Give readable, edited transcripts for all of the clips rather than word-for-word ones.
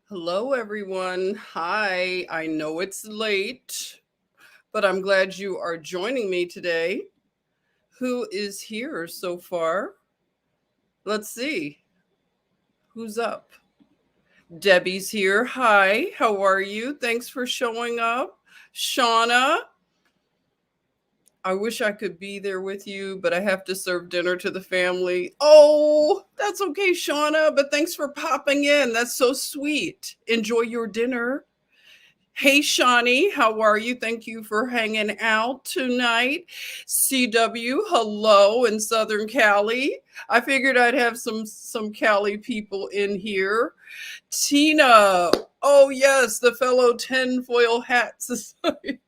Hello, everyone. Hi. I know it's late, but I'm glad you are joining me today. Who is here so far? Let's see. Who's up? Debbie's here. Hi. How are you? Thanks for showing up. Shauna, I wish I could be there with you, but I have to serve dinner to the family. Oh, that's okay, Shauna, but thanks for popping in. That's so sweet. Enjoy your dinner. Hey, Shawnee, how are you? Thank you for hanging out tonight. CW, hello in Southern Cali. I figured I'd have some Cali people in here. Tina, oh yes, the fellow tinfoil hat society.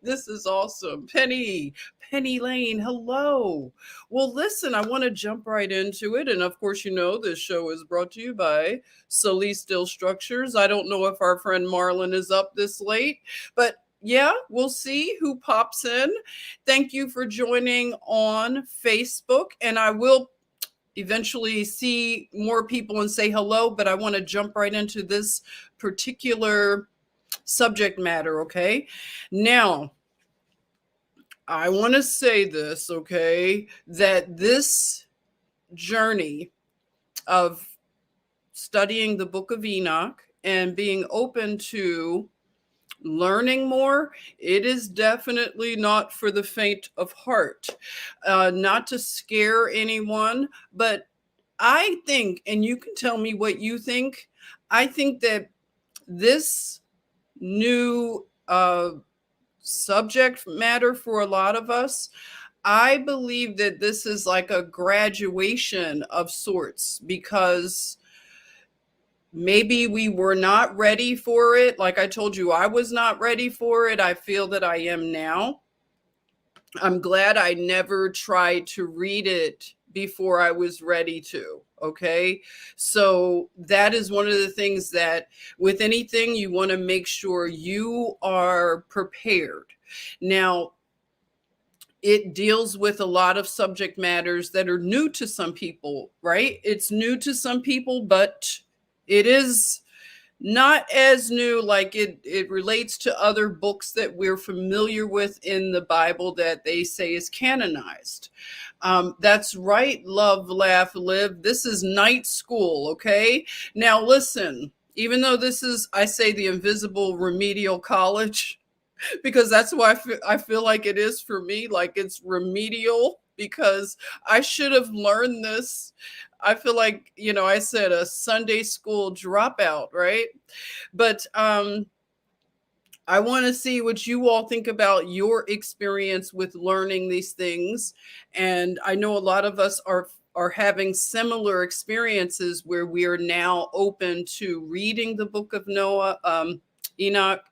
This is awesome. Penny Lane, hello. Well, listen, I want to jump right into it. And of course, you know, this show is brought to you by Solis Still Structures. I don't know if our friend Marlon is up this late, but yeah, we'll see who pops in. Thank you for joining on Facebook. And I will eventually see more people and say hello, but I want to jump right into this particular subject matter, okay? Now, I want to say this, okay, that this journey of studying the book of Enoch and being open to learning more, it is definitely not for the faint of heart. Not to scare anyone, but I think, and you can tell me what you think, I think that this new subject matter for a lot of us, I believe that this is like a graduation of sorts because maybe we were not ready for it. Like I told you, I was not ready for it. I feel that I am now. I'm glad I never tried to read it before I was ready to. Okay. So that is one of the things that with anything, you want to make sure you are prepared. Now, it deals with a lot of subject matters that are new to some people, right? It's new to some people, but it is not as new. Like it relates to other books that we're familiar with in the Bible that they say is canonized. That's right. Love, laugh, live. This is night school. Okay. Now listen, even though this is, I say, the invisible remedial college, because that's why I feel like it is for me. Like it's remedial because I should have learned this. I feel like, you know, I said a Sunday school dropout, right? But I want to see what you all think about your experience with learning these things. And I know a lot of us are having similar experiences where we are now open to reading the book of Enoch,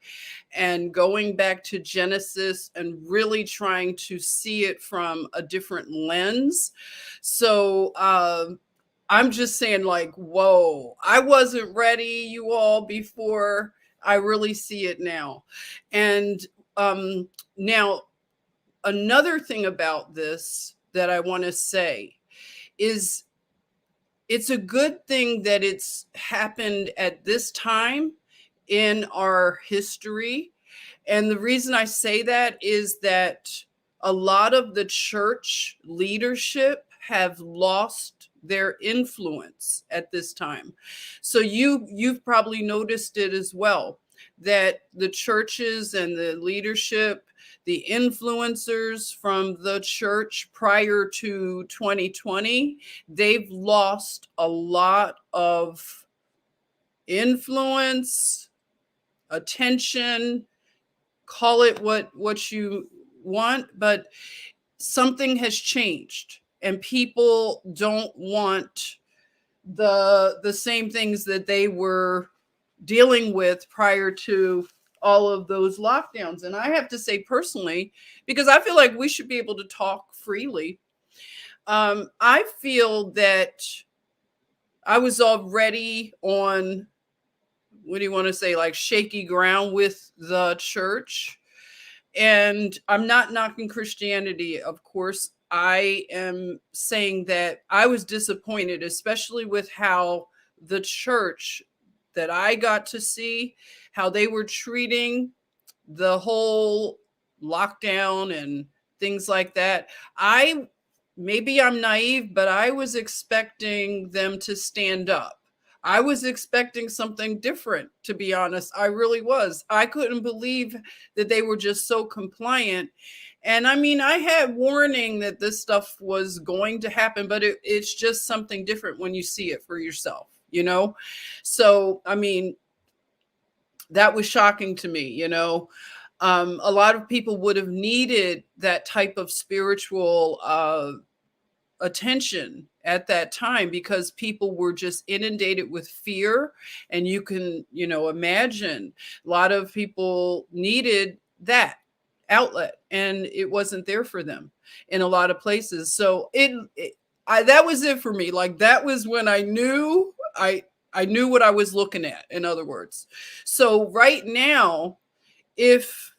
and going back to Genesis and really trying to see it from a different lens. So I'm just saying, like, whoa, I wasn't ready, you all, before I really see it now. And now, another thing about this that I want to say is it's a good thing that it's happened at this time in our history. And the reason I say that is that a lot of the church leadership have lost their influence at this time. So you've probably noticed it as well, that the churches and the leadership, the influencers from the church prior to 2020, they've lost a lot of influence, attention, call it what you want, but something has changed and people don't want the same things that they were dealing with prior to all of those lockdowns. And I have to say personally, because I feel like we should be able to talk freely, I feel that I was already on, what do you want to say, like shaky ground with the church. And I'm not knocking Christianity, of course. I am saying that I was disappointed, especially with how the church that I got to see how they were treating the whole lockdown and things like that, maybe I'm naive, but I was expecting them to stand up. I was expecting something different, to be honest. I really was. I couldn't believe that they were just so compliant. And I mean, I had warning that this stuff was going to happen, but it's just something different when you see it for yourself, you know? So, I mean, that was shocking to me, you know? A lot of people would have needed that type of spiritual attention at that time, because people were just inundated with fear. And you can, you know, imagine a lot of people needed that outlet, and it wasn't there for them in a lot of places. So that was it for me. Like, that was when I knew I knew what I was looking at, in other words. So right now, if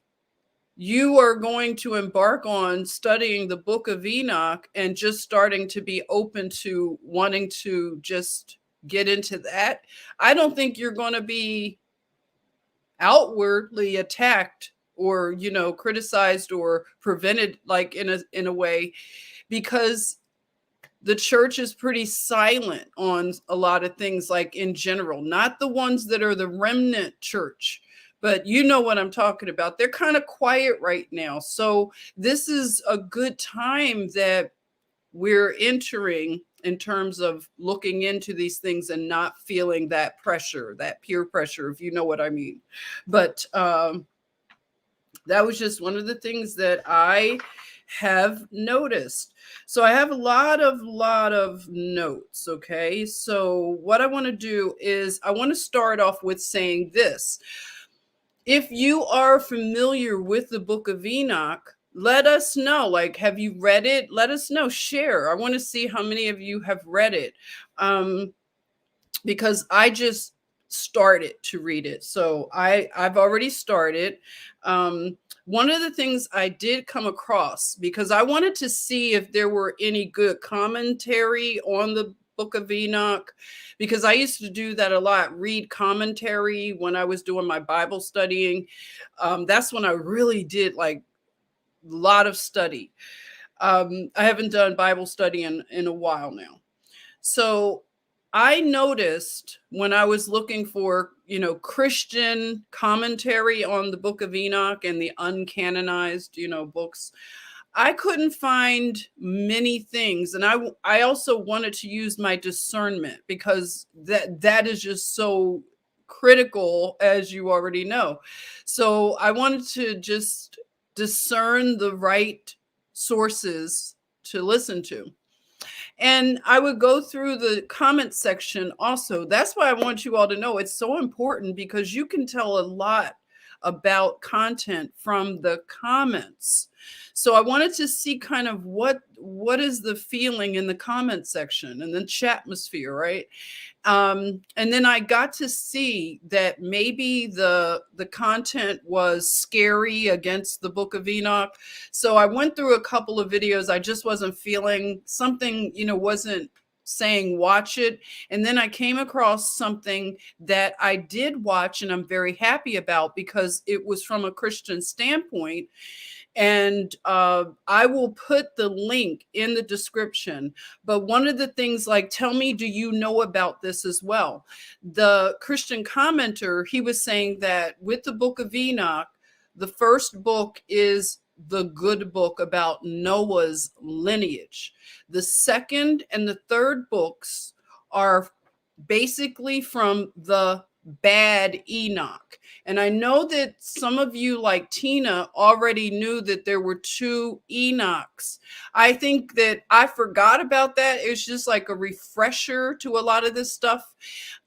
you are going to embark on studying the book of Enoch and just starting to be open to wanting to just get into that, I don't think you're going to be outwardly attacked or, you know, criticized or prevented, like in a way, because the church is pretty silent on a lot of things, like in general, not the ones that are the remnant church, but you know what I'm talking about. They're kind of quiet right now. So this is a good time that we're entering in terms of looking into these things and not feeling that pressure, that peer pressure, if you know what I mean. But that was just one of the things that I have noticed. So I have a lot of notes. Okay. So what I want to do is I want to start off with saying this. If you are familiar with the book of Enoch, let us know. Like, have you read it? Let us know. Share. I want to see how many of you have read it. Because I just started to read it. So I've already started. One of the things I did come across, because I wanted to see if there were any good commentary on the book of Enoch, because I used to do that a lot, read commentary when I was doing my Bible studying. That's when I really did like a lot of study. I haven't done Bible study in a while now. So I noticed when I was looking for, you know, Christian commentary on the book of Enoch and the uncanonized, you know, books, I couldn't find many things. And I also wanted to use my discernment, because that is just so critical, as you already know. So I wanted to just discern the right sources to listen to. And I would go through the comment section also. That's why I want you all to know it's so important, because you can tell a lot about content from the comments. So I wanted to see kind of what is the feeling in the comment section and the chatmosphere, right? And then I got to see that maybe the content was scary against the book of Enoch. So I went through a couple of videos. I just wasn't feeling something, you know, wasn't saying watch it. And then I came across something that I did watch, and I'm very happy about, because it was from a Christian standpoint. And I will put the link in the description. But one of the things, like, tell me, do you know about this as well? The Christian commenter, he was saying that with the book of Enoch, the first book is the good book about Noah's lineage. The second and the third books are basically from the bad Enoch. And I know that some of you, like Tina, already knew that there were two Enochs. I think that I forgot about that. It's just like a refresher to a lot of this stuff.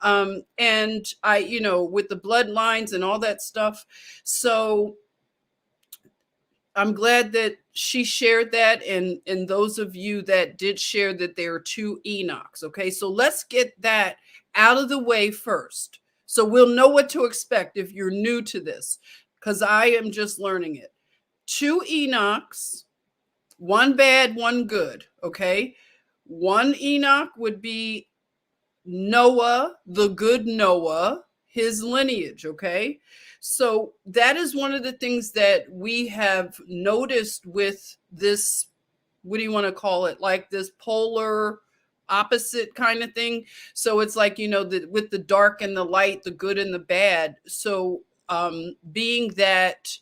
And I, you know, with the bloodlines and all that stuff. So I'm glad that she shared that, and those of you that did share that there are two Enochs. Okay, so let's get that out of the way first, so we'll know what to expect if you're new to this, because I am just learning it. Two Enochs, one bad, one good. Okay, one Enoch would be Noah, the good Noah. his lineage. Okay. So that is one of the things that we have noticed with this, what do you want to call it? Like this polar opposite kind of thing. So it's like, with the dark and the light, the good and the bad. So being that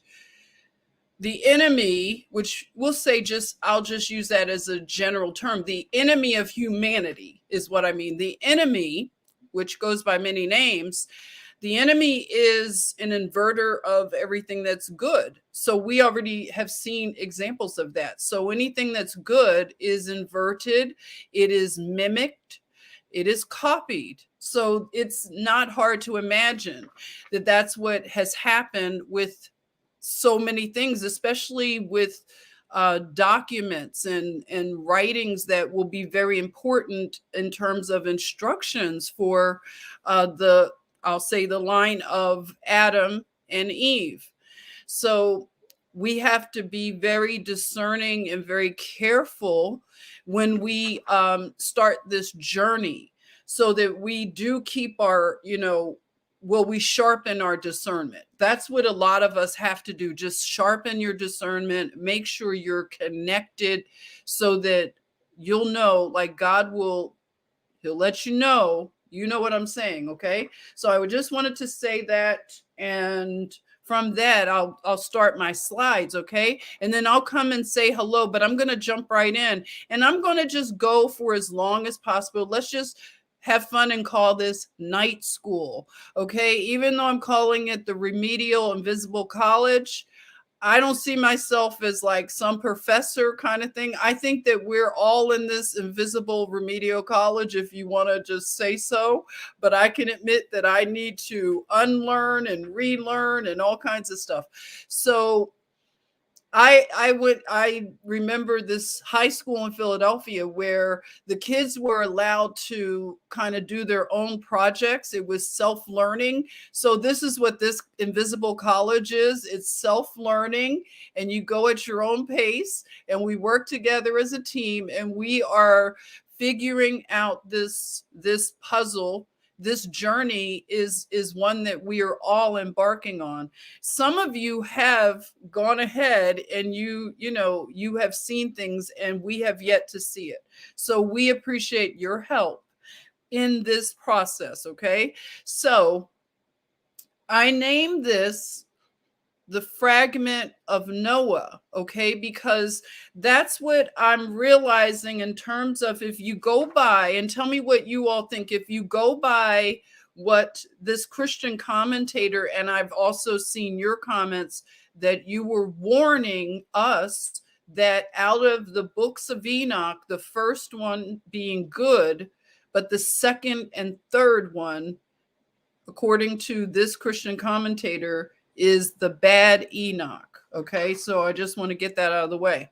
the enemy, which we'll say I'll just use that as a general term, the enemy of humanity is what I mean. The enemy, which goes by many names, the enemy is an inverter of everything that's good. So we already have seen examples of that. So anything that's good is inverted, it is mimicked, it is copied. So it's not hard to imagine that that's what has happened with so many things, especially with documents and writings that will be very important in terms of instructions for I'll say the line of Adam and Eve. So we have to be very discerning and very careful when we start this journey, so that we do keep our, we sharpen our discernment. That's what a lot of us have to do. Just sharpen your discernment, make sure you're connected, so that you'll know, like he'll let you know what I'm saying. Okay. So I just wanted to say that. And from that, I'll start my slides. Okay. And then I'll come and say hello, but I'm going to jump right in, and I'm going to just go for as long as possible. Let's just have fun and call this night school. Okay. Even though I'm calling it the Remedial Invisible College, I don't see myself as like some professor kind of thing. I think that we're all in this invisible remedial college, if you want to just say so. But I can admit that I need to unlearn and relearn and all kinds of stuff. So I remember this high school in Philadelphia where the kids were allowed to kind of do their own projects. It was self-learning. So this is what this invisible college is. It's self-learning, and you go at your own pace, and we work together as a team, and we are figuring out this puzzle. This journey is one that we are all embarking on. Some of you have gone ahead and you have seen things, and we have yet to see it. So we appreciate your help in this process. Okay. So I named this the Fragment of Noah, okay? Because that's what I'm realizing in terms of, if you go by, and tell me what you all think, if you go by what this Christian commentator, and I've also seen your comments, that you were warning us that out of the books of Enoch, the first one being good, but the second and third one, according to this Christian commentator, is the bad Enoch. Okay, so I just want to get that out of the way.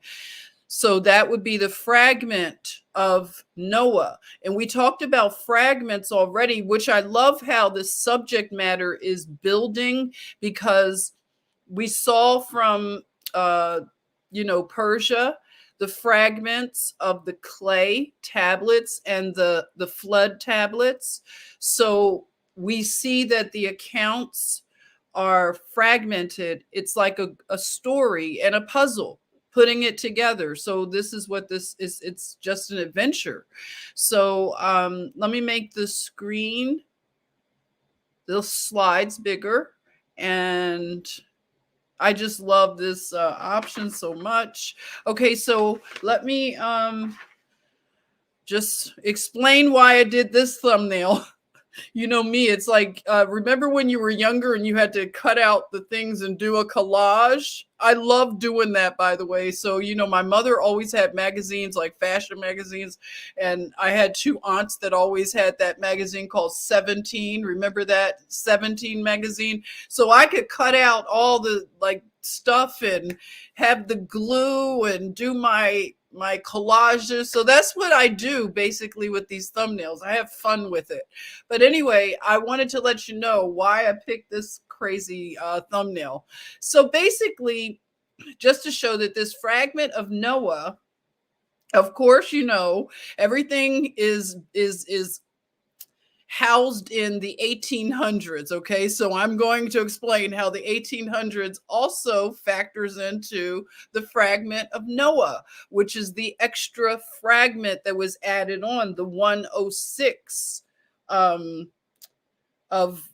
So that would be the fragment of Noah. And we talked about fragments already, which I love how the subject matter is building, because we saw from, Persia, the fragments of the clay tablets and the flood tablets. So we see that the accounts are fragmented. It's like a story and a puzzle, putting it together. So this is what this is. It's just an adventure. So let me make the screen, the slides bigger. And I just love this option so much. Okay, so let me just explain why I did this thumbnail. You know me, it's like, remember when you were younger and you had to cut out the things and do a collage? I love doing that, by the way. So, my mother always had magazines, like fashion magazines. And I had two aunts that always had that magazine called 17. Remember that 17 magazine? So I could cut out all the stuff and have the glue and do my collages. So that's what I do basically with these thumbnails. I have fun with it. But anyway, I wanted to let you know why I picked this crazy thumbnail. So basically, just to show that this fragment of Noah, of course, everything is housed in the 1800s. Okay, so I'm going to explain how the 1800s also factors into the fragment of Noah, which is the extra fragment that was added on, the 106 of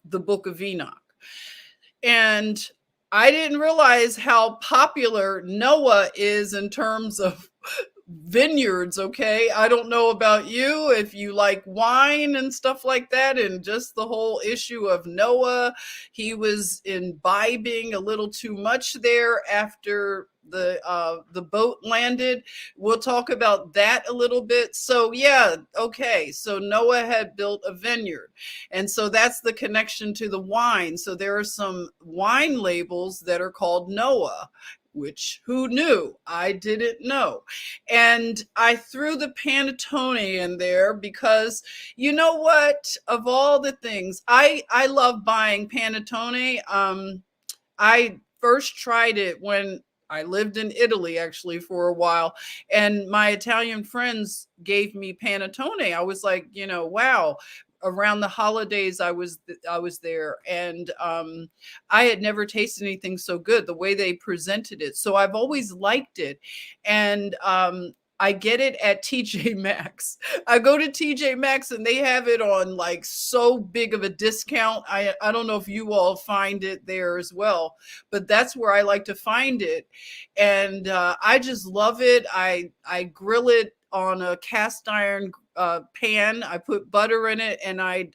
the book of Enoch. And I didn't realize how popular Noah is in terms of vineyards. Okay, I don't know about you, if you like wine and stuff like that, and just the whole issue of Noah. He was imbibing a little too much there after the boat landed. We'll talk about that a little bit. So yeah, okay, so Noah had built a vineyard, and so that's the connection to the wine. So there are some wine labels that are called Noah, which who knew? I didn't know. And I threw the panettone in there because, you know what, of all the things, I love buying panettone. I first tried it when I lived in Italy, actually, for a while, and my Italian friends gave me panettone. I was like, wow. Around the holidays, I was there, and I had never tasted anything so good, the way they presented it. So I've always liked it, and I get it at TJ Maxx. I go to TJ Maxx and they have it on like so big of a discount. I don't know if you all find it there as well, but that's where I like to find it. And I just love it. I grill it on a cast iron pan. I put butter in it and I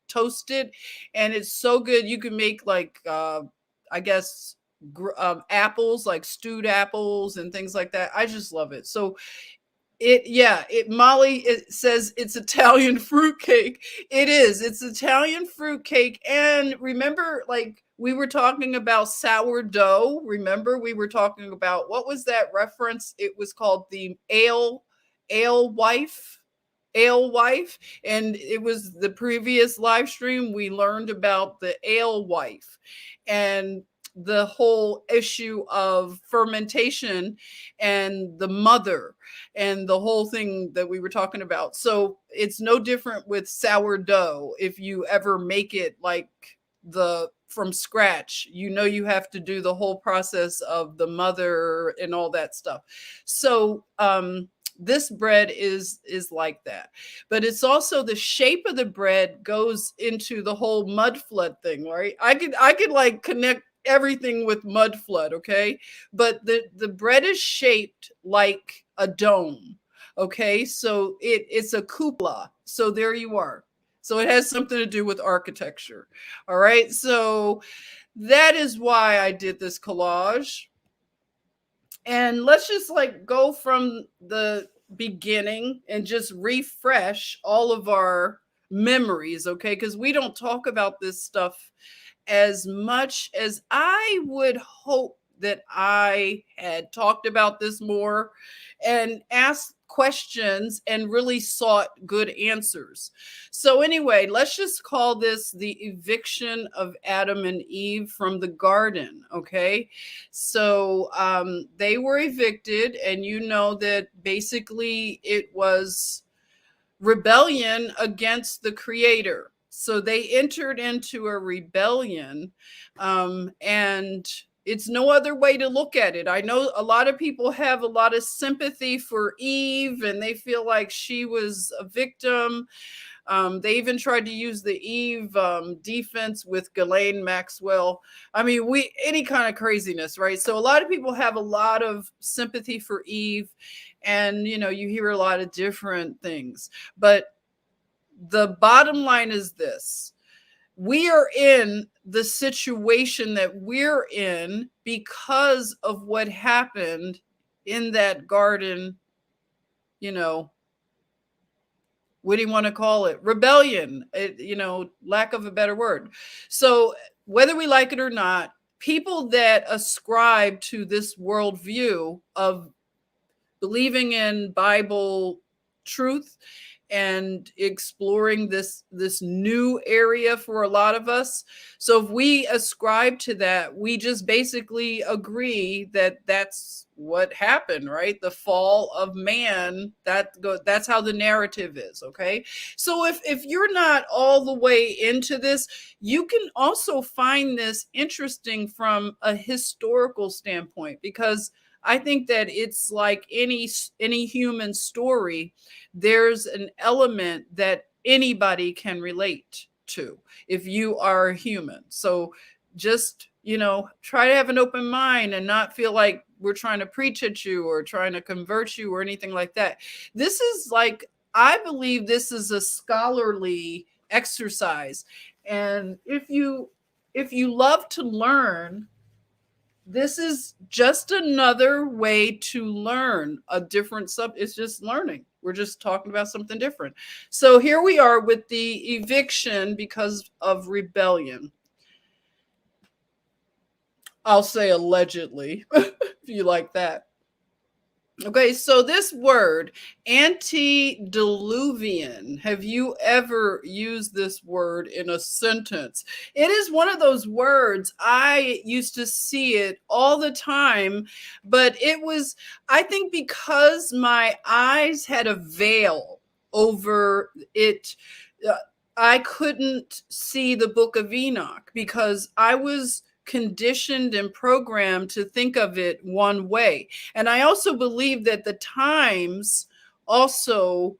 toast it, and it's so good. You can make like I guess apples, like stewed apples and things like that. I just love it. So Molly, it says it's Italian fruitcake. It is. It's Italian fruitcake. And remember, like we were talking about sourdough. Remember, we were talking about, what was that reference? It was called the alewife. And it was the previous live stream. We learned about the alewife and the whole issue of fermentation and the mother and the whole thing that we were talking about. So it's no different with sourdough. If you ever make it like from scratch, you have to do the whole process of the mother and all that stuff. So this bread is like that, but it's also the shape of the bread goes into the whole mud flood thing, right? I could like connect everything with mud flood, okay? But the bread is shaped like a dome, okay? So it's a cupola. So there you are. So it has something to do with architecture. All right. So that is why I did this collage. And let's just like go from the beginning and just refresh all of our memories, okay? Because we don't talk about this stuff as much as I would hope that I had talked about this more and asked questions and really sought good answers. So anyway, let's just call this the eviction of Adam and Eve from the garden, okay? So they were evicted, and you know that basically it was rebellion against the creator. So they entered into a rebellion, and it's no other way to look at it. I know a lot of people have a lot of sympathy for Eve, and they feel like she was a victim. They even tried to use the Eve defense with Ghislaine Maxwell. I mean, any kind of craziness, right? So a lot of people have a lot of sympathy for Eve, and you hear a lot of different things. But the bottom line is this: we are in the situation that we're in because of what happened in that garden. What do you want to call it? Rebellion, lack of a better word. So whether we like it or not, people that ascribe to this worldview of believing in Bible truth and exploring this new area for a lot of us. So if we ascribe to that, we just basically agree that that's what happened, right? The fall of man. That's how the narrative is. Okay, so if you're not all the way into this, you can also find this interesting from a historical standpoint, because I think that it's like any human story. There's an element that anybody can relate to if you are human. So just, try to have an open mind and not feel like we're trying to preach at you or trying to convert you or anything like that. This is like, I believe this is a scholarly exercise. And if you love to learn, this is just another way to learn a different it's just learning. We're just talking about something different. So here we are with the eviction because of rebellion. I'll say allegedly, if you like that. Okay, so this word, antediluvian, have you ever used this word in a sentence? It is one of those words, I used to see it all the time, but it was, I think because my eyes had a veil over it, I couldn't see the book of Enoch because I was conditioned and programmed to think of it one way. And I also believe that the times also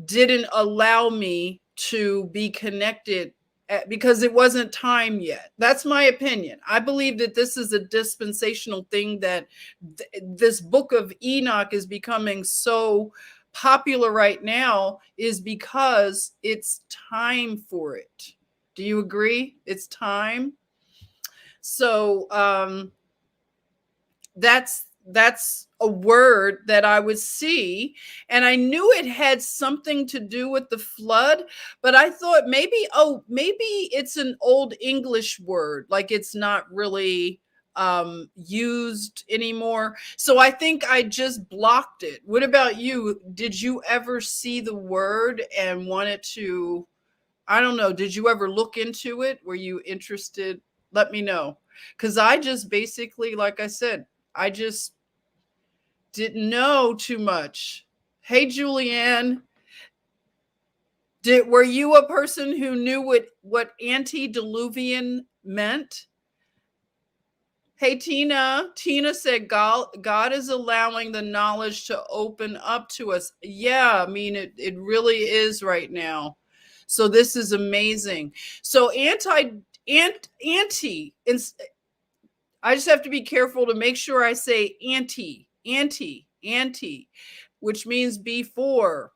didn't allow me to be connected because it wasn't time yet. That's my opinion. I believe that this is a dispensational thing, that this book of Enoch is becoming so popular right now is because it's time for it. Do you agree? It's time. So that's a word that I would see, and I knew it had something to do with the flood, but I thought maybe it's an old English word, like it's not really used anymore. So I think I just blocked it. What about you? Did you ever see the word and wanted to, I don't know, did you ever look into it? Were you interested? Let me know. Because I just basically, like I said, I just didn't know too much. Hey, Julianne, were you a person who knew what antediluvian meant? Hey, Tina. Tina said God is allowing the knowledge to open up to us. Yeah, I mean, it really is right now. So this is amazing. So anti, I just have to be careful to make sure I say anti, which means before.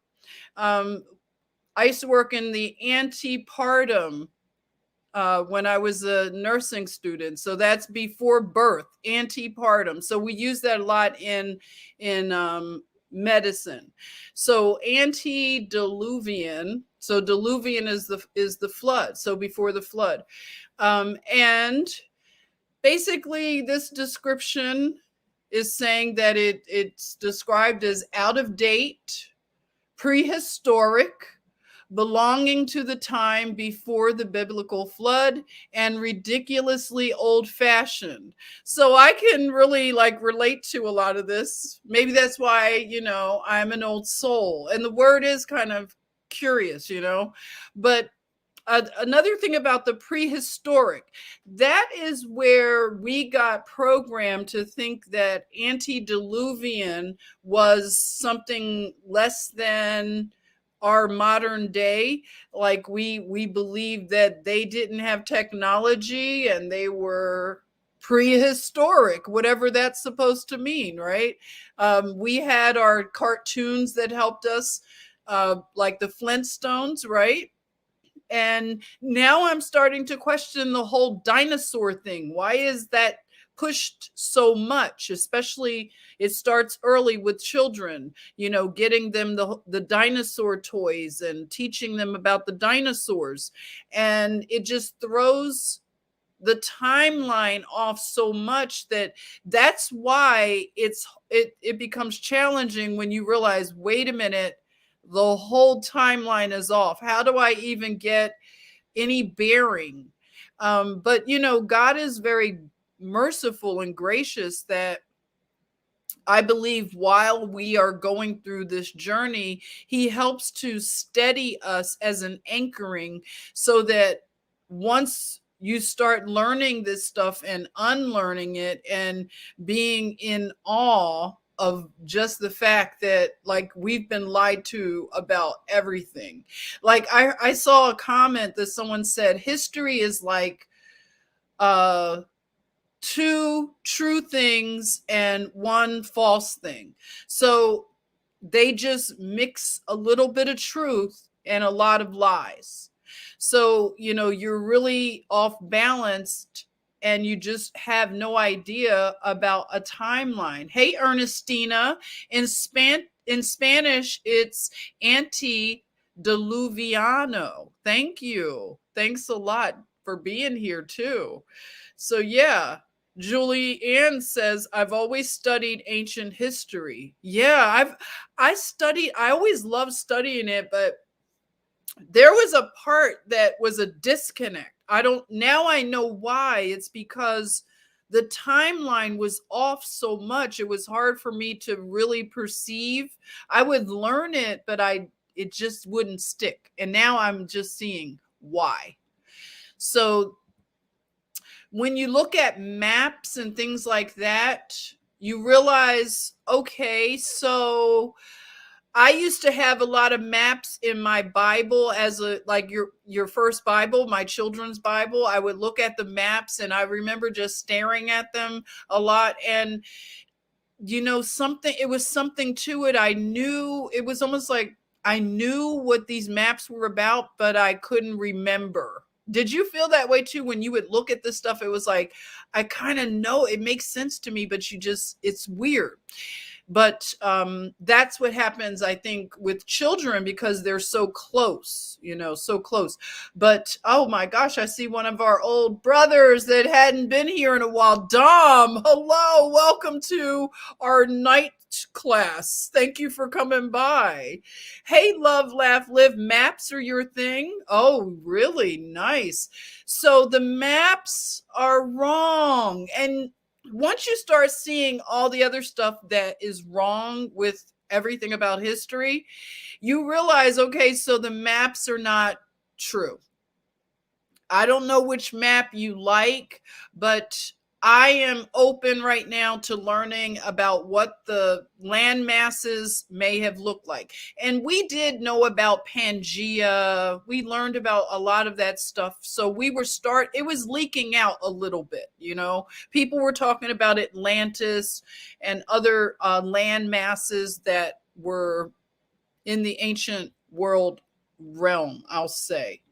I used to work in the antepartum when I was a nursing student. So that's before birth, antepartum. So we use that a lot in medicine. So antediluvian. So diluvian is the flood. So before the flood. And basically, this description is saying that it's described as out of date, prehistoric, belonging to the time before the biblical flood, and ridiculously old-fashioned. So I can really relate to a lot of this. Maybe that's why, I'm an old soul. And the word is kind of curious, but another thing about the prehistoric, that is where we got programmed to think that antediluvian was something less than our modern day. Like we believe that they didn't have technology and they were prehistoric, whatever that's supposed to mean, right? We had our cartoons that helped us, like the Flintstones, right? And now I'm starting to question the whole dinosaur thing. Why is that pushed so much? Especially it starts early with children, getting them the dinosaur toys and teaching them about the dinosaurs. And it just throws the timeline off so much that's why it becomes challenging when you realize, wait a minute, the whole timeline is off. How do I even get any bearing? But God is very merciful and gracious, that I believe while we are going through this journey, he helps to steady us as an anchoring, so that once you start learning this stuff and unlearning it and being in awe of just the fact that, like, we've been lied to about everything. Like, I saw a comment that someone said, history is like two true things and one false thing. So they just mix a little bit of truth and a lot of lies. So, you're really off balanced, and you just have no idea about a timeline. Hey, Ernestina, in Spanish, it's Antediluviano. Thank you. Thanks a lot for being here too. So yeah, Julie Ann says, I've always studied ancient history. Yeah, I always loved studying it, but there was a part that was a disconnect. Now I know why. It's because the timeline was off so much. It was hard for me to really perceive. I would learn it, but it just wouldn't stick. And now I'm just seeing why. So when you look at maps and things like that, you realize, okay, so I used to have a lot of maps in my Bible as your first Bible, my children's Bible. I would look at the maps, and I remember just staring at them a lot. And it was something to it. I knew, it was almost like I knew what these maps were about, but I couldn't remember. Did you feel that way too? When you would look at this stuff, it was like, I kind of know it makes sense to me, but it's weird. But that's what happens, I think, with children, because they're so close, so close. But, oh my gosh, I see one of our old brothers that hadn't been here in a while. Dom, hello, welcome to our night class. Thank you for coming by. Hey, love, laugh, live, maps are your thing? Oh, really? Nice. So the maps are wrong. And once you start seeing all the other stuff that is wrong with everything about history, you realize, okay, so the maps are not true. I don't know which map you like, but I am open right now to learning about what the land masses may have looked like. And we did know about Pangea. We learned about a lot of that stuff. So it was leaking out a little bit, People were talking about Atlantis and other land masses that were in the ancient world realm, I'll say.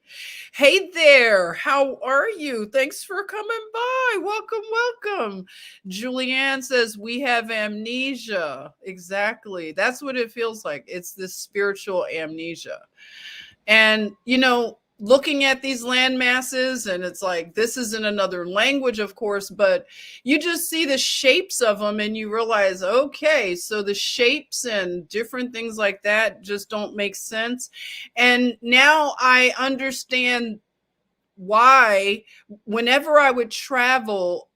Hey there, how are you? Thanks for coming by. Welcome. Julianne says, we have amnesia. Exactly. That's what it feels like. It's this spiritual amnesia. And, looking at these land masses, and it's like, this is in another language, of course, but you just see the shapes of them and you realize, okay, so the shapes and different things like that just don't make sense. And now I understand why whenever I would travel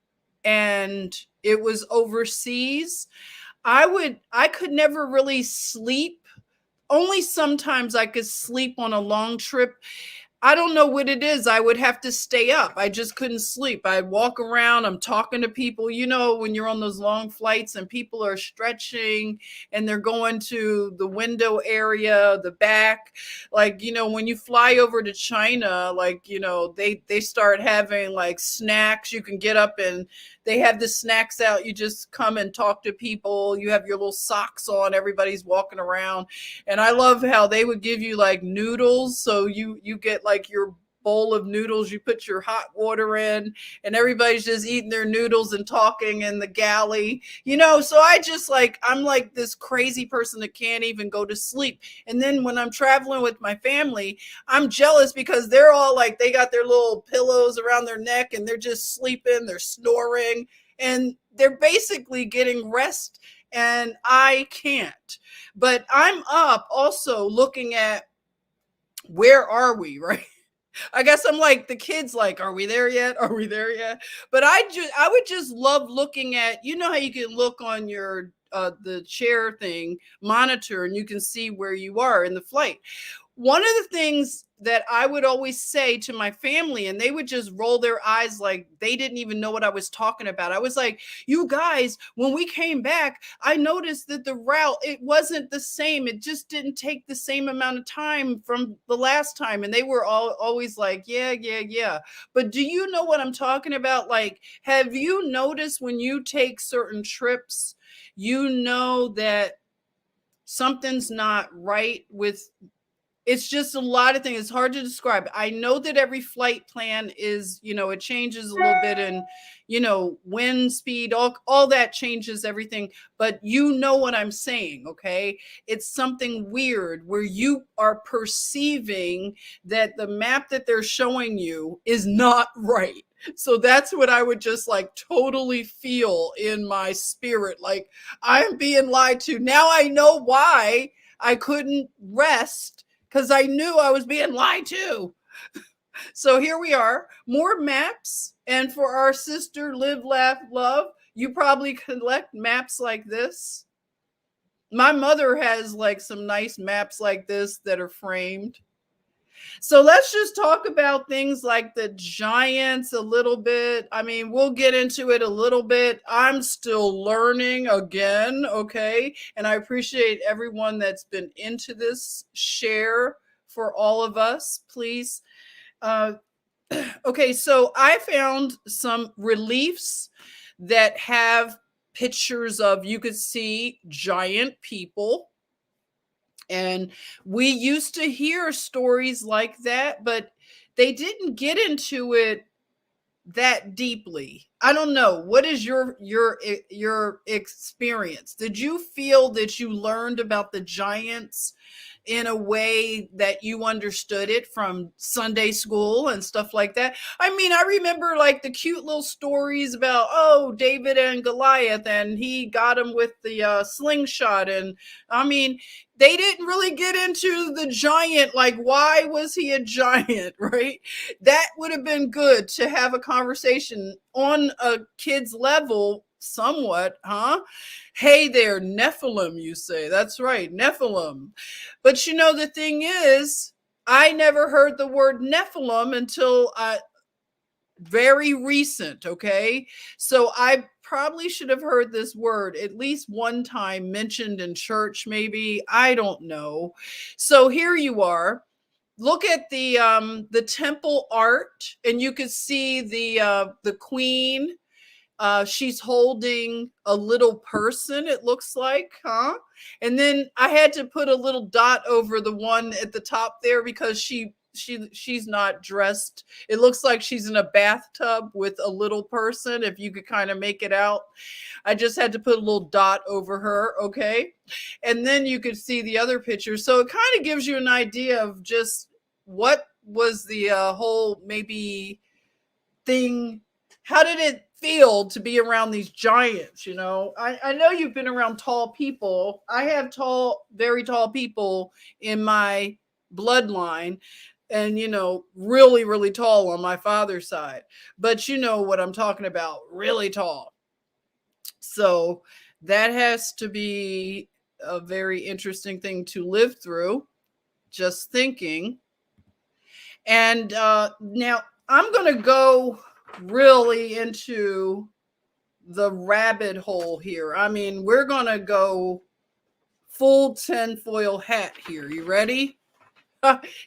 and it was overseas, I could never really sleep. Only sometimes I could sleep on a long trip. I don't know what it is. I would have to stay up. I just couldn't sleep. I'd walk around. I'm talking to people, when you're on those long flights and people are stretching and they're going to the window area, the back. Like, when you fly over to China, like, they start having like snacks. You can get up and they have the snacks out. You just come and talk to people. You have your little socks on. Everybody's walking around. And I love how they would give you like noodles. So you get like your bowl of noodles, you put your hot water in, and everybody's just eating their noodles and talking in the galley, so I'm like this crazy person that can't even go to sleep. And then when I'm traveling with my family, I'm jealous because they're all like, they got their little pillows around their neck and they're just sleeping, they're snoring, and they're basically getting rest and I can't. But I'm up also looking at where are we, right? I guess I'm like the kids, like, are we there yet? Are we there yet? But I would just love looking at, you know how you can look on your the chair thing monitor and you can see where you are in the flight. One of the things that I would always say to my family, and they would just roll their eyes like they didn't even know what I was talking about. I was like, you guys, when we came back, I noticed that the route, it wasn't the same. It just didn't take the same amount of time from the last time. And they were always like, yeah. But do you know what I'm talking about? Like, have you noticed when you take certain trips, you know that something's not right with, it's just a lot of things. It's hard to describe. I know that every flight plan is, you know, it changes a little bit, and, you know, wind speed, all that changes everything. But you know what I'm saying, okay? It's something weird where you are perceiving that the map that they're showing you is not right. So that's what I would just like totally feel in my spirit. Like, I'm being lied to. Now I know why I couldn't rest, because I knew I was being lied to. So here we are, more maps. And for our sister Live, Laugh, Love, you probably collect maps like this. My mother has like some nice maps like this that are framed. So let's just talk about things like the giants a little bit. I mean, we'll get into it a little bit. I'm still learning again, okay? And I appreciate everyone that's been into this. Share for all of us, please. Okay, so I found some reliefs that have pictures of, you could see giant people. And we used to hear stories like that, but they didn't get into it that deeply. I don't know. What is your experience? Did you feel that you learned about the giants in a way that you understood it from Sunday school and stuff like that? I mean, I remember like the cute little stories about, oh, David and Goliath, and he got him with the slingshot. And I mean, they didn't really get into the giant, like, why was he a giant, right? That would have been good to have a conversation on a kid's level somewhat, huh? Hey there, Nephilim, you say. That's right, Nephilim. But you know, the thing is, I never heard the word Nephilim until very recent, okay? So I probably should have heard this word at least one time mentioned in church, maybe. I don't know. So here you are. Look at the temple art, and you can see the queen. She's holding a little person, it looks like, huh? And then I had to put a little dot over the one at the top there because she's not dressed. It looks like she's in a bathtub with a little person, if you could kind of make it out. I just had to put a little dot over her, okay? And then you could see the other picture. So it kind of gives you an idea of just what was the whole maybe thing. How did it feel to be around these giants? You know, I know you've been around tall people. I have tall, very tall people in my bloodline, and, you know, really, really tall on my father's side. But you know what I'm talking about, really tall. So that has to be a very interesting thing to live through, just thinking. And now I'm going to go really into the rabbit hole here. I mean, we're going to go full tinfoil hat here. You ready?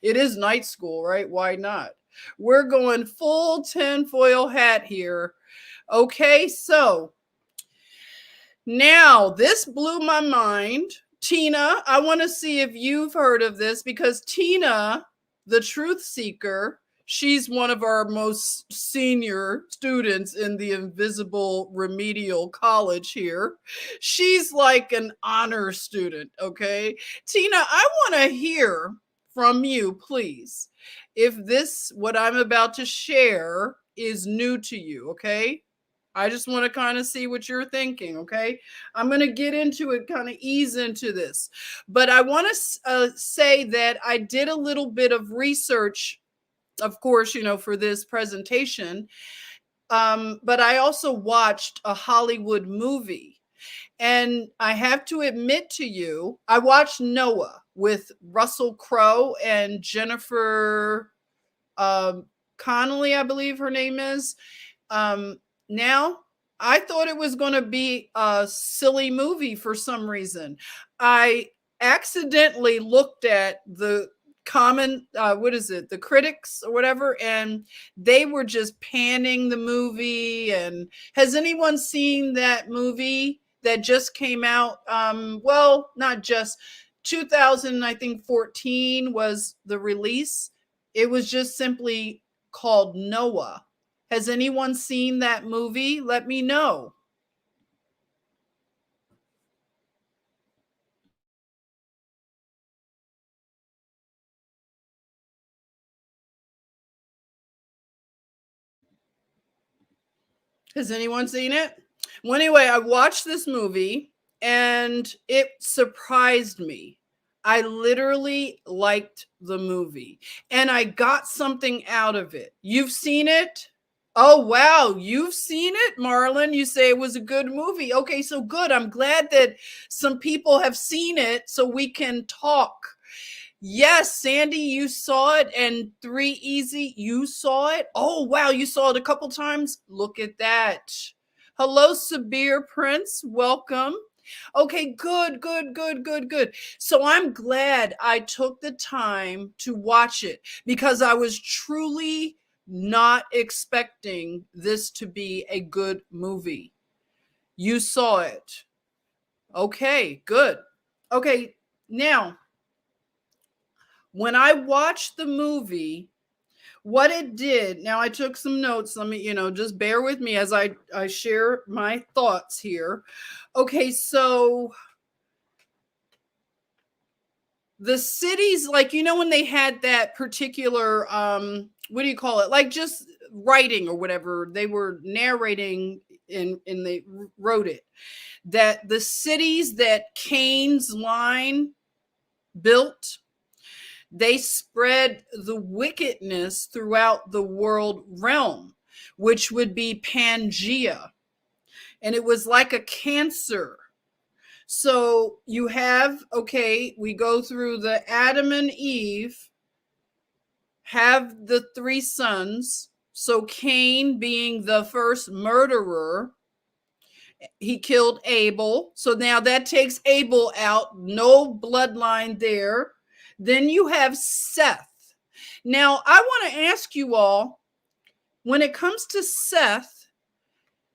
It is night school, right? Why not? We're going full tinfoil hat here. Okay, so now this blew my mind. Tina, I want to see if you've heard of this, because Tina, the truth seeker, she's one of our most senior students in the invisible remedial college here. She's like an honor student, okay? Tina, I want to hear from you, please, if this, what I'm about to share, is new to you, okay? I just want to kind of see what you're thinking, okay? I'm going to get into it, kind of ease into this. But I want to say that I did a little bit of research, of course, for this presentation. But I also watched a Hollywood movie. And I have to admit to you, I watched Noah with Russell Crowe and Jennifer Connelly, I believe her name is. Now, I thought it was going to be a silly movie for some reason. I accidentally looked at the the critics or whatever, and they were just panning the movie. And has anyone seen that movie that just came out? Well, not just 2014 was the release. It was just simply called Noah. Has anyone seen that movie? Let me know. Has anyone seen it? Well, anyway, I watched this movie and it surprised me. I literally liked the movie and I got something out of it. You've seen it? Oh, wow. You've seen it, Marlon. You say it was a good movie. Okay, so good. I'm glad that some people have seen it so we can talk. Yes, Sandy, you saw it. And 3 Easy, you saw it. Oh, wow. You saw it a couple times. Look at that. Hello, Sabir Prince. Welcome. Okay, good. So I'm glad I took the time to watch it because I was truly not expecting this to be a good movie. You saw it. Okay, good. Okay, now, when I watched the movie, what it did, now I took some notes. Let me, just bear with me as I share my thoughts here. Okay, so the cities, like, when they had that particular, what do you call it? Like just writing or whatever, they were narrating and they wrote it, that the cities that Cain's line built, they spread the wickedness throughout the world realm, which would be Pangea. And it was like a cancer. So you have, okay, we go through the Adam and Eve, have the 3 sons. So Cain being the first murderer, he killed Abel. So now that takes Abel out, no bloodline there. Then you have Seth. Now, I want to ask you all, when it comes to Seth,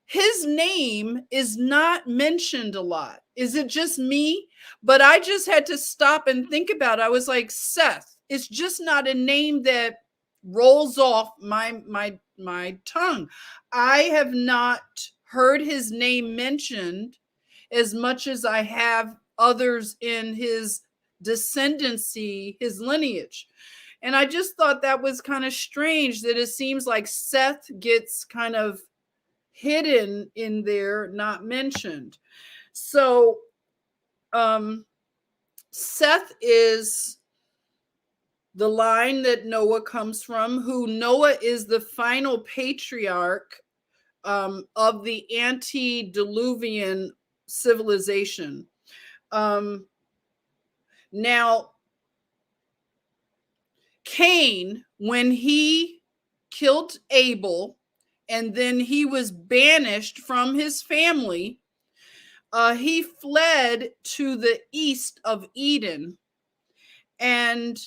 his name is not mentioned a lot. Is it just me? But I just had to stop and think about it. I was like, Seth, it's just not a name that rolls off my tongue. I have not heard his name mentioned as much as I have others in his descendancy, his lineage. And I just thought that was kind of strange that it seems like Seth gets kind of hidden in there, not mentioned. So Seth is the line that Noah comes from, who Noah is the final patriarch of the Antediluvian civilization. Now, Cain, when he killed Abel, and then he was banished from his family, he fled to the east of Eden, and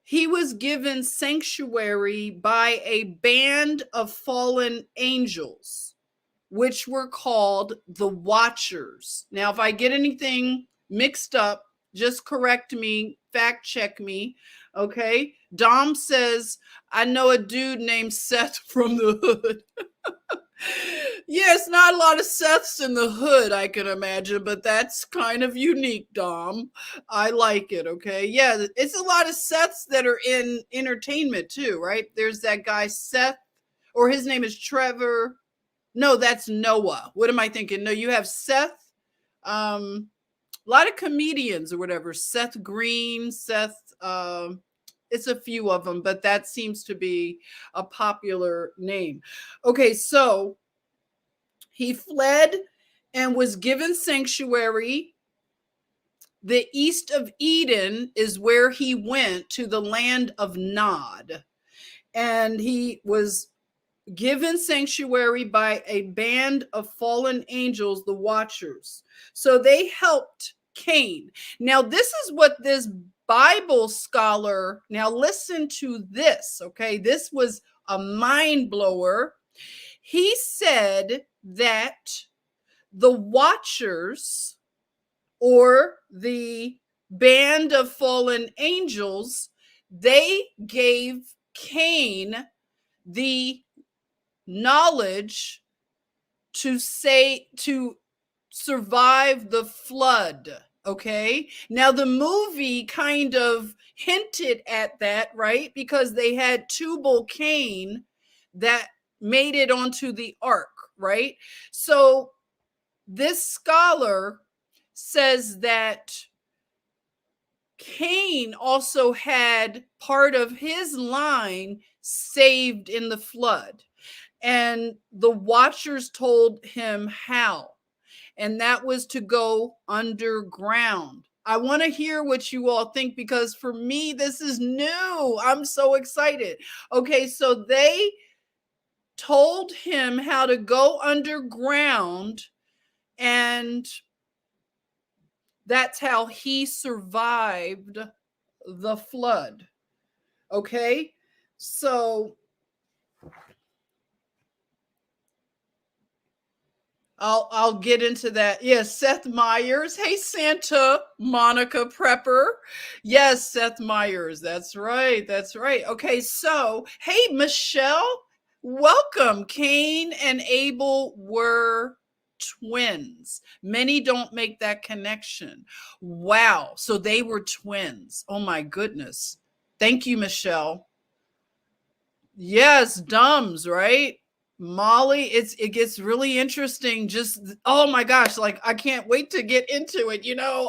he was given sanctuary by a band of fallen angels, which were called the Watchers. Now, if I get anything mixed up, just correct me, fact check me, okay? Dom says, I know a dude named Seth from the hood. Yes, not a lot of Seths in the hood, I can imagine, but that's kind of unique, Dom. I like it, okay? Yeah, it's a lot of Seths that are in entertainment too, right? There's that guy Seth, or his name is Trevor. No, that's Noah. What am I thinking? No, you have Seth. A lot of comedians or whatever. Seth Green, Seth. It's a few of them, but that seems to be a popular name. Okay, so he fled and was given sanctuary. The east of Eden is where he went, to the land of Nod. And he was given sanctuary by a band of fallen angels, the Watchers. So they helped Cain. Now, this is what this Bible scholar, now listen to this, okay? This was a mind blower. He said that the Watchers, or the band of fallen angels, they gave Cain the knowledge to survive the flood. Okay, now the movie kind of hinted at that, right? Because they had Tubal Cain that made it onto the ark, right? So this scholar says that Cain also had part of his line saved in the flood. And the Watchers told him how. And that was to go underground. I want to hear what you all think, because for me, this is new. I'm so excited. Okay, so they told him how to go underground, and that's how he survived the flood. Okay, so I'll get into that. Yes, Seth Meyers. Hey, Santa Monica Prepper. Yes, Seth Meyers. That's right. That's right. Okay, so hey, Michelle, welcome. Cain and Abel were twins. Many don't make that connection. Wow. So they were twins. Oh my goodness. Thank you, Michelle. Yes, dumbs, right? Molly, it gets really interesting. Just, oh my gosh, like I can't wait to get into it, you know.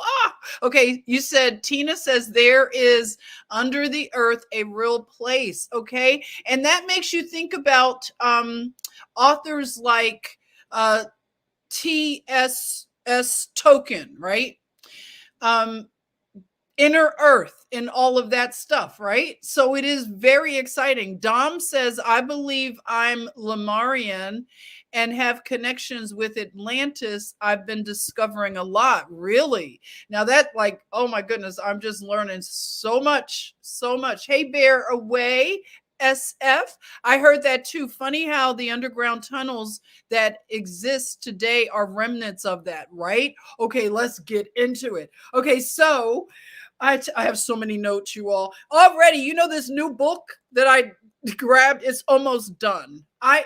Okay, you said, Tina says there is under the earth a real place, okay? And that makes you think about authors like T.S.S. Token, right? Inner Earth and all of that stuff, right? So it is very exciting. Dom says, I believe I'm Lemurian and have connections with Atlantis. I've been discovering a lot. Really? Now that, like, oh my goodness, I'm just learning so much, so much. Hey, Bear Away. SF. I heard that too. Funny how the underground tunnels that exist today are remnants of that, right? Okay, let's get into it. Okay, so I have so many notes, you all. Already, you know, this new book that I grabbed is almost done. I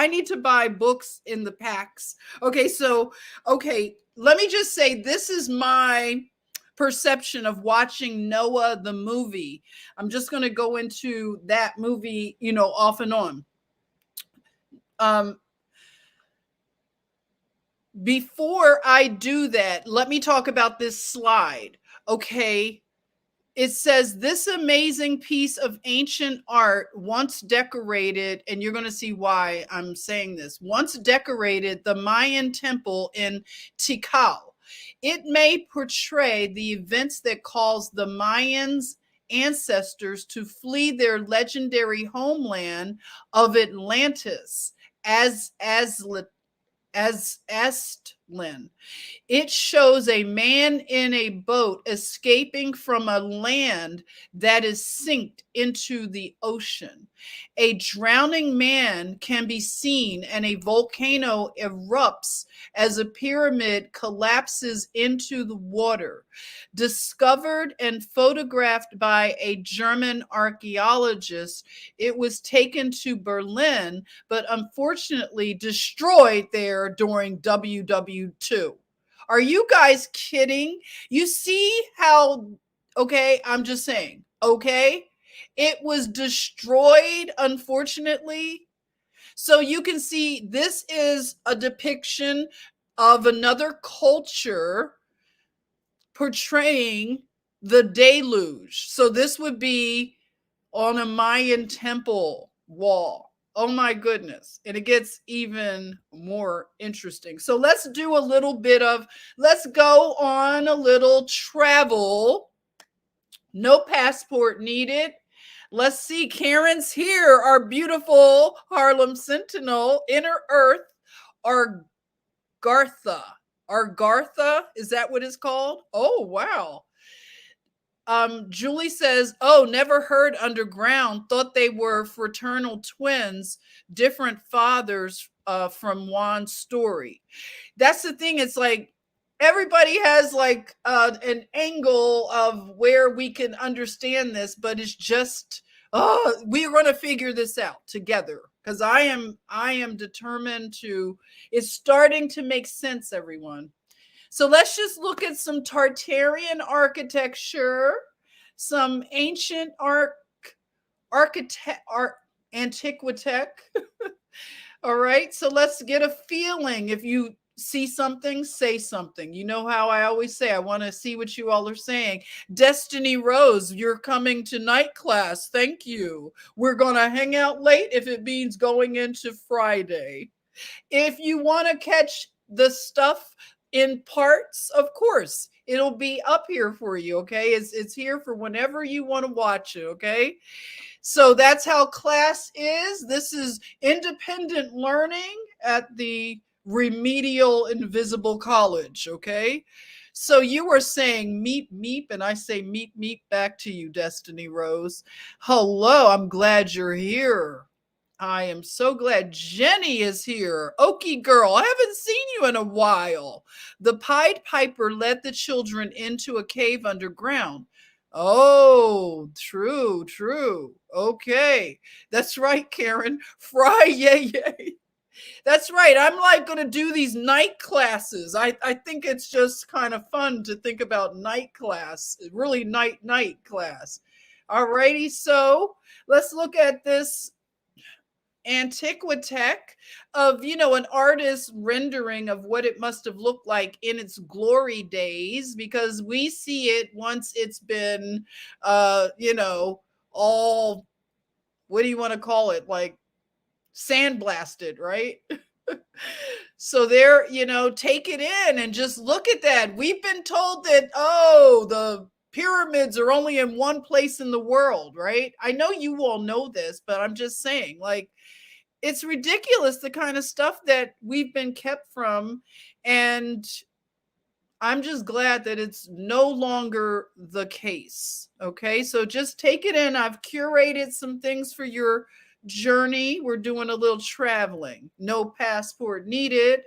need to buy books in the packs. Okay, so, okay, let me just say, this is my perception of watching Noah the movie. I'm just going to go into that movie, you know, off and on. Before I do that, let me talk about this slide. Okay, it says this amazing piece of ancient art, once decorated, and you're going to see why I'm saying this, once decorated the Mayan temple in Tikal. It may portray the events that caused the Mayans' ancestors to flee their legendary homeland of Atlantis as Aztlan. It shows a man in a boat escaping from a land that is sinked into the ocean. A drowning man can be seen, and a volcano erupts as a pyramid collapses into the water. Discovered and photographed by a German archaeologist, it was taken to Berlin, but unfortunately destroyed there during WW2. Are you guys kidding? You see how, okay, I'm just saying, okay, it was destroyed, unfortunately. So you can see this is a depiction of another culture portraying the deluge. So this would be on a Mayan temple wall. Oh my goodness. And it gets even more interesting. So let's do a little bit of, let's go on a little travel. No passport needed. Let's see. Karen's here. Our beautiful Harlem Sentinel, Inner Earth, Argartha. Argartha, is that what it's called? Oh, wow. Julie says, oh, never heard underground. Thought they were fraternal twins, different fathers from Juan's story. That's the thing. It's like everybody has like an angle of where we can understand this, but it's just, we're going to figure this out together, because I am determined to, it's starting to make sense, everyone. So let's just look at some Tartarian architecture, some ancient Antiquitech. All right, so let's get a feeling. If you see something, say something. You know how I always say, I want to see what you all are saying. Destiny Rose, you're coming to night class. Thank you. We're going to hang out late if it means going into Friday. If you want to catch the stuff in parts, of course, it'll be up here for you, okay? It's here for whenever you want to watch it, okay? So that's how class is. This is independent learning at the Remedial Invisible College, okay? So you were saying meep, meep, and I say meep, meep back to you, Destiny Rose. Hello, I'm glad you're here. I am so glad Jenny is here. Okie girl, I haven't seen you in a while. The Pied Piper led the children into a cave underground. Oh, true, true. Okay. That's right, Karen. Fry, yay, yay. That's right. I'm like going to do these night classes. I think it's just kind of fun to think about night class, really night class. All righty. So let's look at this Antiquitech of, an artist's rendering of what it must have looked like in its glory days, because we see it once it's been, all, what do you want to call it? Like sandblasted, right? So there, take it in and just look at that. We've been told that, the pyramids are only in one place in the world, right? I know you all know this, but I'm just saying, like, it's ridiculous, the kind of stuff that we've been kept from. And I'm just glad that it's no longer the case. Okay, so just take it in. I've curated some things for your journey. We're doing a little traveling. No passport needed.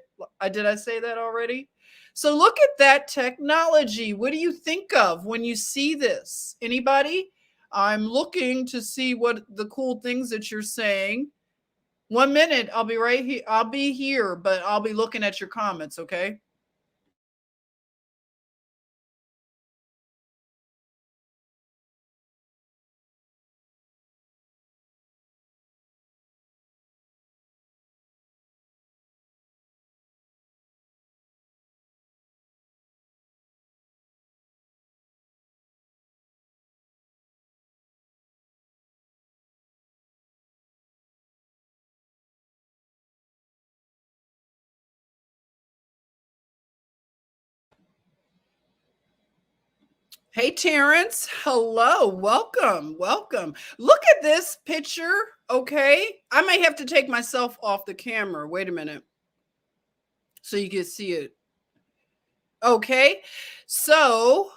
Did I say that already? So look at that technology. What do you think of when you see this? Anybody? I'm looking to see what the cool things that you're saying. 1 minute, I'll be right here. I'll be here, but I'll be looking at your comments, okay? Hey, Terrence. Hello. Welcome. Welcome. Look at this picture. Okay. I may have to take myself off the camera. Wait a minute. So you can see it. Okay. So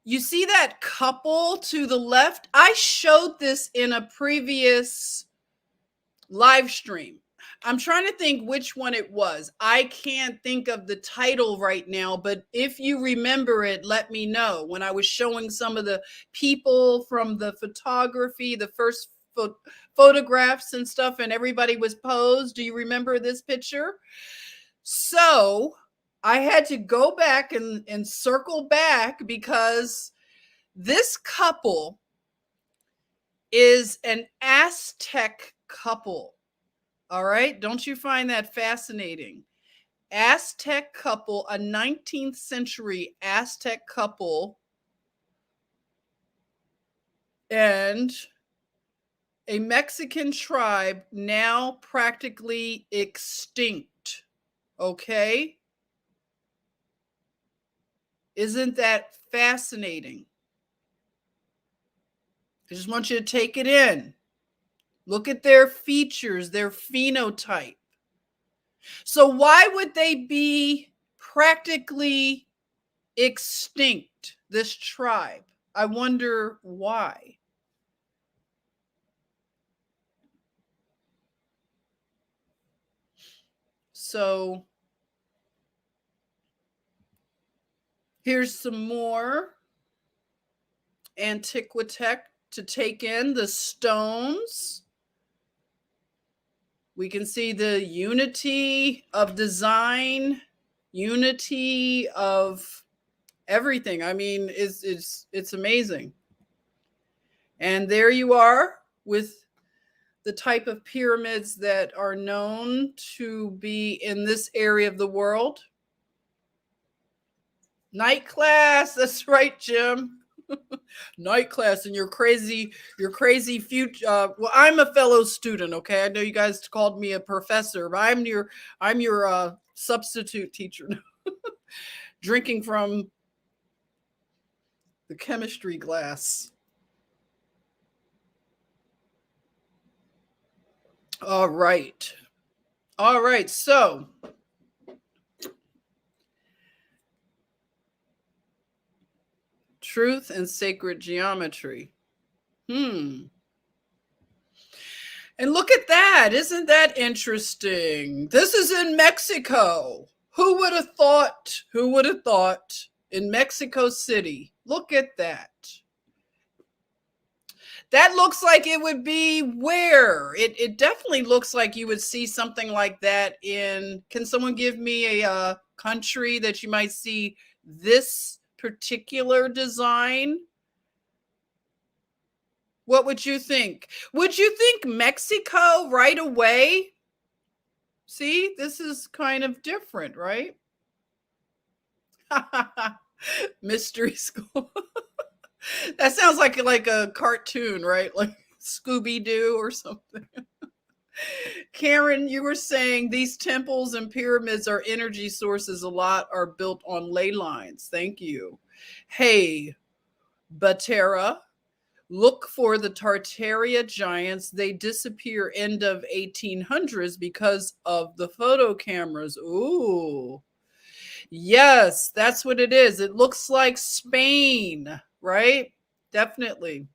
you see that couple to the left? I showed this in a previous live stream. I'm trying to think which one it was. I can't think of the title right now, but if you remember it, let me know. When I was showing some of the people from the photography, the first photographs and stuff, and everybody was posed. Do you remember this picture? So I had to go back and circle back, because this couple is an Aztec couple. All right. Don't you find that fascinating? Aztec couple, a 19th century Aztec couple, and a Mexican tribe now practically extinct. Okay? Isn't that fascinating? I just want you to take it in. Look at their features, their phenotype. So why would they be practically extinct, this tribe? I wonder why. So here's some more Antiquitech to take in, the stones. We can see the unity of design, unity of everything. I mean, it's amazing. And there you are with the type of pyramids that are known to be in this area of the world. Night class, that's right, Jim. Night class and your crazy future. Well, I'm a fellow student. Okay, I know you guys called me a professor, but I'm your substitute teacher. Drinking from the chemistry glass. All right. So truth and sacred geometry. And look at that. Isn't that interesting? This is in Mexico. Who would have thought? In Mexico City. Look at that. That looks like it would be where? It definitely looks like you would see something like that in, can someone give me a country that you might see this particular design? What would you think? Would you think Mexico right away? See, this is kind of different, right? Mystery school. That sounds like a cartoon, right? Like Scooby-Doo or something. Karen, you were saying these temples and pyramids are energy sources. A lot are built on ley lines. Thank you. Hey, Batera, look for the Tartaria giants. They disappear end of 1800s because of the photo cameras. Ooh. Yes, that's what it is. It looks like Spain, right? Definitely.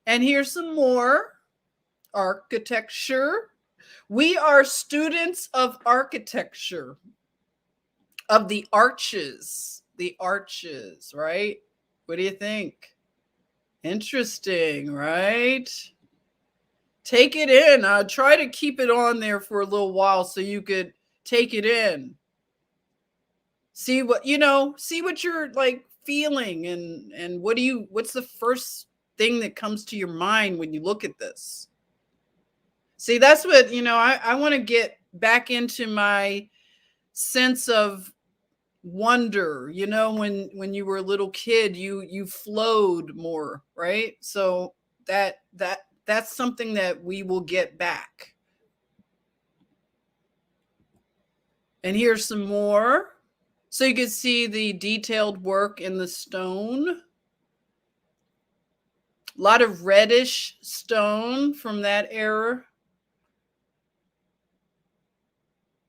And here's some more architecture. We are students of architecture, of the arches, right? What do you think? Interesting, right? Take it in. Try to keep it on there for a little while so you could take it in. See what you're like feeling, and what's the first thing that comes to your mind when you look at this? See, that's what, I want to get back into my sense of wonder. When you were a little kid, you flowed more, right? So that's something that we will get back. And here's some more. So you can see the detailed work in the stone. A lot of reddish stone from that era.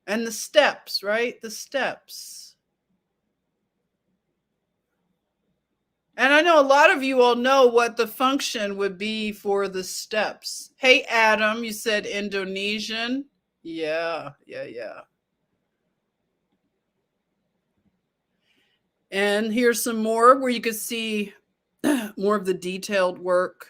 And the steps, right? The steps. And I know a lot of you all know what the function would be for the steps. Hey, Adam, you said Indonesian. Yeah. And here's some more where you can see more of the detailed work.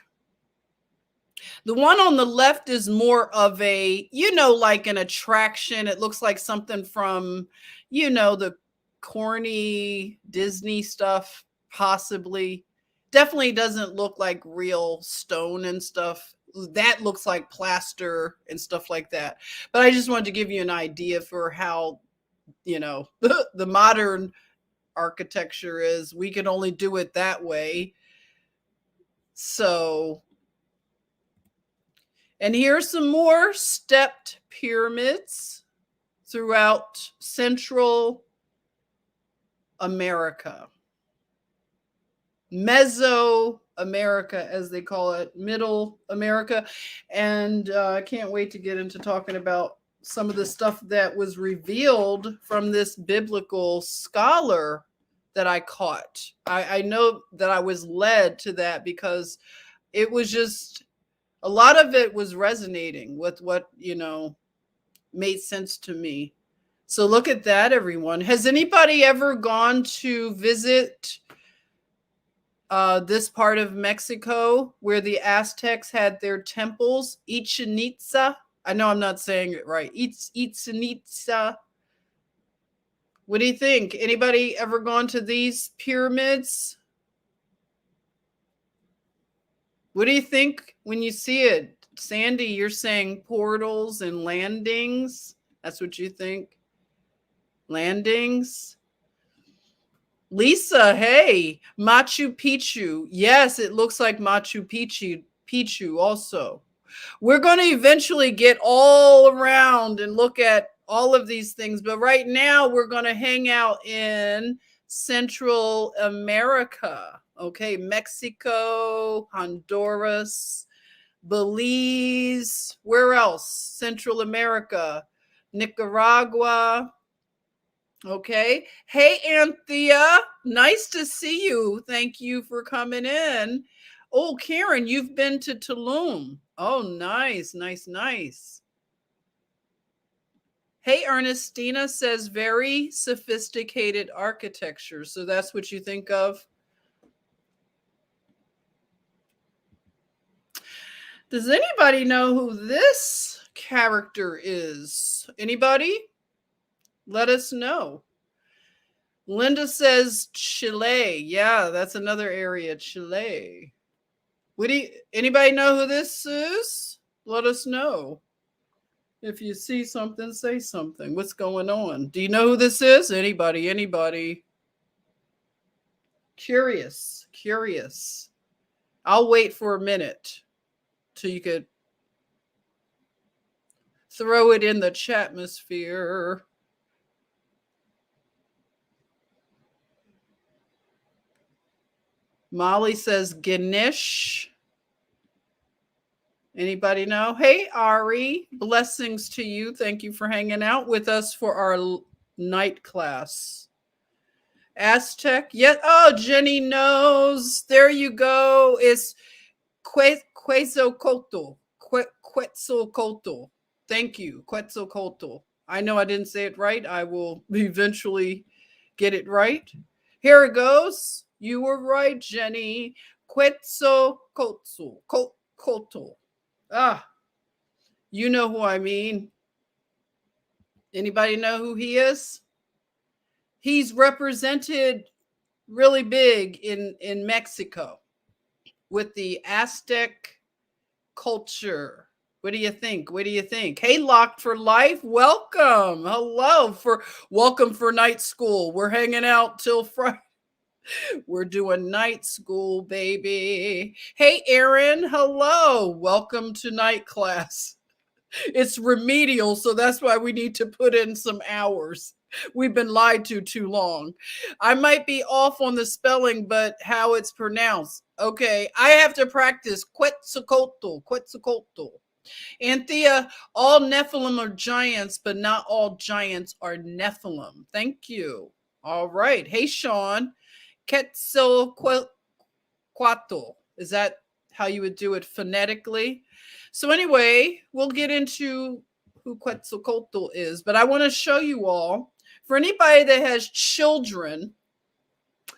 The one on the left is more of a, like an attraction. It looks like something from, the corny Disney stuff, possibly. Definitely doesn't look like real stone and stuff. that looks like plaster and stuff like that. But I just wanted to give you an idea for how, the modern architecture is. We can only do it that way. So, and here's some more stepped pyramids throughout Central America. Mesoamerica, as they call it, Middle America. And I can't wait to get into talking about some of the stuff that was revealed from this biblical scholar that I caught. I know that I was led to that because it was just, a lot of it was resonating with what, made sense to me. So look at that, everyone. Has anybody ever gone to visit this part of Mexico where the Aztecs had their temples? Chichen Itza. I know I'm not saying it right. Chichen Itza. What do you think? Anybody ever gone to these pyramids? What do you think when you see it? Sandy, you're saying portals and landings. That's what you think? Landings? Lisa, hey, Machu Picchu. Yes, it looks like Machu Picchu also. We're going to eventually get all around and look at all of these things, but right now we're going to hang out in Central America. Okay, Mexico, Honduras, Belize, where else? Central America, Nicaragua. Okay. Hey, Anthea. Nice to see you. Thank you for coming in. Oh, Karen, you've been to Tulum. Oh, nice, nice, nice. Hey, Ernestina says very sophisticated architecture. So that's what you think of? Does anybody know who this character is? Anybody? Let us know. Linda says Chile. Yeah, that's another area, Chile. Anybody know who this is? Let us know. If you see something, say something. What's going on? Do you know who this is? Anybody? Curious. I'll wait for a minute till you could throw it in the chatmosphere. Molly says Ganesh. Anybody know? Hey, Ari, blessings to you. Thank you for hanging out with us for our night class. Aztec. Yes. Oh, Jenny knows. There you go. It's Quetzalcoatl. Quetzalcoatl. Thank you. Quetzalcoatl. I know I didn't say it right. I will eventually get it right. Here it goes. You were right, Jenny. Quetzalcoatl. Ah, you know who I mean. Anybody know who he is? He's represented really big in Mexico with the Aztec culture. What do you think? Hey, Locked for Life, welcome. Welcome for night school. We're hanging out till Friday. We're doing night school, baby. Hey, Aaron. Hello. Welcome to night class. It's remedial, so that's why we need to put in some hours. We've been lied to too long. I might be off on the spelling, but how it's pronounced. Okay, I have to practice. Quetzalcoatl. Anthea, all Nephilim are giants, but not all giants are Nephilim. Thank you. All right. Hey, Sean. Quetzalcoatl. Is that how you would do it phonetically? So anyway, we'll get into who Quetzalcoatl is, but I want to show you all, for anybody that has children,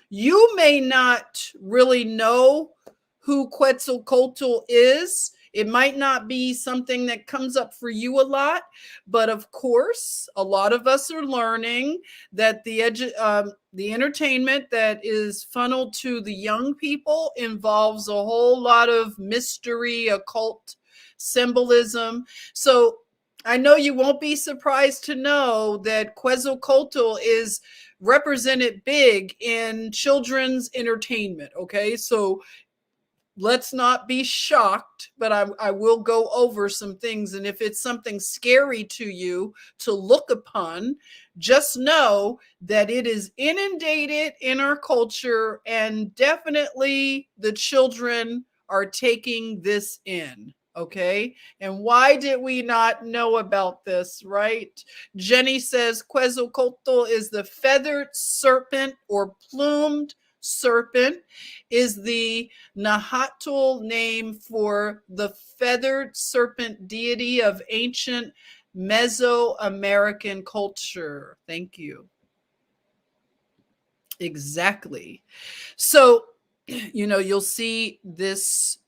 you may not really know who Quetzalcoatl is. It might not be something that comes up for you a lot, but of course, a lot of us are learning that the entertainment that is funneled to the young people involves a whole lot of mystery, occult symbolism. So I know you won't be surprised to know that Quetzalcoatl is represented big in children's entertainment. Okay, so let's not be shocked, but I will go over some things. And if it's something scary to you to look upon, just know that it is inundated in our culture, and definitely the children are taking this in. Okay. And why did we not know about this, right? Jenny says Quetzalcoatl is the feathered serpent or plumed serpent, is the Nahuatl name for the feathered serpent deity of ancient Mesoamerican culture. Thank you. Exactly. So, you'll see this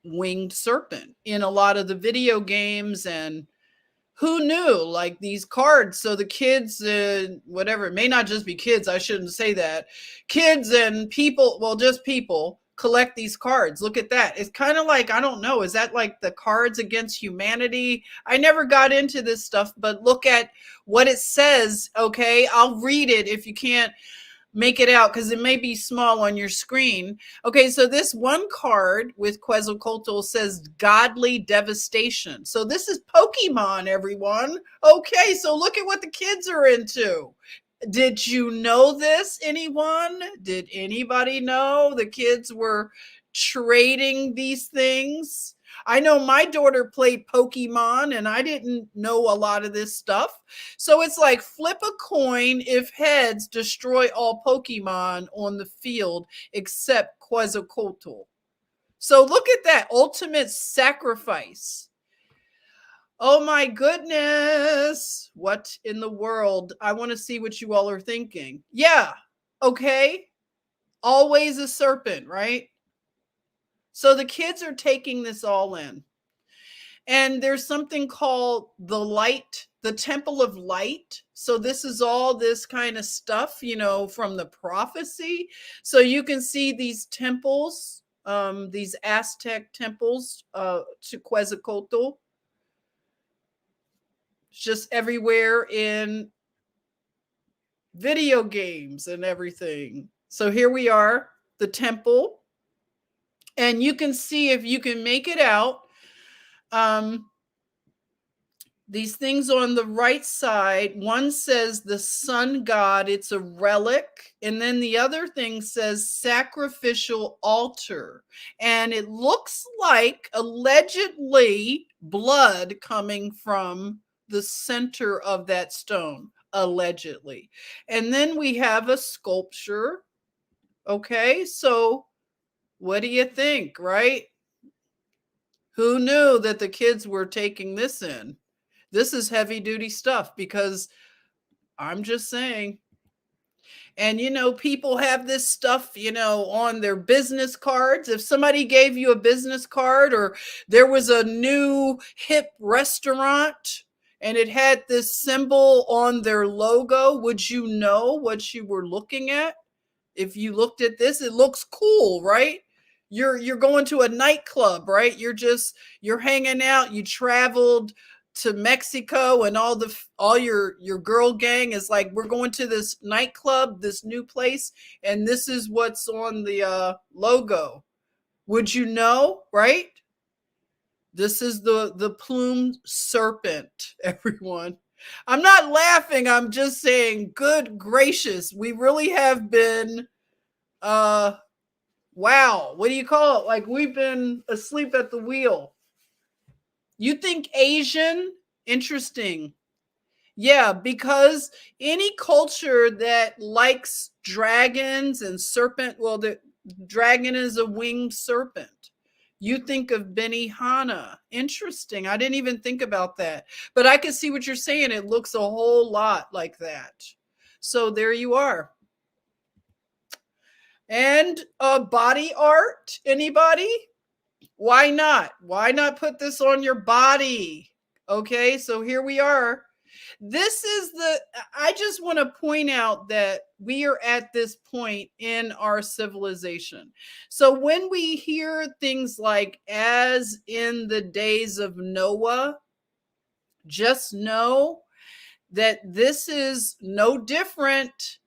winged serpent in a lot of the video games. And who knew, like, these cards? So the kids, whatever, it may not just be kids, I shouldn't say that, kids and people, well, just people collect these cards. Look at that. It's kind of like, I don't know, is that like the Cards Against Humanity? I never got into this stuff, but look at what it says. Okay, I'll read it if you can't make it out, because it may be small on your screen. Okay, so this one card with Quetzalcoatl says godly devastation. So this is Pokemon, everyone. Okay, so look at what the kids are into. Did you know this, anyone? Did anybody know the kids were trading these things? I know my daughter played Pokemon, and I didn't know a lot of this stuff. So it's like flip a coin. If heads, destroy all Pokemon on the field except Quetzalcoatl. So look at that ultimate sacrifice. Oh my goodness. What in the world? I want to see what you all are thinking. Yeah. Okay. Always a serpent, right? So the kids are taking this all in. And there's something called the light, the temple of light. So this is all this kind of stuff, from the prophecy. So you can see these temples, these Aztec temples to Quetzalcoatl, just everywhere in video games and everything. So here we are, the temple. And you can see, if you can make it out, these things on the right side, one says the sun god, it's a relic. And then the other thing says sacrificial altar. And it looks like allegedly blood coming from the center of that stone, allegedly. And then we have a sculpture. Okay, so what do you think, right? Who knew that the kids were taking this in? This is heavy duty stuff, because I'm just saying. And, people have this stuff, on their business cards. If somebody gave you a business card, or there was a new hip restaurant and it had this symbol on their logo, would you know what you were looking at? If you looked at this, it looks cool, right? You're going to a nightclub, right? You're hanging out. You traveled to Mexico, and all your girl gang is like, we're going to this nightclub, this new place, and this is what's on the logo. Would you know, right? This is the plumed serpent, everyone. I'm not laughing. I'm just saying, good gracious, we really have been wow, what do you call it? Like, we've been asleep at the wheel. You think Asian? Interesting. Yeah, because any culture that likes dragons and serpent, well, the dragon is a winged serpent. You think of Benihana. Interesting. I didn't even think about that. But I can see what you're saying. It looks a whole lot like that. So there you are. And body art, anybody? Why not? Why not put this on your body? Okay, so here we are. This is I just want to point out that we are at this point in our civilization. So when we hear things like, as in the days of Noah, just know that this is no different.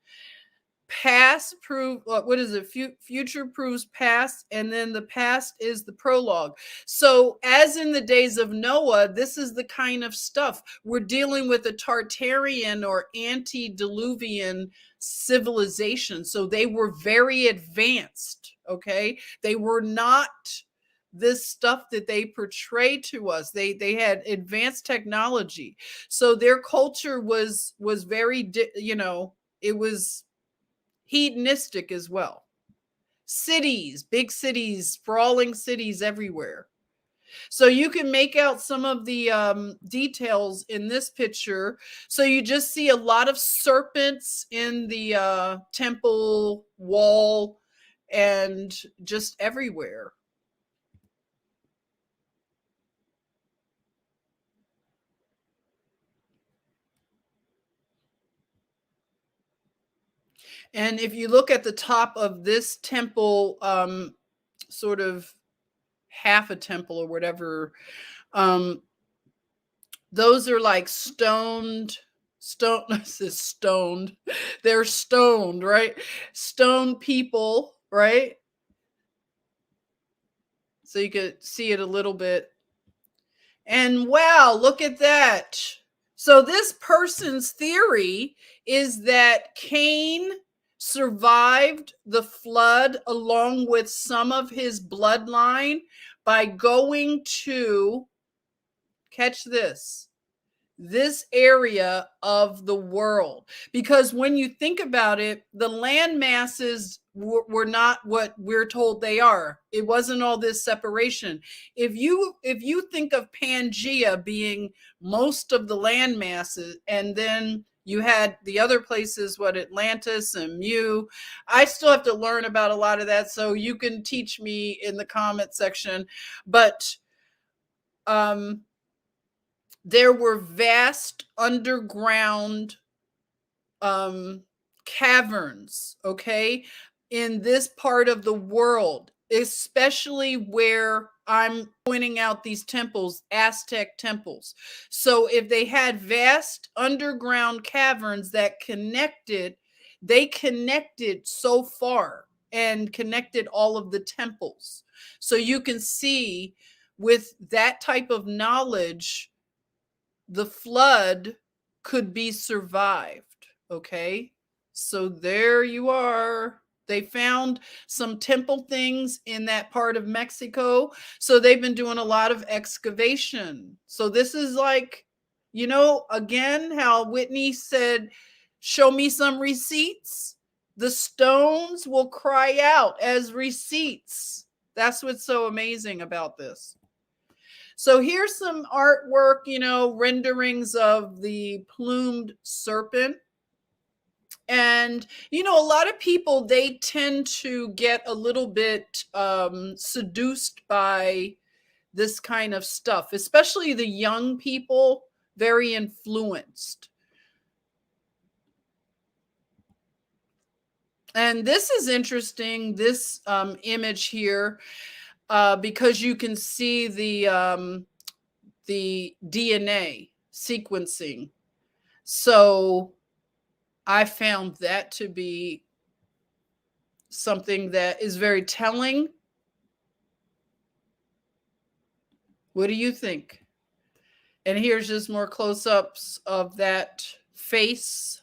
Past prove what is it? Future proves past, and then the past is the prologue. So as in the days of Noah, this is the kind of stuff we're dealing with, a Tartarian or antediluvian civilization. So they were very advanced. Okay, they were not this stuff that they portray to us. They had advanced technology, so their culture was very it was hedonistic as well. Cities, big cities, sprawling cities everywhere. So you can make out some of the details in this picture. So you just see a lot of serpents in the temple wall and just everywhere. And if you look at the top of this temple, sort of half a temple or whatever, those are like stoned. This is stoned. They're stoned, right? Stoned people, right? So you could see it a little bit. And wow, look at that. So this person's theory is that Cain survived the flood along with some of his bloodline by going to, catch this area of the world. Because when you think about it, the land masses were not what we're told they are. It wasn't all this separation. If you think of Pangea being most of the land masses, and then you had the other places, what, Atlantis and Mu. I still have to learn about a lot of that, so you can teach me in the comment section. But there were vast underground caverns, okay, in this part of the world, especially where I'm pointing out these temples, Aztec temples. So if they had vast underground caverns that they connected so far and connected all of the temples. So you can see with that type of knowledge, the flood could be survived. Okay, so there you are. They found some temple things in that part of Mexico, so they've been doing a lot of excavation. So this is like, again, how Whitney said, show me some receipts. The stones will cry out as receipts. That's what's so amazing about this. So here's some artwork, renderings of the plumed serpent. And, a lot of people, they tend to get a little bit seduced by this kind of stuff, especially the young people, very influenced. And this is interesting, this image here, because you can see the DNA sequencing. So I found that to be something that is very telling. What do you think? And here's just more close-ups of that face.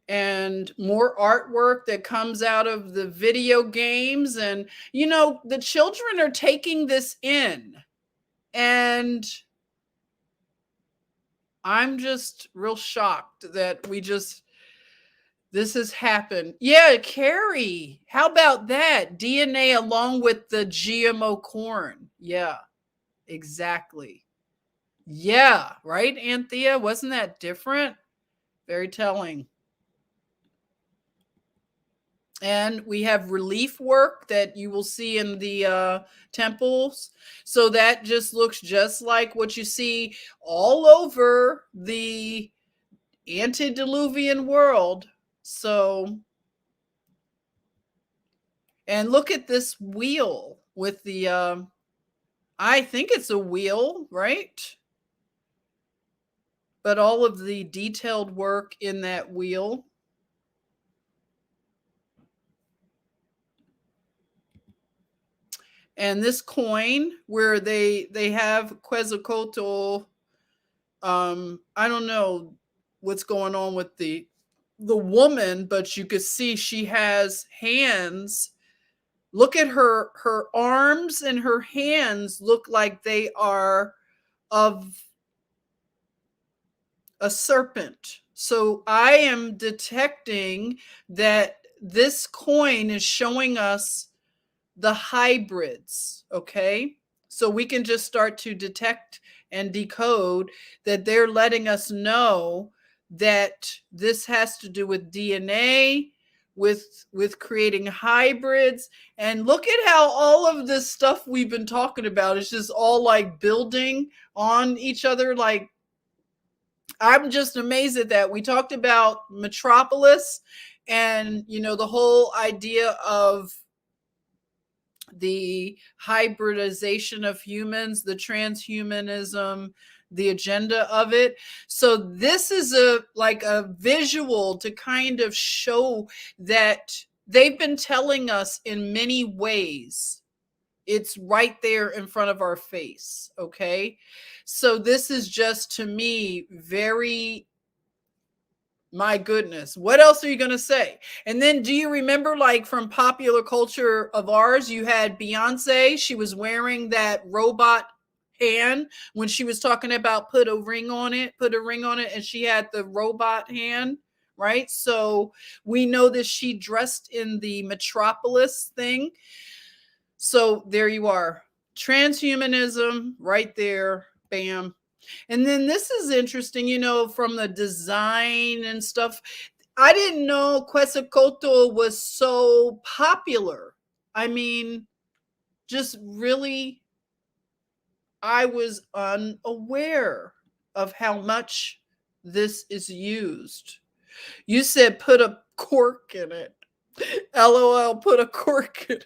And more artwork that comes out of the video games. And, the children are taking this in. And I'm just real shocked that this has happened. Yeah, Carrie, how about that? DNA along with the GMO corn. Yeah, exactly. Yeah, right, Anthea? Wasn't that different? Very telling. And we have relief work that you will see in the temples. So that just looks just like what you see all over the antediluvian world. So, and look at this wheel with the, I think it's a wheel, right? But all of the detailed work in that wheel. And this coin where they have Quetzalcoatl, I don't know what's going on with the woman, but you could see she has hands. Look at her arms and her hands look like they are of a serpent. So I am detecting that this coin is showing us the hybrids, okay? So we can just start to detect and decode that they're letting us know that this has to do with DNA, with creating hybrids. And look at how all of this stuff we've been talking about is just all like building on each other. Like, I'm just amazed at that. We talked about Metropolis and, you know, the whole idea of the hybridization of humans, the transhumanism, the agenda of it. So this is like a visual to kind of show that they've been telling us in many ways. It's right there in front of our face, okay? So this is just, to me, very, my goodness, what else are you going to say? And then do you remember, like, from popular culture of ours, you had Beyonce. She was wearing that robot hand when she was talking about put a ring on it, and she had the robot hand, right? So we know that she dressed in the Metropolis thing. So there you are. Transhumanism right there. Bam. And then this is interesting, you know, from the design and stuff. I didn't know Quetzalcoatl was so popular. I mean, just really, I was unaware of how much this is used. You said put a cork in it. LOL, put a cork in it.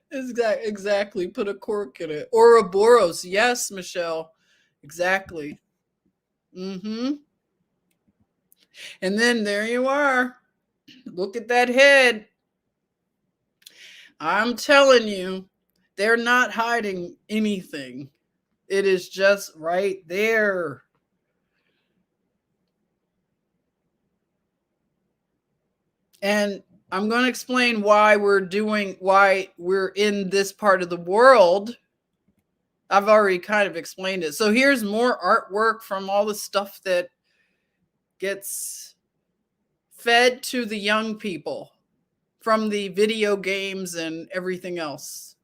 Exactly. Put a cork in it. Ouroboros. Yes, Michelle. Exactly. Mm-hmm. And then there you are. Look at that head. I'm telling you, they're not hiding anything. It is just right there. And I'm going to explain why we're in this part of the world. I've already kind of explained it. So here's more artwork from all the stuff that gets fed to the young people from the video games and everything else.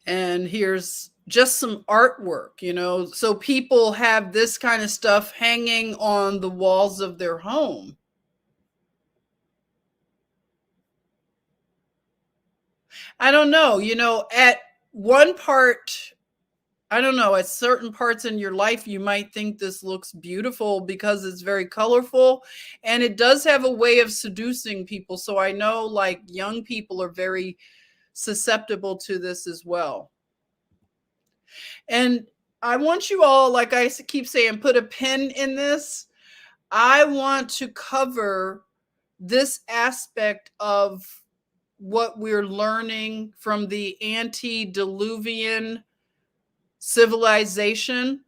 And here's just some artwork, you know, so people have this kind of stuff hanging on the walls of their home. I don't know, you know, at one part, I don't know, at certain parts in your life, you might think this looks beautiful because it's very colorful, and it does have a way of seducing people. So I know, like, young people are very susceptible to this as well. And I want you all, like I keep saying, put a pin in this. I want to cover this aspect of what we're learning from the antediluvian civilization.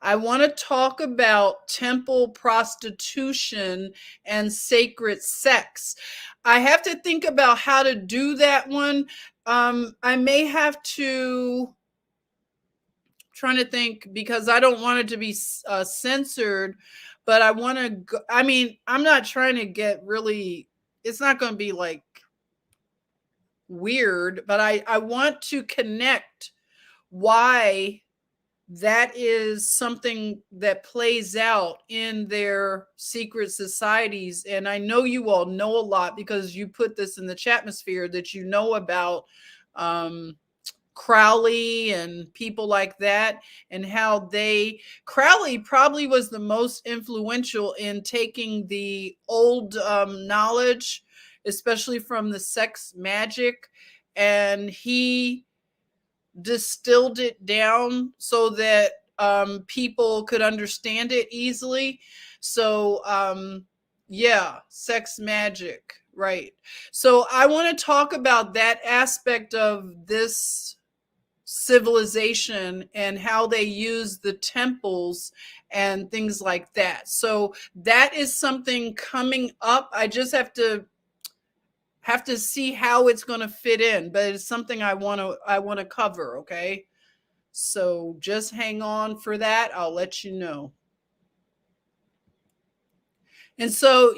I want to talk about temple prostitution and sacred sex. I have to think about how to do that one. I may have to, trying to think, because I don't want it to be censored, but I want to, I mean, I'm not trying to get really, it's not going to be like weird, but I want to connect why that is something that plays out in their secret societies. And I know you all know a lot because you put this in the chatmosphere that you know about Crowley and people like that, and how Crowley probably was the most influential in taking the old knowledge, especially from the sex magic, and he distilled it down so that people could understand it easily. So yeah, sex magic, right? So I want to talk about that aspect of this civilization and how they use the temples and things like that. So that is something coming up. I just have to see how it's going to fit in, but it's something I want to cover, okay? So just hang on for that. I'll let you know. And so,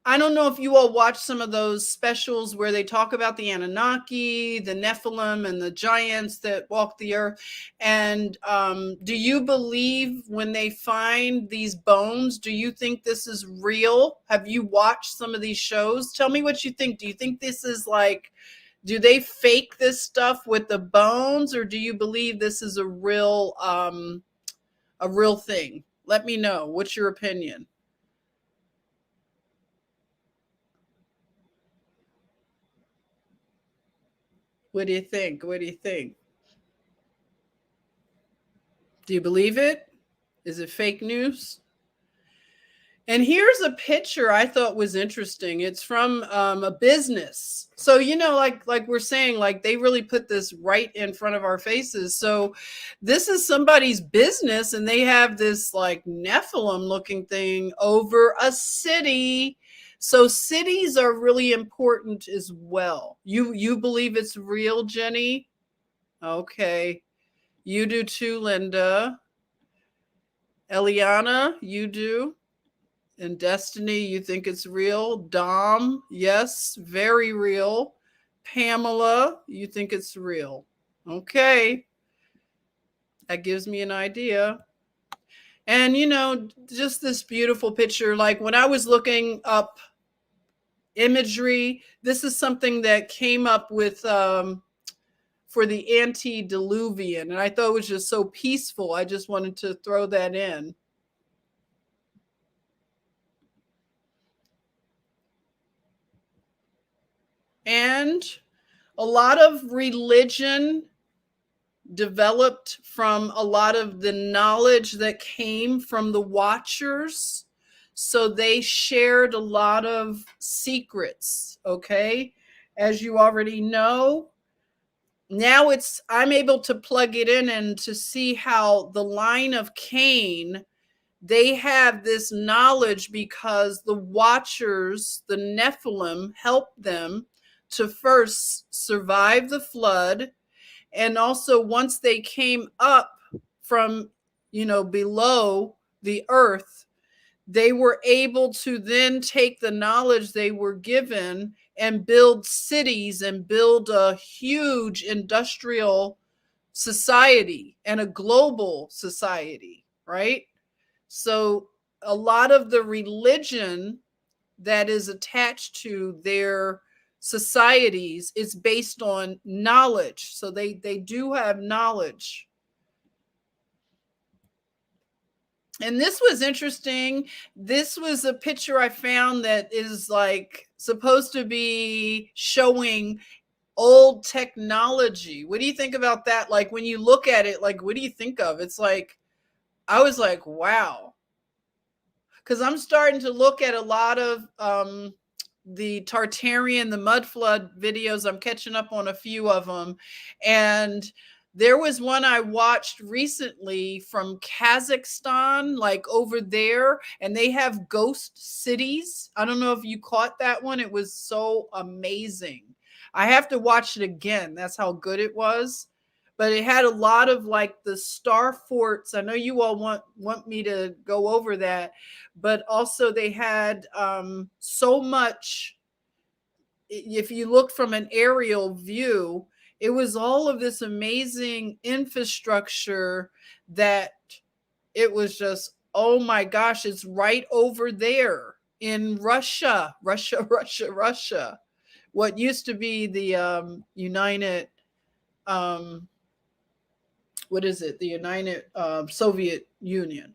I don't know if you all watch some of those specials where they talk about the Anunnaki, the Nephilim, and the giants that walk the earth. And do you believe when they find these bones, do you think this is real? Have you watched some of these shows? Tell me what you think. Do you think this is like, do they fake this stuff with the bones, or do you believe this is a real thing? Let me know. What's your opinion? What do you think? What do you think? Do you believe it? Is it fake news? And here's a picture I thought was interesting. It's from a business. So, like we're saying, like they really put this right in front of our faces. So this is somebody's business, and they have this like Nephilim looking thing over a city. So cities are really important as well. You believe it's real, Jenny? Okay. You do too, Linda. Eliana, you do. And Destiny, you think it's real. Dom, yes, very real. Pamela, you think it's real. Okay. That gives me an idea. And, just this beautiful picture. Like when I was looking up imagery, this is something that came up with for the Antediluvian. And I thought it was just so peaceful. I just wanted to throw that in. And a lot of religion developed from a lot of the knowledge that came from the Watchers. So they shared a lot of secrets, okay? As you already know, now I'm able to plug it in and to see how the line of Cain, they have this knowledge because the Watchers, the Nephilim, helped them to first survive the flood. And also once they came up from, below the earth, they were able to then take the knowledge they were given and build cities and build a huge industrial society and a global society, right? So a lot of the religion that is attached to their societies is based on knowledge. So they do have knowledge. And this was interesting. This was a picture I found that is like supposed to be showing old technology. What do you think about that? Like when you look at it, like what do you think of? It's like, I was like, wow. Because I'm starting to look at a lot of the Tartarian, the mud flood videos. I'm catching up on a few of them. And there was one I watched recently from Kazakhstan, like over there, and they have ghost cities. I don't know if you caught that one. It was so amazing. I have to watch it again. That's how good it was. But it had a lot of like the star forts. I know you all want me to go over that, but also they had so much. If you look from an aerial view, It was all of this amazing infrastructure that it was just, oh my gosh, it's right over there in Russia. What used to be the United, what is it? The United Soviet Union.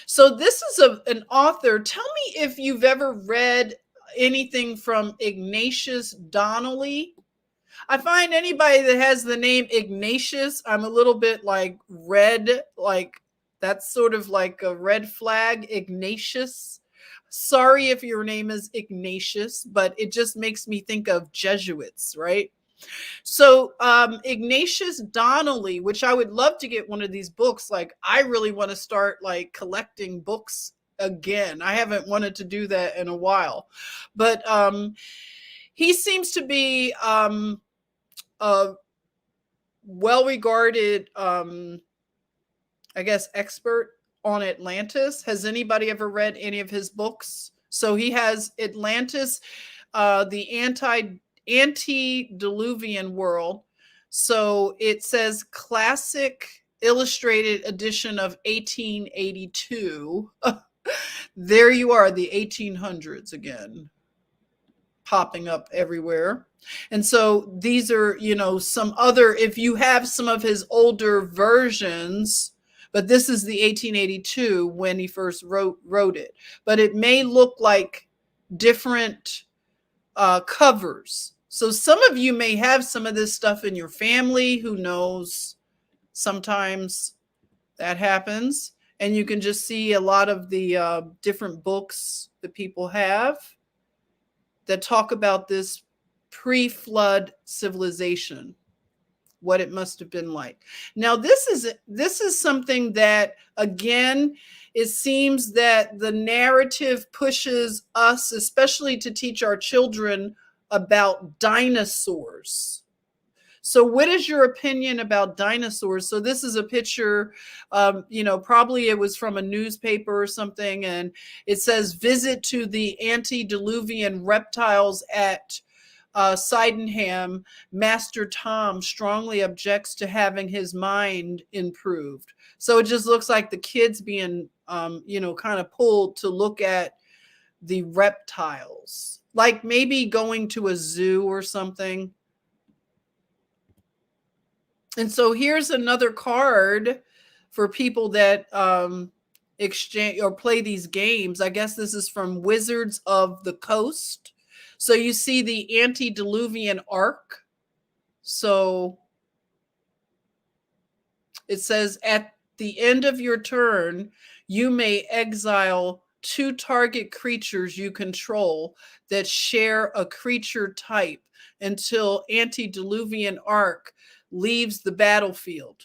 So this is an author. Tell me if you've ever read anything from Ignatius Donnelly. I find anybody that has the name Ignatius, I'm a little bit like red, like that's sort of like a red flag, Ignatius. Sorry if your name is Ignatius, but it just makes me think of Jesuits, right? So Ignatius Donnelly, which I would love to get one of these books. Like I really want to start like collecting books again. I haven't wanted to do that in a while, but he seems to be a well-regarded, I guess, expert on Atlantis. Has anybody ever read any of his books? So he has Atlantis, the Antediluvian world. So it says classic illustrated edition of 1882. There you are, the 1800s again, popping up everywhere. And so these are, some other, if you have some of his older versions, but this is the 1882 when he first wrote it. But it may look like different covers. So some of you may have some of this stuff in your family. Who knows? Sometimes that happens. And you can just see a lot of the different books that people have that talk about this pre-flood civilization, what it must have been like. Now, this is something that, again, it seems that the narrative pushes us, especially to teach our children about dinosaurs. So what is your opinion about dinosaurs? So this is a picture, probably it was from a newspaper or something, and it says, visit to the antediluvian reptiles at Sydenham. Master Tom strongly objects to having his mind improved. So it just looks like the kids being, kind of pulled to look at the reptiles, like maybe going to a zoo or something. And so here's another card for people that exchange or play these games. I guess this is from Wizards of the Coast. So you see the Antediluvian Ark. So it says, at the end of your turn, you may exile 2 target creatures you control that share a creature type until Antediluvian Ark leaves the battlefield.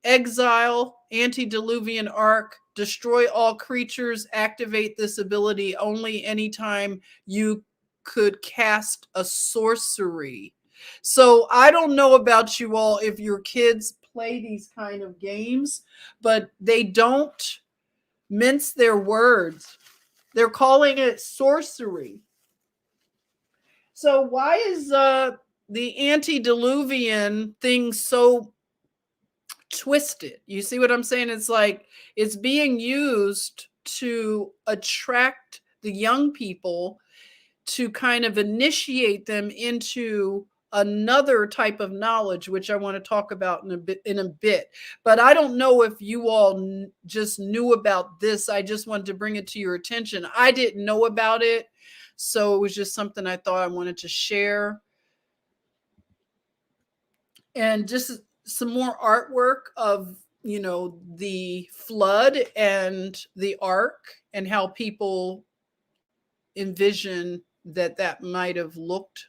Exile Antediluvian Ark, destroy all creatures, activate this ability only anytime you could cast a sorcery. So I don't know about you all if your kids play these kind of games, but they don't mince their words. They're calling it sorcery. So why is the antediluvian thing so twisted? You see what I'm saying? It's like it's being used to attract the young people, to kind of initiate them into another type of knowledge, which I want to talk about in a bit. But I don't know if you all just knew about this. I just wanted to bring it to your attention. I didn't know about it, so it was just something I thought I wanted to share. And just some more artwork of, the flood and the ark, and how people envision that might have looked.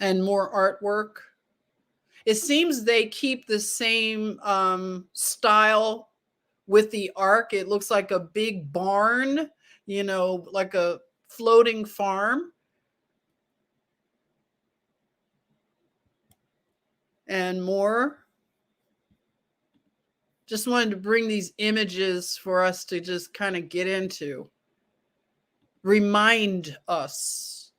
And more artwork. It seems they keep the same style with the ark. It looks like a big barn, like a floating farm. And more. Just wanted to bring these images for us to just kind of get into. Remind us.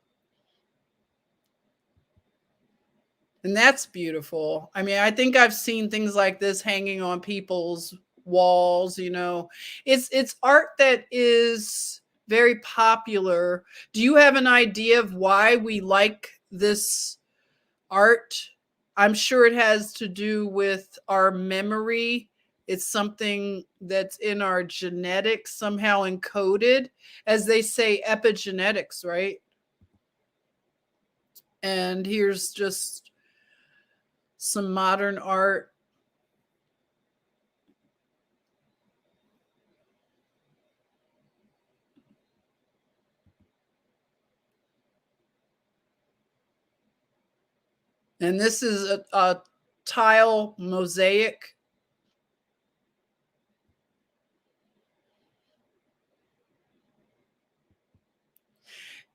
And that's beautiful. I mean, I think I've seen things like this hanging on people's walls, you know. It's art that is very popular. Do you have an idea of why we like this art? I'm sure it has to do with our memory. It's something that's in our genetics, somehow encoded, as they say, epigenetics, right? And here's just some modern art. And this is a tile mosaic.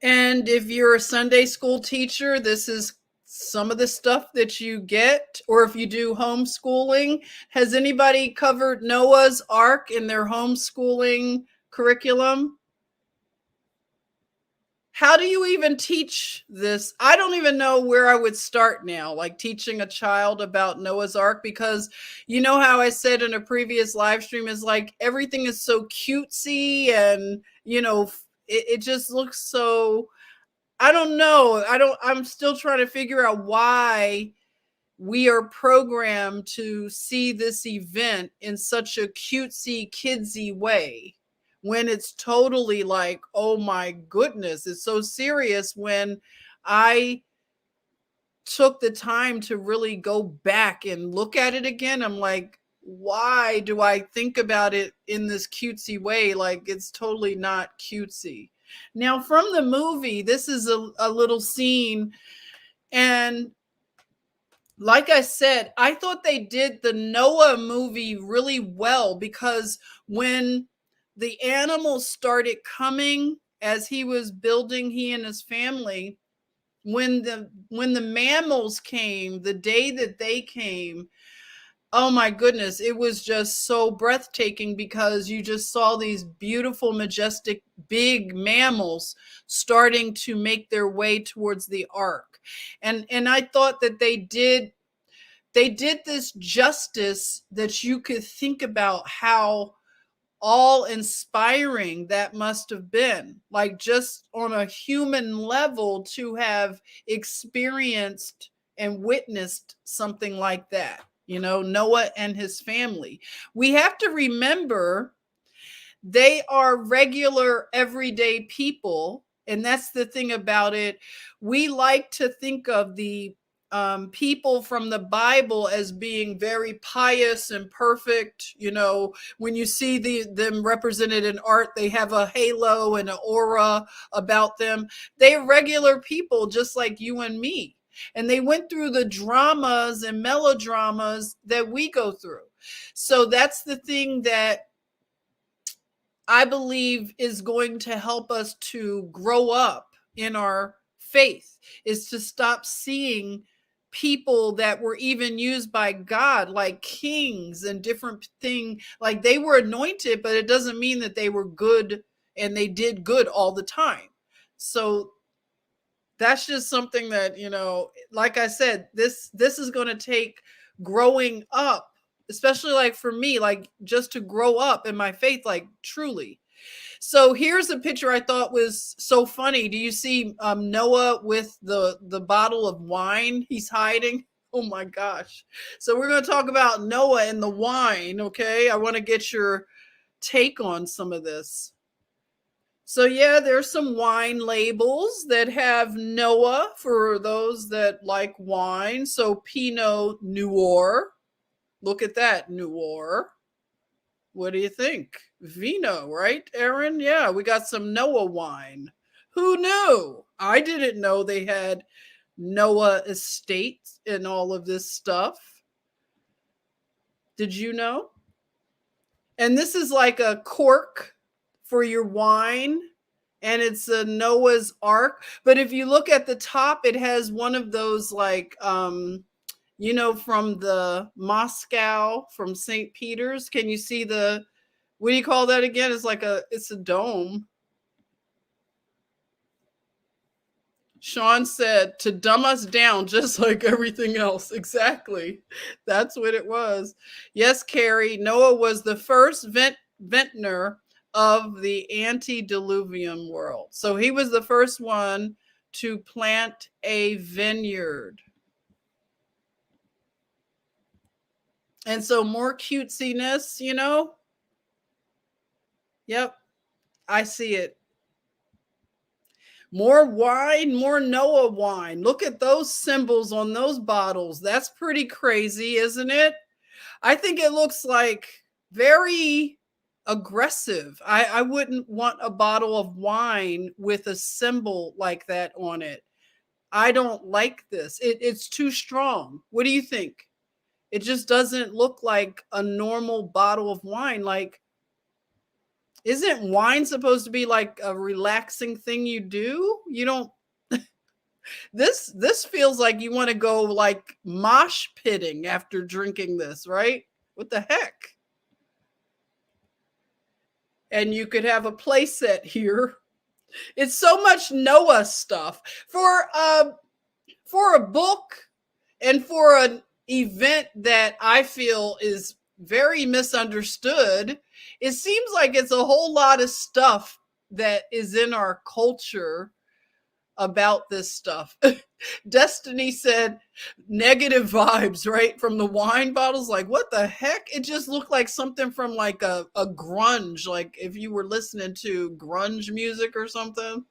And if you're a Sunday school teacher, this is some of the stuff that you get. Or if you do homeschooling, has anybody covered Noah's Ark in their homeschooling curriculum? How do you even teach this? I don't even know where I would start now, like teaching a child about Noah's Ark, because you know how I said in a previous live stream is like everything is so cutesy and, you know, it just looks so, I don't know. I'm still trying to figure out why we are programmed to see this event in such a cutesy, kidsy way when it's totally like, oh my goodness, it's so serious. When I took the time to really go back and look at it again, I'm like, why do I think about it in this cutesy way? Like, it's totally not cutesy. Now, from the movie, this is a little scene, and like I said, I thought they did the Noah movie really well, because when the animals started coming as he was building, he and his family, when the mammals came, the day that they came, oh my goodness, it was just so breathtaking, because you just saw these beautiful, majestic, big mammals starting to make their way towards the ark. And I thought that they did this justice, that you could think about how all inspiring that must have been, like just on a human level, to have experienced and witnessed something like that, you know, Noah and his family. We have to remember they are regular everyday people, and that's the thing about it. We like to think of the people from the Bible as being very pious and perfect. You know, when you see them represented in art, they have a halo and an aura about them. They're regular people just like you and me. And they went through the dramas and melodramas that we go through. So that's the thing that I believe is going to help us to grow up in our faith, is to stop seeing people that were even used by God, like kings and different things. Like, they were anointed, but it doesn't mean that they were good and they did good all the time. So that's just something that, you know, like I said, this is going to take growing up, especially like for me, like just to grow up in my faith, like truly. So here's a picture I thought was so funny. Do you see Noah with the bottle of wine he's hiding? Oh my gosh. So we're going to talk about Noah and the wine, okay? I want to get your take on some of this. So yeah, there's some wine labels that have Noah for those that like wine. So Pinot Noir. Look at that, Noir. What do you think? Vino, right, Aaron? Yeah, we got some Noah wine. Who knew? I didn't know they had Noah estate and all of this stuff. Did you know? And this is like a cork for your wine, and it's a Noah's Ark. But if you look at the top, it has one of those, like, you know, from the Moscow, from St. Peter's. Can you see the, what do you call that again? It's like it's a dome. Sean said, to dumb us down just like everything else. Exactly. That's what it was. Yes, Carrie, Noah was the first vintner of the antediluvian world. So he was the first one to plant a vineyard. And so more cutesiness, you know? Yep, I see it. More wine, more Noah wine. Look at those symbols on those bottles. That's pretty crazy, isn't it? I think it looks like very aggressive. I wouldn't want a bottle of wine with a symbol like that on it. I don't like this. It's too strong. What do you think? It just doesn't look like a normal bottle of wine. Like, isn't wine supposed to be like a relaxing thing you do? You don't. This feels like you want to go like mosh pitting after drinking this, right? What the heck? And you could have a play set here. It's so much Noah stuff for a book and for an event that I feel is very misunderstood. It seems like it's a whole lot of stuff that is in our culture about this stuff. Destiny said negative vibes, right? From the wine bottles. Like, what the heck? It just looked like something from like a grunge, like if you were listening to grunge music or something.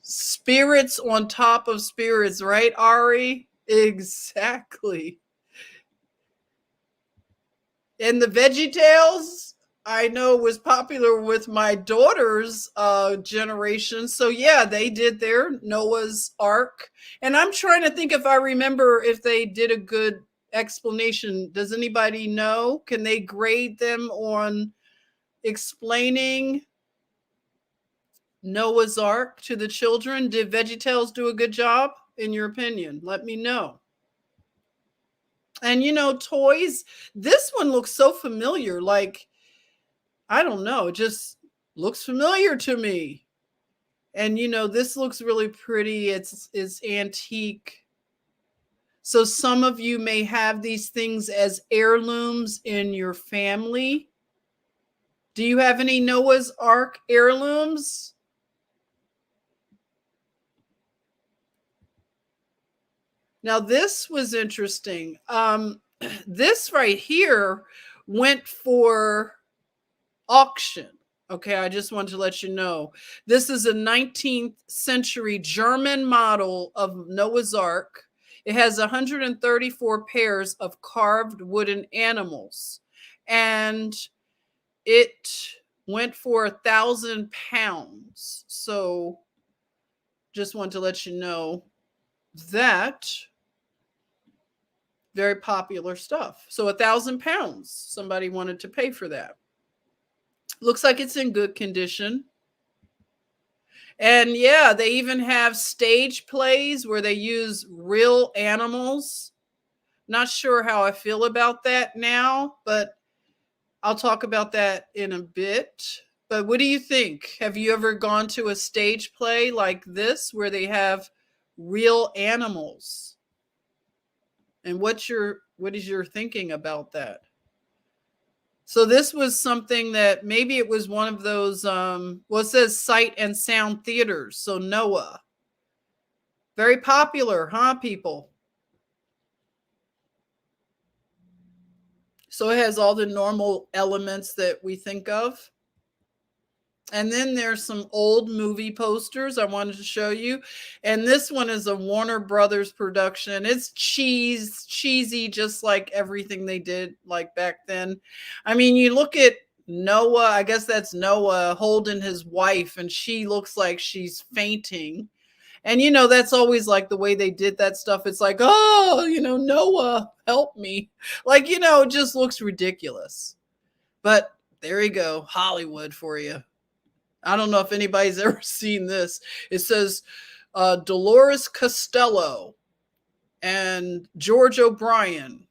Spirits on top of spirits, right, Ari? Exactly. And the Veggie Tales, I know, was popular with my daughter's generation. So yeah, they did their Noah's Ark. And I'm trying to think if I remember if they did a good explanation. Does anybody know? Can they grade them on explaining Noah's Ark to the children? Did Veggie Tales do a good job, in your opinion? Let me know. And you know, toys, this one looks so familiar. Like, I don't know, it just looks familiar to me. And you know, this looks really pretty. It's antique. So some of you may have these things as heirlooms in your family. Do you have any Noah's Ark heirlooms? Now this was interesting. This right here went for auction. Okay, I just wanted to let you know. This is a 19th century German model of Noah's Ark. It has 134 pairs of carved wooden animals. And it went for 1,000 pounds. So just wanted to let you know that. Very popular stuff. So 1,000 pounds. Somebody wanted to pay for that. Looks like it's in good condition. And yeah, they even have stage plays where they use real animals. Not sure how I feel about that now, but I'll talk about that in a bit. But what do you think? Have you ever gone to a stage play like this where they have real animals? And what is your thinking about that? So this was something that maybe it was one of those, well, it says sight and sound theaters. So Noah. Very popular, huh, people? So it has all the normal elements that we think of. And then there's some old movie posters I wanted to show you. And this one is a Warner Brothers production. It's cheesy, just like everything they did like back then. I mean, you look at Noah, I guess that's Noah holding his wife, and she looks like she's fainting. And, you know, that's always like the way they did that stuff. It's like, oh, you know, Noah, help me. Like, you know, it just looks ridiculous. But there you go. Hollywood for you. I don't know if anybody's ever seen this. It says Dolores Costello and George O'Brien.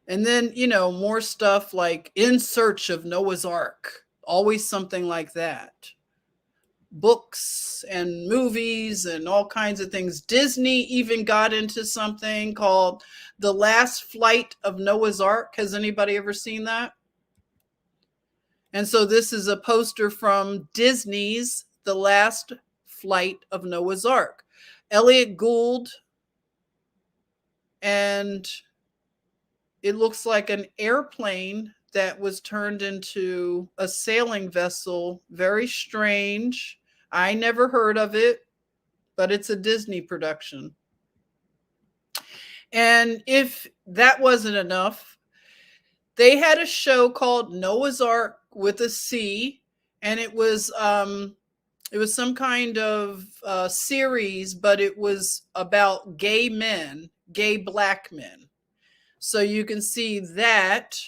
And then, you know, more stuff like In Search of Noah's Ark. Always something like that. books and movies and all kinds of things. Disney even got into something called The Last Flight of Noah's Ark. Has anybody ever seen that? And so this is a poster from Disney's The Last Flight of Noah's Ark. Elliot Gould, and it looks like an airplane that was turned into a sailing vessel. Very strange. I never heard of it, but it's a Disney production. And if that wasn't enough, they had a show called Noah's Ark with a C, and it was some kind of series, but it was about gay men, gay black men. So you can see that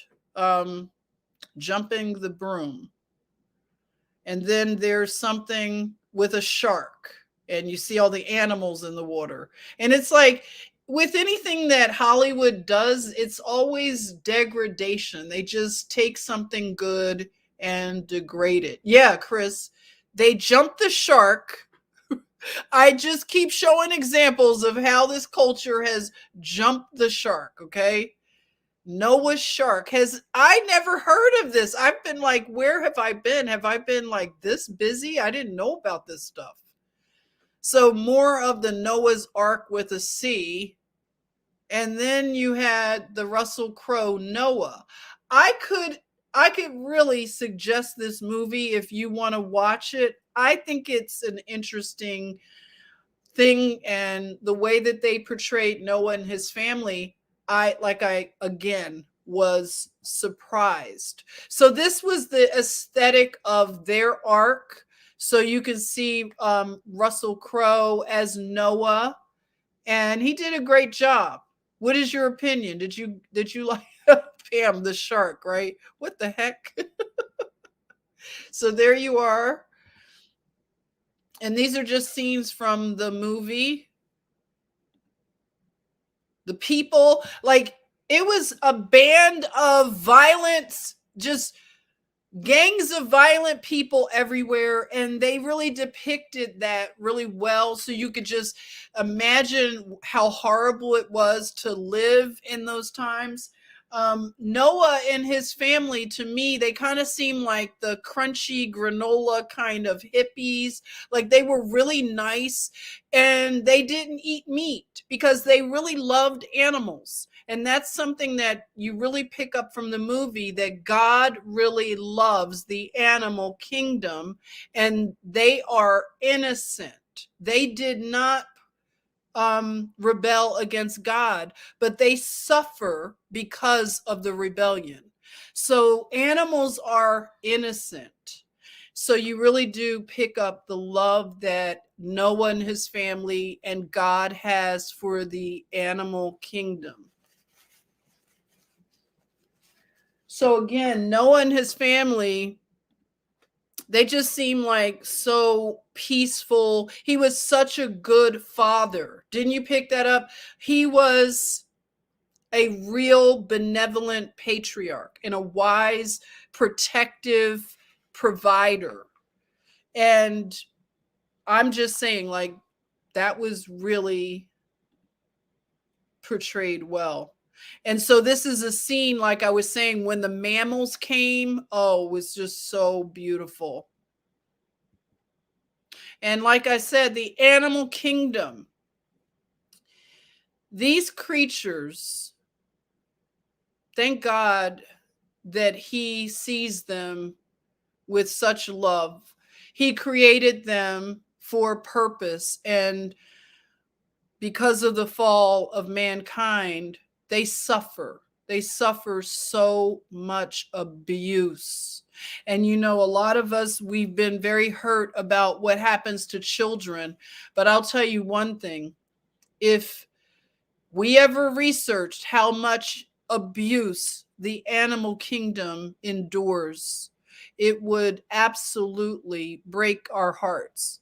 jumping the broom. And then there's something with a shark, and you see all the animals in the water. And it's like, with anything that Hollywood does, it's always degradation. They just take something good and degrade it. Yeah, Chris, they jumped the shark. I just keep showing examples of how this culture has jumped the shark, okay? Noah's shark. I never heard of this. I've been like, where have I been? Have I been like this busy? I didn't know about this stuff. So more of the Noah's Ark with a C. And then you had the Russell Crowe Noah. I could really suggest this movie if you want to watch it. I think it's an interesting thing, and the way that they portrayed Noah and his family, I again was surprised. So this was the aesthetic of their ark. So you can see Russell Crowe as Noah, and he did a great job. What is your opinion? Did you like Pam the shark, right? What the heck? So there you are. And these are just scenes from the movie. The people, like, it was a band of violence, just gangs of violent people everywhere, and they really depicted that really well. So you could just imagine how horrible it was to live in those times. Noah and his family, to me, they kind of seem like the crunchy granola kind of hippies. Like, they were really nice, and they didn't eat meat because they really loved animals. And that's something that you really pick up from the movie, that God really loves the animal kingdom, and they are innocent. They did not rebel against God, but they suffer because of the rebellion. So animals are innocent. So you really do pick up the love that Noah and his family and God has for the animal kingdom. So again, Noah and his family, they just seem like so peaceful. He was such a good father. Didn't you pick that up? He was a real benevolent patriarch and a wise, protective provider. And I'm just saying, like, that was really portrayed well. And so this is a scene, like I was saying, when the mammals came, oh, it was just so beautiful. And like I said, the animal kingdom, these creatures, thank God that he sees them with such love. He created them for a purpose. And because of the fall of mankind, they suffer. They suffer so much abuse. And you know, a lot of us, we've been very hurt about what happens to children. But I'll tell you one thing. If we ever researched how much abuse the animal kingdom endures, it would absolutely break our hearts.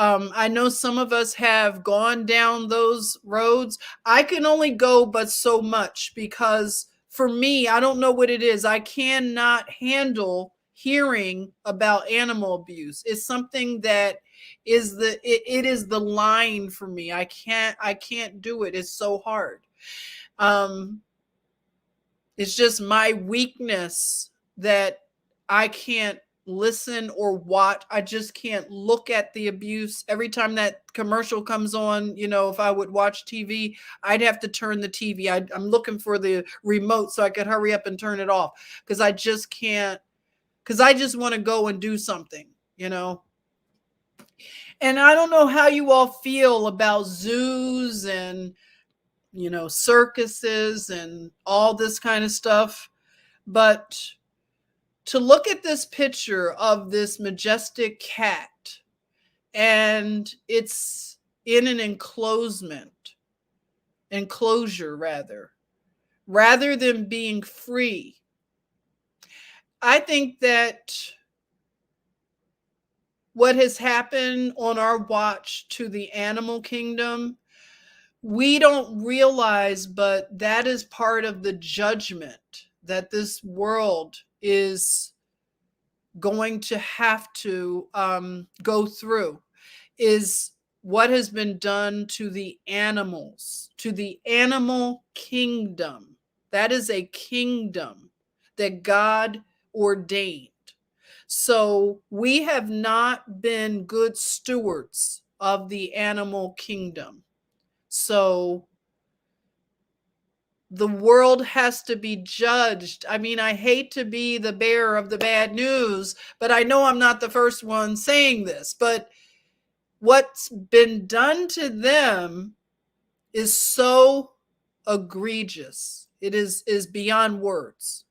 I know some of us have gone down those roads. I can only go but so much, because for me, I don't know what it is. I cannot handle hearing about animal abuse. It's something that is it is the line for me. I can't do it. It's so hard. It's just my weakness that I can't listen or watch. I just can't look at the abuse. Every time that commercial comes on, if I would watch TV, I'd have to turn the TV. I'm looking for the remote so I could hurry up and turn it off, because I just can't, because I just want to go and do something, And I don't know how you all feel about zoos and, circuses and all this kind of stuff. But to look at this picture of this majestic cat, and it's in an enclosure rather than being free. I think that what has happened on our watch to the animal kingdom, we don't realize, but that is part of the judgment that this world is going to have to go through, is what has been done to the animals, to the animal kingdom. That is a kingdom that God ordained. So we have not been good stewards of the animal kingdom. So the world has to be judged. I mean, I hate to be the bearer of the bad news, but I know I'm not the first one saying this. But what's been done to them is so egregious. It is beyond words.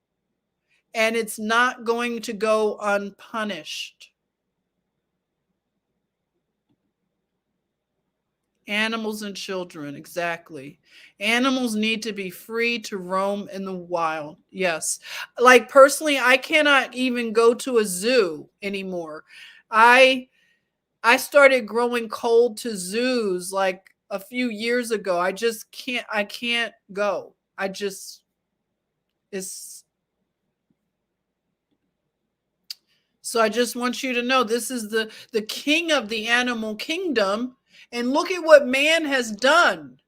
And it's not going to go unpunished. Animals and children, exactly. Animals need to be free to roam in the wild. Yes. Like personally, I cannot even go to a zoo anymore. I started growing cold to zoos like a few years ago. I can't go. So I just want you to know, this is the king of the animal kingdom. And look at what man has done,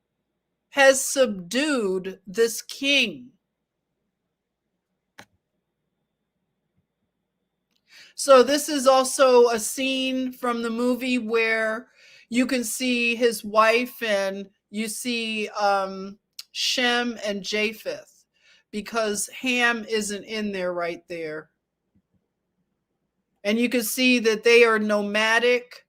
has subdued this king. So this is also a scene from the movie where you can see his wife, and you see Shem and Japheth, because Ham isn't in there right there. And you can see that they are nomadic.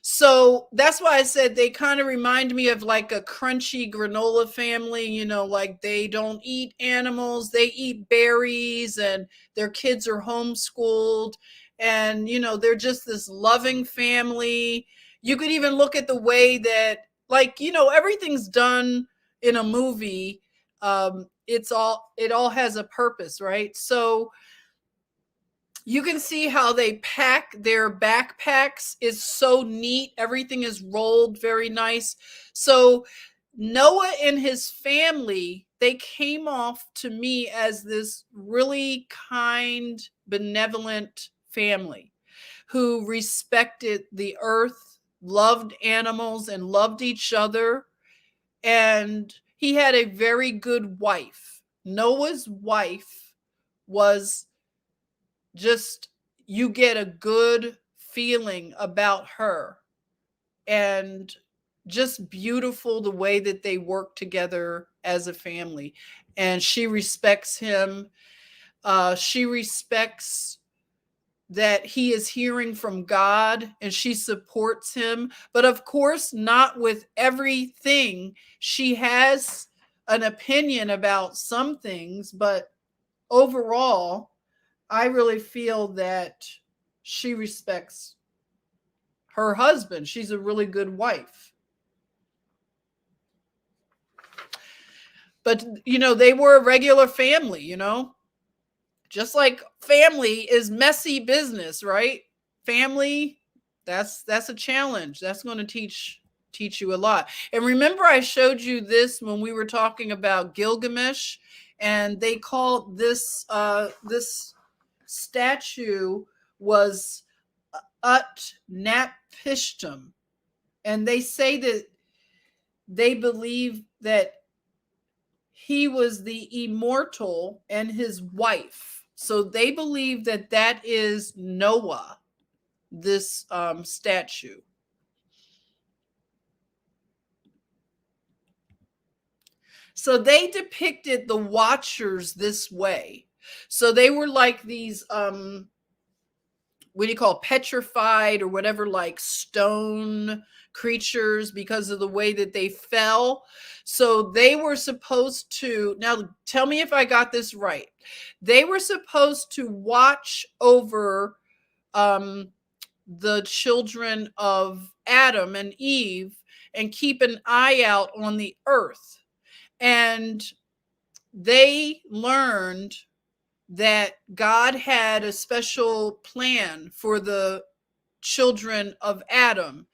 So that's why I said they kind of remind me of like a crunchy granola family, like they don't eat animals, they eat berries, and their kids are homeschooled. And, they're just this loving family. You could even look at the way that, like, everything's done in a movie. It all has a purpose, right? So you can see how they pack their backpacks is so neat. Everything is rolled very nice. So Noah and his family, they came off to me as this really kind, benevolent family who respected the earth, loved animals, and loved each other. And he had a very good wife. Noah's wife was just, you get a good feeling about her, and just beautiful the way that they work together as a family. And she respects him. She respects that he is hearing from God, and she supports him. But of course, not with everything. She has an opinion about some things, but overall, I really feel that she respects her husband. She's a really good wife. But, they were a regular family, just like family is messy business, right? Family, that's a challenge. That's going to teach you a lot. And remember, I showed you this when we were talking about Gilgamesh, and they called this statue was Utnapishtim. And they say that they believe that he was the immortal and his wife. So they believe that that is Noah, this statue. So they depicted the Watchers this way. So they were like these, what do you call, petrified or whatever, like stone creatures because of the way that they fell. So they were supposed to, now tell me if I got this right. They were supposed to watch over the children of Adam and Eve and keep an eye out on the earth. And they learned that God had a special plan for the children of Adam.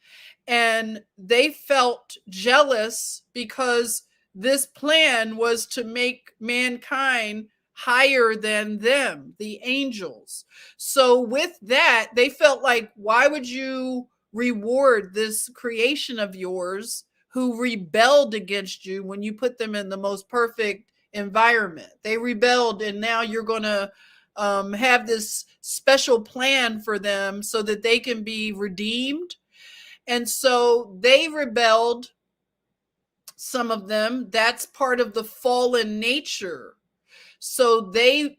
And they felt jealous because this plan was to make mankind higher than them, the angels. So with that, they felt like, why would you reward this creation of yours who rebelled against you when you put them in the most perfect environment? They rebelled, and now you're going to have this special plan for them so that they can be redeemed. And so they rebelled, some of them. That's part of the fallen nature. So they,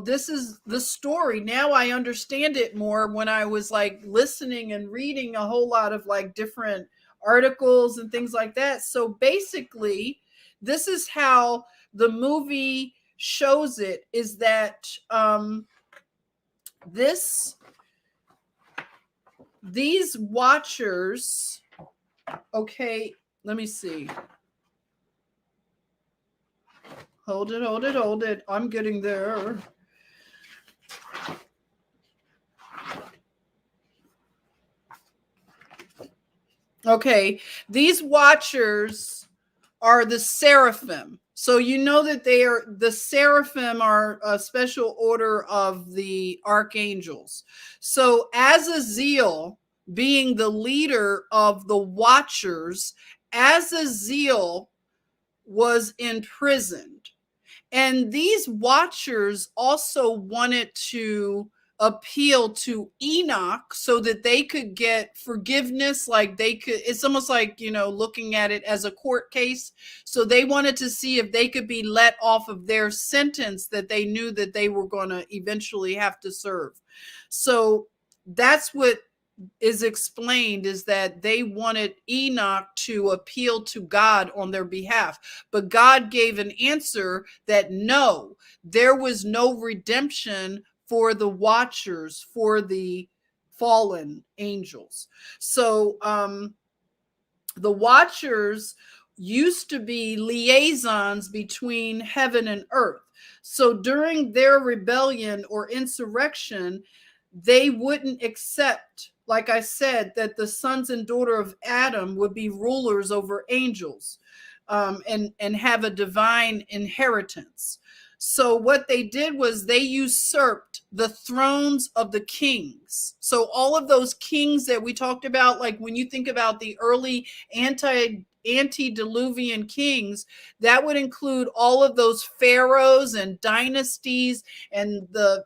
this is the story. Now I understand it more when I was like listening and reading a whole lot of like different articles and things like that. So basically, this is how the movie shows it, is that these Watchers, okay, let me see. Hold it. I'm getting there. Okay, these Watchers are the seraphim. So you know that the seraphim are a special order of the archangels. So Azazel, being the leader of the Watchers, Azazel was imprisoned. And these Watchers also wanted to appeal to Enoch so that they could get forgiveness. Like it's almost like, looking at it as a court case. So they wanted to see if they could be let off of their sentence that they knew that they were going to eventually have to serve. So that's what is explained, is that they wanted Enoch to appeal to God on their behalf. But God gave an answer that no, there was no redemption for the Watchers, for the fallen angels. So the Watchers used to be liaisons between heaven and earth. So during their rebellion or insurrection, they wouldn't accept, like I said, that the sons and daughter of Adam would be rulers over angels and have a divine inheritance. So what they did was they usurped the thrones of the kings. So all of those kings that we talked about, like when you think about the early antediluvian kings, that would include all of those pharaohs and dynasties and the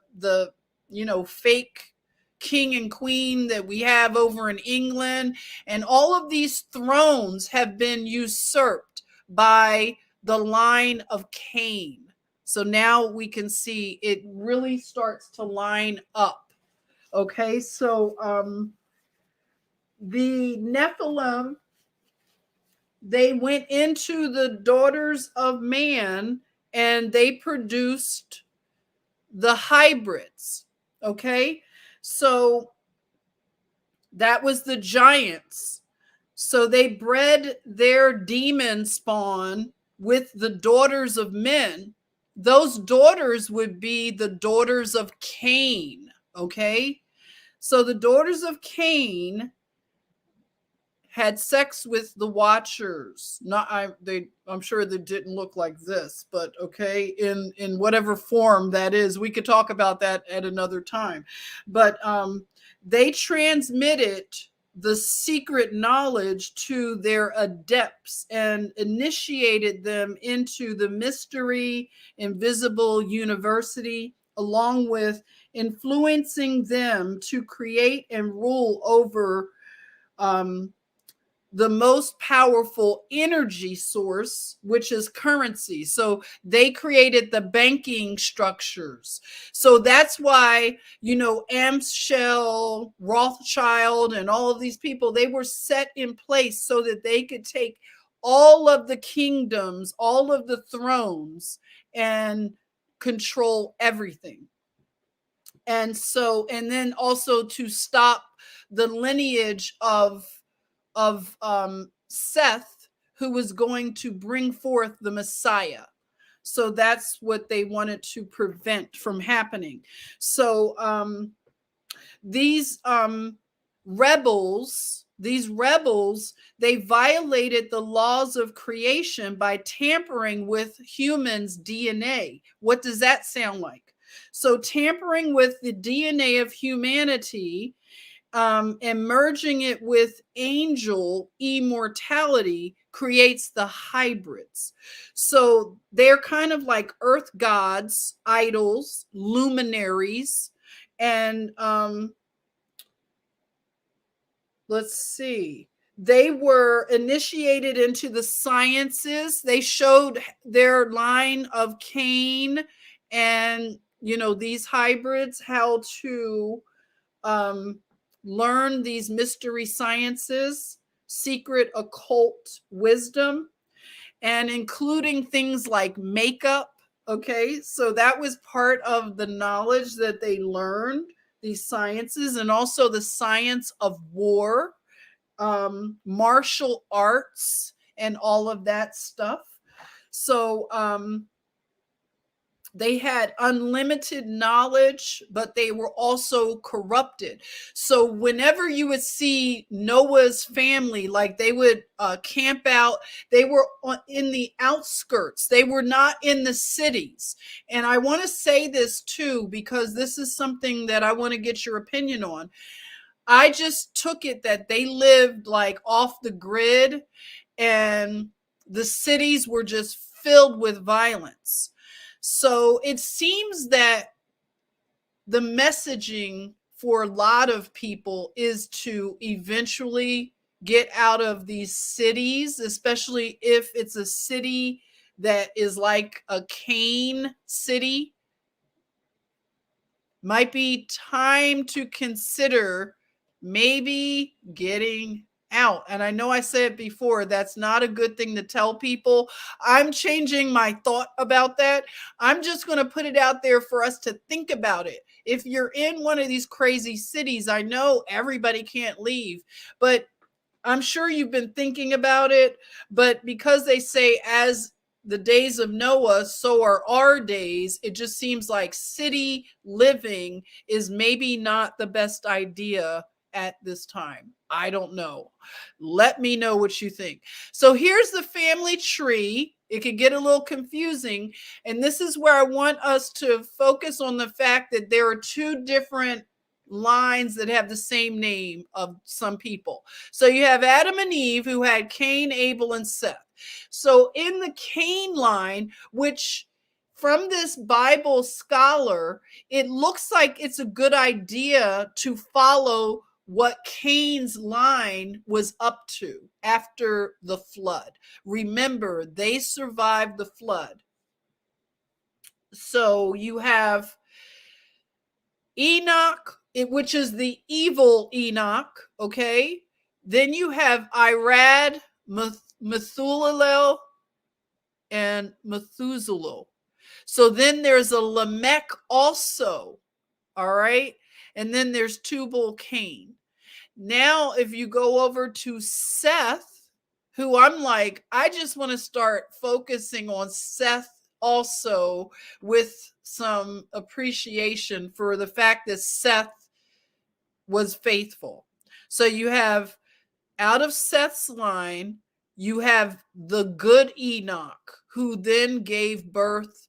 fake king and queen that we have over in England. And all of these thrones have been usurped by the line of Cain. So now we can see it really starts to line up. Okay, so the Nephilim, they went into the daughters of man and they produced the hybrids. Okay, so that was the giants. So they bred their demon spawn with the daughters of men. Those daughters would be the daughters of Cain. Okay, so the daughters of Cain had sex with the watchers. I'm sure they didn't look like this, but okay, in whatever form that is, we could talk about that at another time. But they transmitted the secret knowledge to their adepts and initiated them into the mystery invisible university, along with influencing them to create and rule over the most powerful energy source, which is currency. So they created the banking structures. So that's why, Amschel, Rothschild, and all of these people, they were set in place so that they could take all of the kingdoms, all of the thrones, and control everything. And then also to stop the lineage of Seth, who was going to bring forth the Messiah. So that's what they wanted to prevent from happening. So these rebels, they violated the laws of creation by tampering with humans' DNA. What does that sound like? So tampering with the DNA of humanity, and merging it with angel immortality creates the hybrids. So they're kind of like earth gods, idols, luminaries, and let's see. They were initiated into the sciences. They showed their line of Cain and, these hybrids how to learn these mystery sciences, secret occult wisdom, and including things like makeup. Okay, so that was part of the knowledge that they learned, these sciences, and also the science of war, martial arts, and all of that stuff. So they had unlimited knowledge, but they were also corrupted. So whenever you would see Noah's family, like they would camp out, they were in the outskirts. They were not in the cities. And I want to say this too, because this is something that I want to get your opinion on. I just took it that they lived like off the grid, and the cities were just filled with violence. So it seems that the messaging for a lot of people is to eventually get out of these cities, especially if it's a city that is like a Cain city. Might be time to consider maybe getting out. And I know I said before, that's not a good thing to tell people. I'm changing my thought about that. I'm just going to put it out there for us to think about it. If you're in one of these crazy cities, I know everybody can't leave, but I'm sure you've been thinking about it. But because they say as the days of Noah, so are our days, it just seems like city living is maybe not the best idea at this time. I don't know. Let me know what you think. So here's the family tree. It could get a little confusing. And this is where I want us to focus on the fact that there are two different lines that have the same name of some people. So you have Adam and Eve, who had Cain, Abel, and Seth. So in the Cain line, which from this Bible scholar, it looks like it's a good idea to follow what Cain's line was up to after the flood. Remember, they survived the flood. So you have Enoch, which is the evil Enoch, okay? Then you have Irad, Methuselah, and Methuselah. So then there's a Lemech also, all right? And then there's Tubal Cain. Now, if you go over to Seth, who I'm like, I just want to start focusing on Seth also, with some appreciation for the fact that Seth was faithful. So you have Out of Seth's line, you have the good Enoch, who then gave birth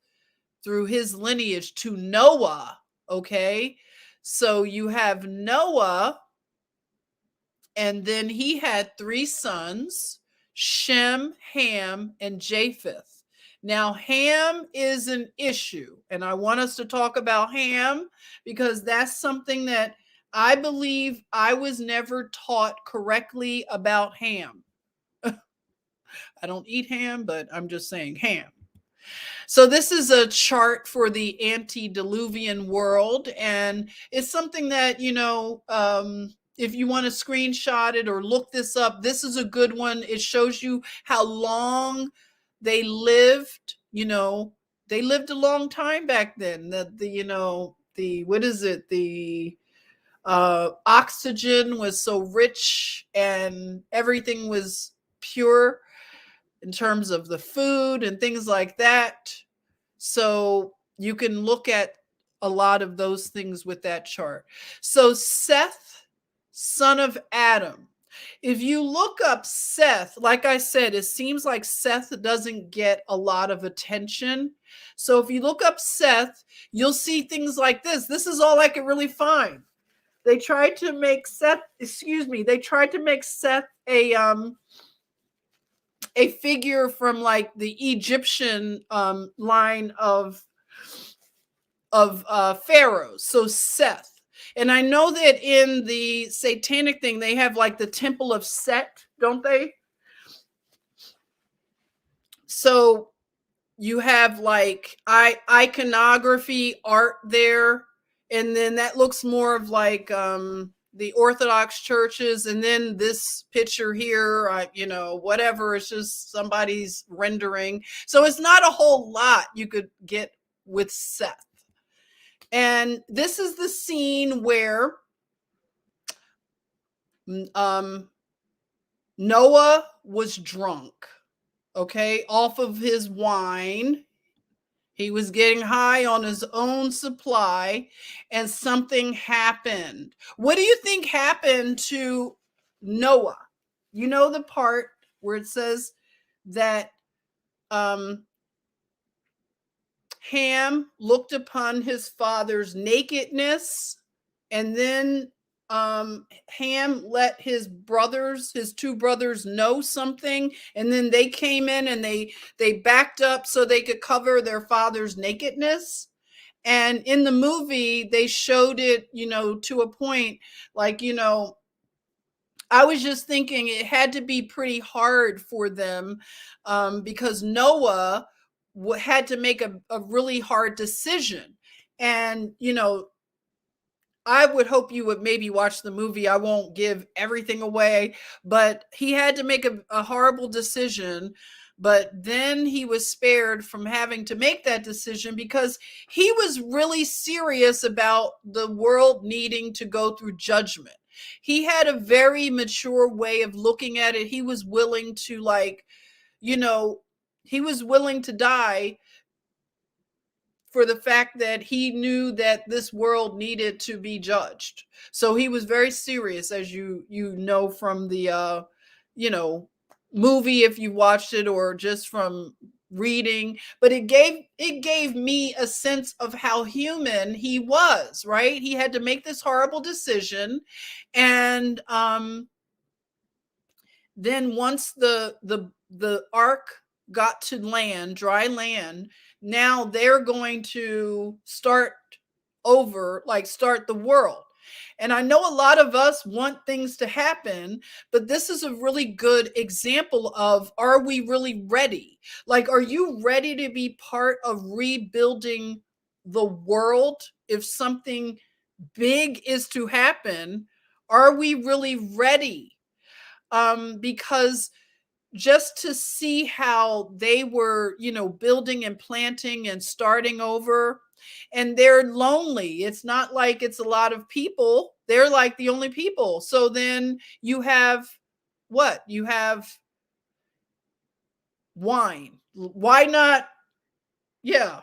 through his lineage to Noah. Okay. So you have Noah, and then he had 3 sons, Shem, Ham, and Japheth. Now, Ham is an issue, and I want us to talk about Ham because that's something that I believe I was never taught correctly about Ham. I don't eat ham, but I'm just saying Ham. So this is a chart for the antediluvian world, and it's something that, if you want to screenshot it or look this up, this is a good one. It shows you how long they lived. They lived a long time back then. What is it? The oxygen was so rich and everything was pure in terms of the food and things like that. So you can look at a lot of those things with that chart. So Seth, son of Adam. If you look up Seth, like I said, it seems like Seth doesn't get a lot of attention. So if you look up Seth, you'll see things like this. This is all I could really find. They tried to make Seth a figure from like the Egyptian line of pharaohs. So Seth. And I know that in the satanic thing, they have like the temple of Set, don't they? So you have like iconography art there. And then that looks more of like the Orthodox churches. And then this picture here, whatever, it's just somebody's rendering. So it's not a whole lot you could get with Seth. And this is the scene where Noah was drunk, okay, off of his wine. He was getting high on his own supply, and something happened. What do you think happened to Noah? You know the part where it says that Ham looked upon his father's nakedness, and then Ham let his 2 brothers know something, and then they came in and they backed up so they could cover their father's nakedness. And in the movie, they showed it, to a point, like, I was just thinking it had to be pretty hard for them because Noah had to make a really hard decision. And, I would hope you would maybe watch the movie. I won't give everything away, but he had to make a horrible decision. But then he was spared from having to make that decision because he was really serious about the world needing to go through judgment. He had a very mature way of looking at it. He was willing to he was willing to die for the fact that he knew that this world needed to be judged. So he was very serious, as you know from the movie, if you watched it, or just from reading. But it gave me a sense of how human he was, right? He had to make this horrible decision. And then once the ark got to land, dry land, now they're going to start over, like start the world. And I know a lot of us want things to happen, but this is a really good example of, are we really ready? Like, are you ready to be part of rebuilding the world? If something big is to happen, are we really ready? Because just to see how they were, building and planting and starting over, and they're lonely. It's not like it's a lot of people. They're like the only people. So then you have what? You have wine. Why not? Yeah.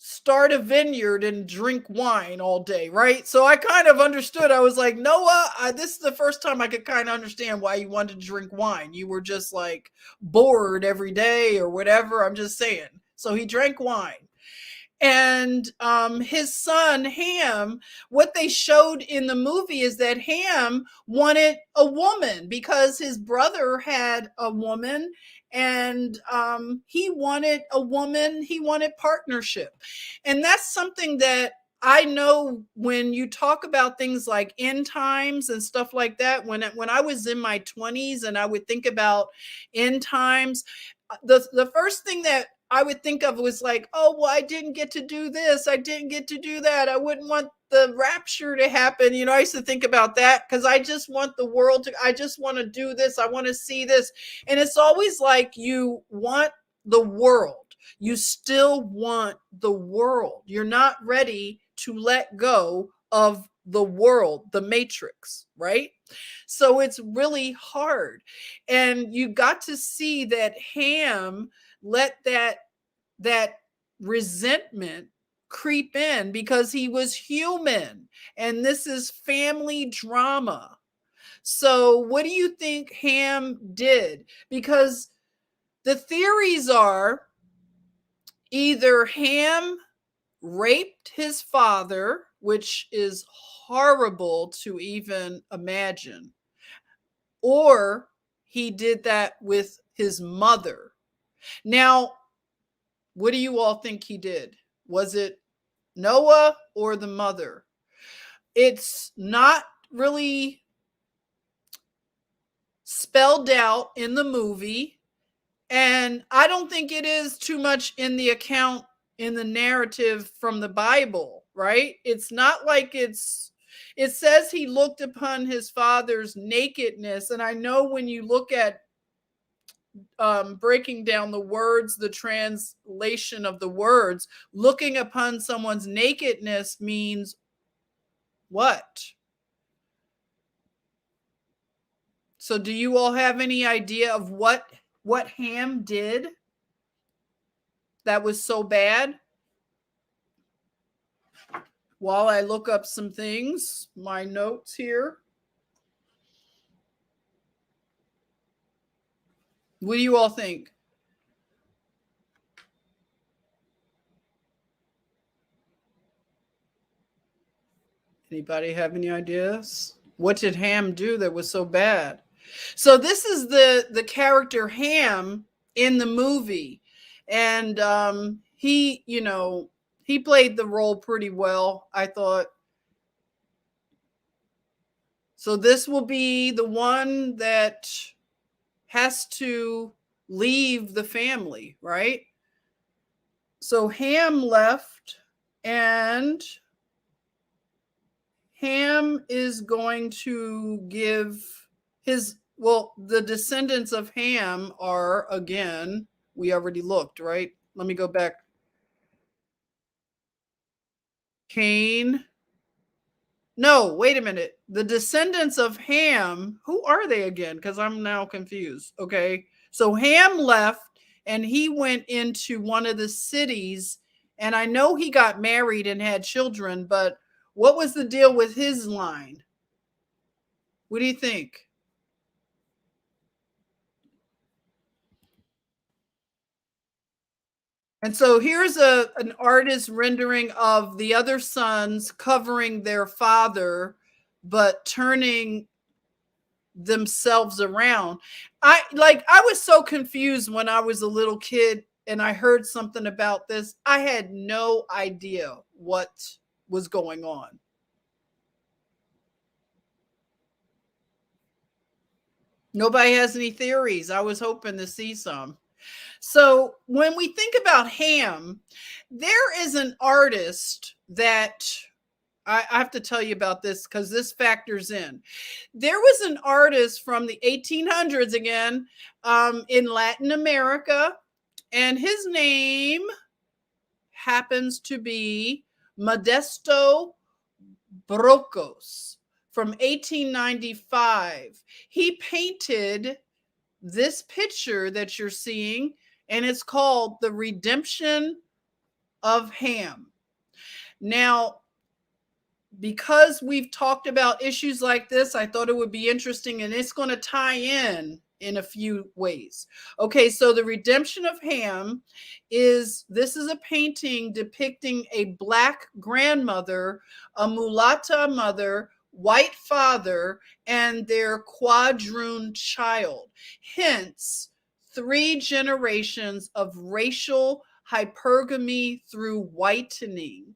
start a vineyard and drink wine all day, right? So I kind of understood. I was like, Noah, this is the first time I could kind of understand why you wanted to drink wine. You were just like bored every day or whatever. I'm just saying. So he drank wine. And his son Ham, what they showed in the movie is that Ham wanted a woman because his brother had a woman, and he wanted a woman. He wanted partnership, and that's something that I know when you talk about things like end times and stuff like that. When I was in my 20s and I would think about end times, the first thing that I would think of was like, oh, well, I didn't get to do this. I didn't get to do that. I wouldn't want the rapture to happen. You know, I used to think about that because I just want the world to, I just want to do this. I want to see this. And it's always like you want the world. You still want the world. You're not ready to let go of the world, the matrix, right? So it's really hard. And you got to see that Ham let that resentment creep in because he was human, and this is family drama. So what do you think Ham did? Because the theories are either Ham raped his father, which is horrible to even imagine, or he did that with his mother. Now, what do you all think he did? Was it Noah or the mother? It's not really spelled out in the movie, and I don't think it is too much in the account in the narrative from the Bible, right? It's not like it says he looked upon his father's nakedness, and I know when you look at breaking down the words, the translation of the words, looking upon someone's nakedness means what? So do you all have any idea of what Ham did that was so bad? While I look up some things, my notes here. What do you all think? Anybody have any ideas? What did Ham do that was so bad? So this is the character Ham in the movie, and he, you know, he played the role pretty well, I thought. So this will be the one that has to leave the family, right? So Ham left, and Ham is going to give his, well, the descendants of Ham are, again, we already looked, right? Let me go back. Cain. No, wait a minute. The descendants of Ham, who are they again? Because I'm now confused. Okay. So Ham left and he went into one of the cities, and I know he got married and had children, but what was the deal with his line? What do you think? And so here's an artist rendering of the other sons covering their father, but turning themselves around. I was so confused when I was a little kid and I heard something about this. I had no idea what was going on. Nobody has any theories. I was hoping to see some. So when we think about Ham, there is an artist that I have to tell you about this because this factors in. There was an artist from the 1800s again, in Latin America, and his name happens to be Modesto Brocos from 1895. He painted this picture that you're seeing, and it's called The Redemption of Ham. Now, because we've talked about issues like this, I thought it would be interesting, and it's going to tie in a few ways. Okay, so the redemption of Ham is a painting depicting a black grandmother, a mulatta mother, white father, and their quadroon child. Hence, 3 generations of racial hypergamy through whitening.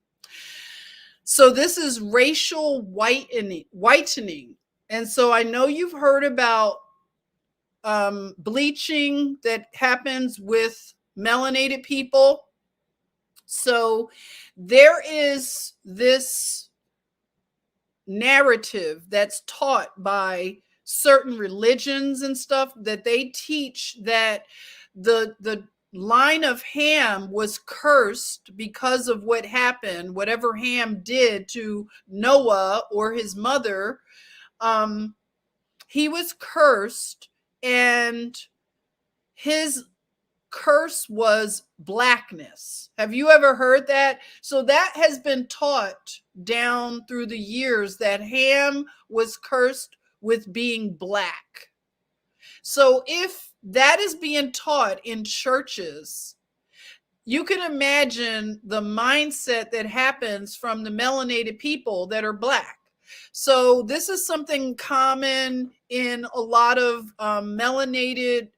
So this is racial whitening. And so I know you've heard about bleaching that happens with melanated people. So there is this narrative that's taught by certain religions and stuff, that they teach that the line of Ham was cursed because of what happened, whatever Ham did to Noah or his mother. He was cursed, and his curse was blackness. Have you ever heard that? So that has been taught down through the years, that Ham was cursed with being black. So if that is being taught in churches, you can imagine the mindset that happens from the melanated people that are black. So this is something common in a lot of melanated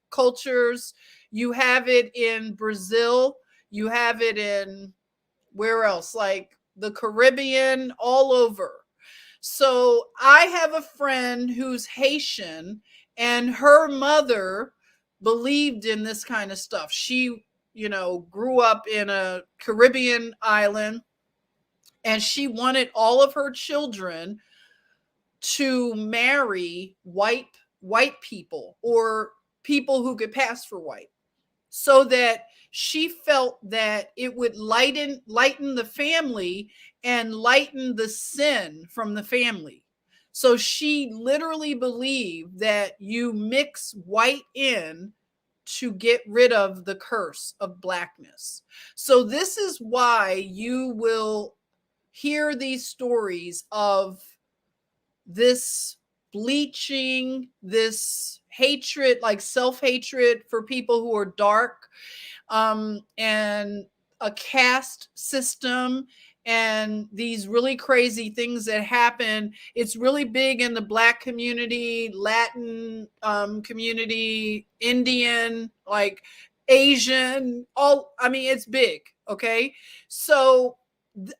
cultures. You have it in Brazil. You have it in, where else? Like the Caribbean, all over. So I have a friend who's Haitian, and her mother believed in this kind of stuff. She, grew up in a Caribbean island, and she wanted all of her children to marry white people, or people who could pass for white, so that she felt that it would lighten the family and lighten the sin from the family. So she literally believed that you mix white in to get rid of the curse of blackness. So this is why you will hear these stories of this bleaching, this hatred, like self-hatred for people who are dark, and a caste system, and these really crazy things that happen. It's really big in the Black community, Latin community, Indian, like Asian, it's big. Okay. So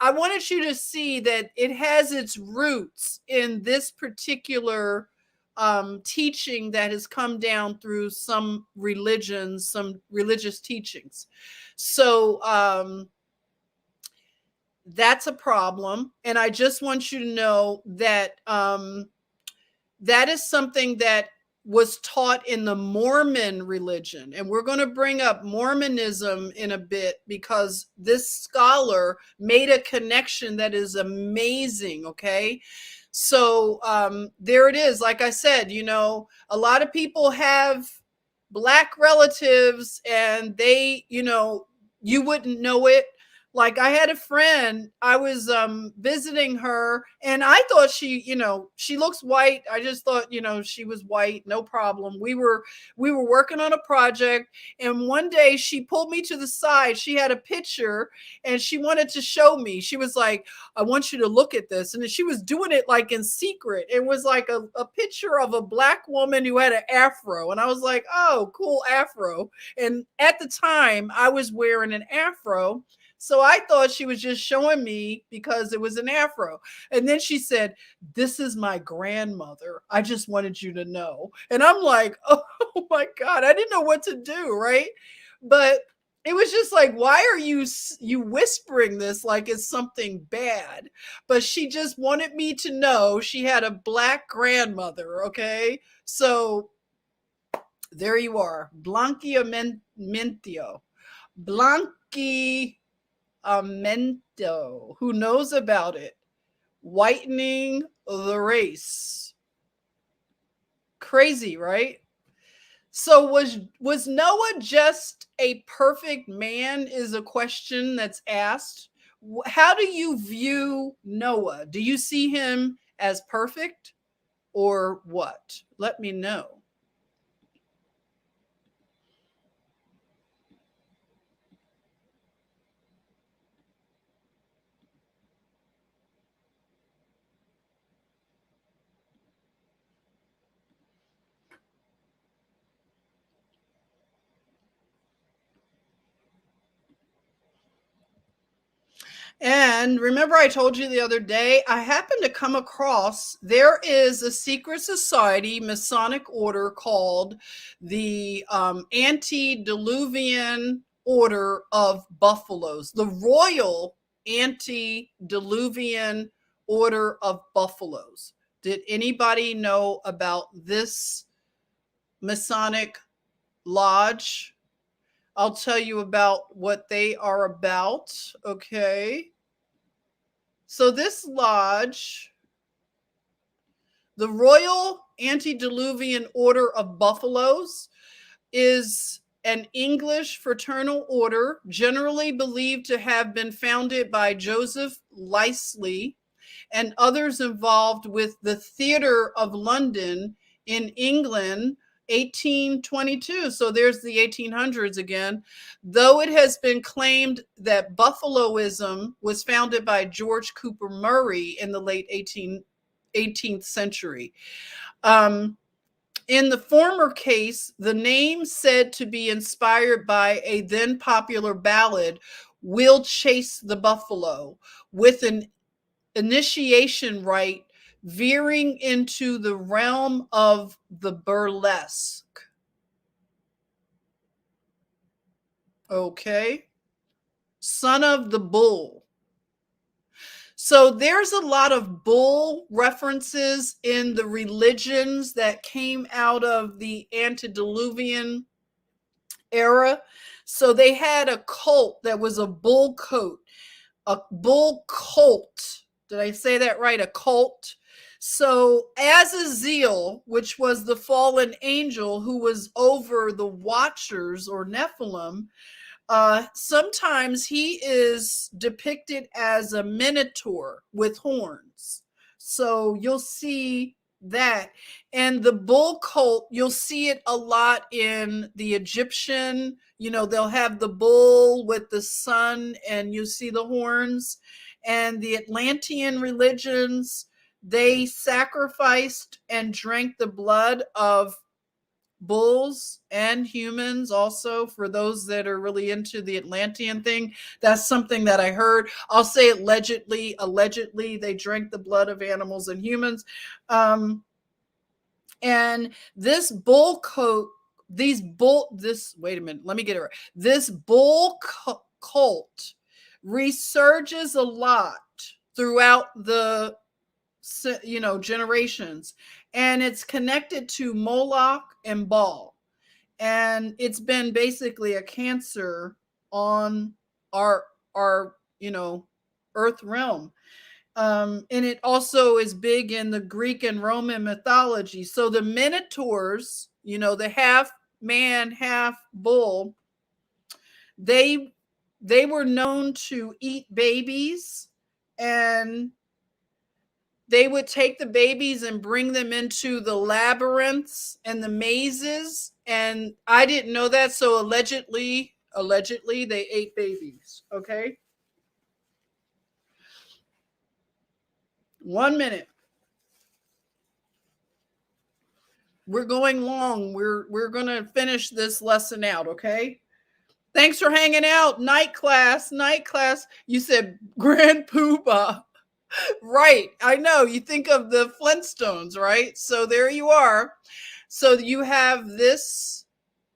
I wanted you to see that it has its roots in this particular teaching that has come down through some religions, some religious teachings. So that's a problem. And I just want you to know that that is something that was taught in the Mormon religion. And we're going to bring up Mormonism in a bit, because this scholar made a connection that is amazing. Okay. So there it is. Like I said, a lot of people have Black relatives, and they, you wouldn't know it. Like I had a friend, I was visiting her, and I thought she looks white. I just thought, she was white, no problem. We were working on a project, and one day she pulled me to the side. She had a picture, and she wanted to show me. She was like, I want you to look at this. And she was doing it like in secret. It was like a picture of a Black woman who had an afro. And I was like, oh, cool afro. And at the time I was wearing an afro. So I thought she was just showing me because it was an afro. And then she said, this is my grandmother. I just wanted you to know. And I'm like, oh my God, I didn't know what to do. Right. But it was just like, why are you whispering this like it's something bad? But she just wanted me to know she had a Black grandmother. Okay. So there you are. Blanquiamento. Who knows about it? Whitening the race. Crazy, right? So was Noah just a perfect man is a question that's asked. How do you view Noah? Do you see him as perfect or what? Let me know. And remember, I told you the other day, I happened to come across there is a secret society, Masonic order called the Antediluvian Order of Buffaloes, the Royal Antediluvian Order of Buffaloes. Did anybody know about this Masonic lodge? I'll tell you about what they are about. Okay. So this lodge, the Royal Antediluvian Order of Buffaloes, is an English fraternal order generally believed to have been founded by Joseph Lisley and others involved with the Theatre of London in England, 1822. So there's the 1800s again. Though it has been claimed that Buffaloism was founded by George Cooper Murray in the late 18th century. In the former case, the name said to be inspired by a then popular ballad, "We'll Chase the Buffalo," with an initiation rite veering into the realm of the burlesque. Okay. Son of the bull. So there's a lot of bull references in the religions that came out of the antediluvian era. So they had a cult that was a bull coat, a bull cult. Did I say that right? A cult. So Azazel, which was the fallen angel who was over the watchers or Nephilim, sometimes he is depicted as a minotaur with horns. So you'll see that. And the bull cult, you'll see it a lot in the Egyptian, they'll have the bull with the sun and you see the horns. And the Atlantean religions, they sacrificed and drank the blood of bulls and humans also, for those that are really into the Atlantean thing. That's something that I heard. I'll say allegedly they drank the blood of animals and humans. And this bull coat, wait a minute, let me get it right. This bull cult resurges a lot throughout the generations, and it's connected to Moloch and Baal, and it's been basically a cancer on our earth realm. And it also is big in the Greek and Roman mythology. So the minotaurs, the half man, half bull, they were known to eat babies, and they would take the babies and bring them into the labyrinths and the mazes. And I didn't know that. So allegedly they ate babies. Okay. 1 minute. We're going long. We're going to finish this lesson out. Okay. Thanks for hanging out. Night class. You said Grand Poobah. Right. I know. You think of the Flintstones, right? So there you are. So you have this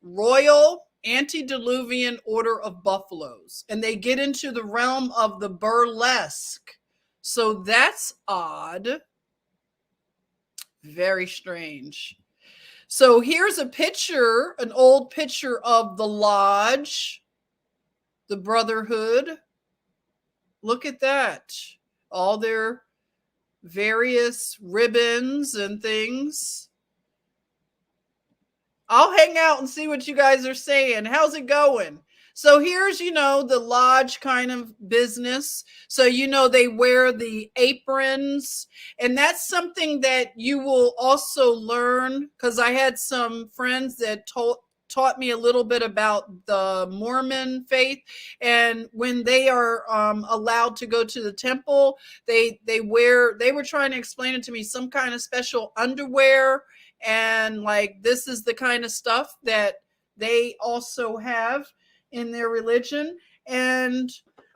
Royal Antediluvian Order of Buffaloes, and they get into the realm of the burlesque. So that's odd. Very strange. So here's a picture, an old picture of the lodge, the Brotherhood. Look at that. All their various ribbons and things. I'll hang out and see what you guys are saying. How's it going? So here's, the lodge kind of business. So, they wear the aprons, and that's something that you will also learn, because I had some friends that taught me a little bit about the Mormon faith. And when they are allowed to go to the temple, they were trying to explain it to me, some kind of special underwear. And like, this is the kind of stuff that they also have in their religion. And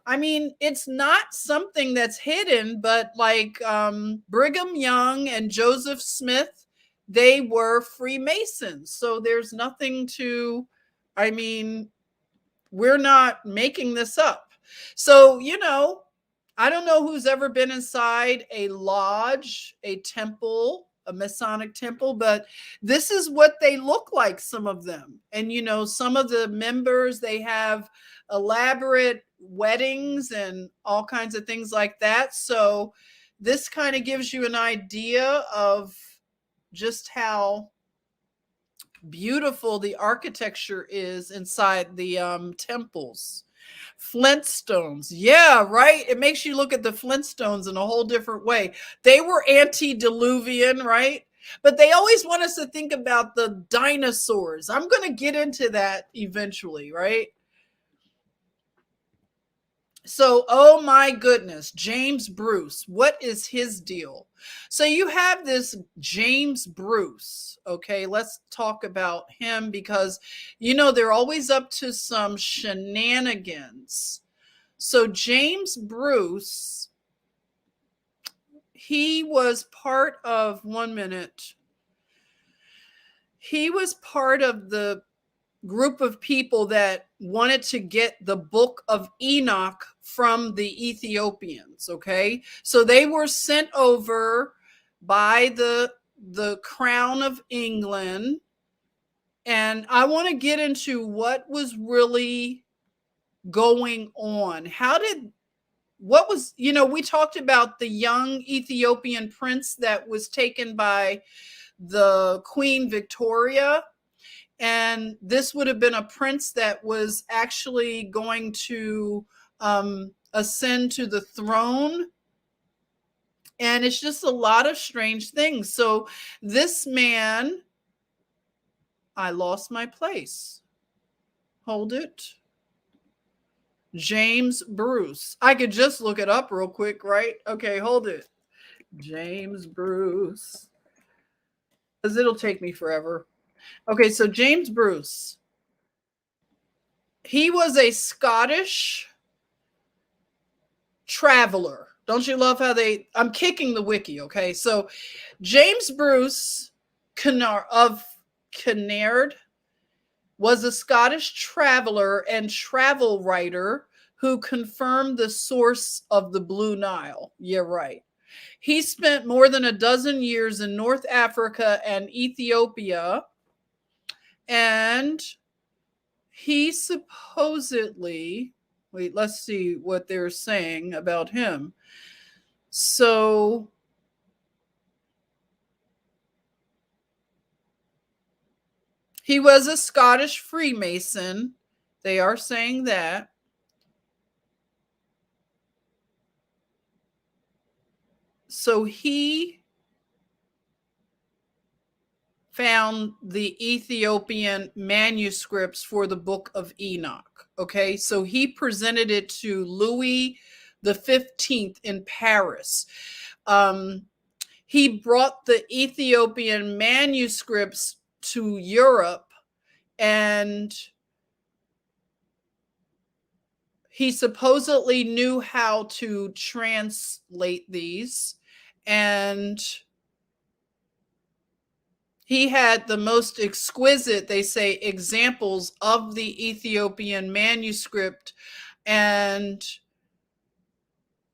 I mean, it's not something that's hidden, but like Brigham Young and Joseph Smith, they were Freemasons. So there's nothing to, I mean, we're not making this up. So, I don't know who's ever been inside a lodge, a temple, a Masonic temple, but this is what they look like, some of them. And, some of the members, they have elaborate weddings and all kinds of things like that. So this kind of gives you an idea of just how beautiful the architecture is inside the temples. Flintstones. Yeah, right. It makes you look at the Flintstones in a whole different way. They were antediluvian, right? But they always want us to think about the dinosaurs. I'm going to get into that eventually, right? So, oh my goodness, James Bruce, what is his deal? So you have this James Bruce, okay? Let's talk about him, because, they're always up to some shenanigans. So James Bruce, he was part of, he was part of the group of people that wanted to get the book of Enoch from the Ethiopians, okay? So they were sent over by the crown of England. And I want to get into what was really going on. We talked about the young Ethiopian prince that was taken by the Queen Victoria. And this would have been a prince that was actually going to ascend to the throne. And it's just a lot of strange things. So this man, I lost my place. Hold it. James Bruce. I could just look it up real quick, right? Okay, hold it. James Bruce. Because it'll take me forever. Okay, so James Bruce, he was a Scottish traveler. Don't you love how I'm kicking the wiki, okay? So James Bruce of Kinnaird was a Scottish traveler and travel writer who confirmed the source of the Blue Nile. Yeah, right. He spent more than a dozen years in North Africa and Ethiopia. And he supposedly, let's see what they're saying about him. So he was a Scottish Freemason. They are saying that. So he found the Ethiopian manuscripts for the book of Enoch. Okay, so he presented it to Louis the 15th in Paris. He brought the Ethiopian manuscripts to Europe, and he supposedly knew how to translate these, and he had the most exquisite, they say, examples of the Ethiopian manuscript, and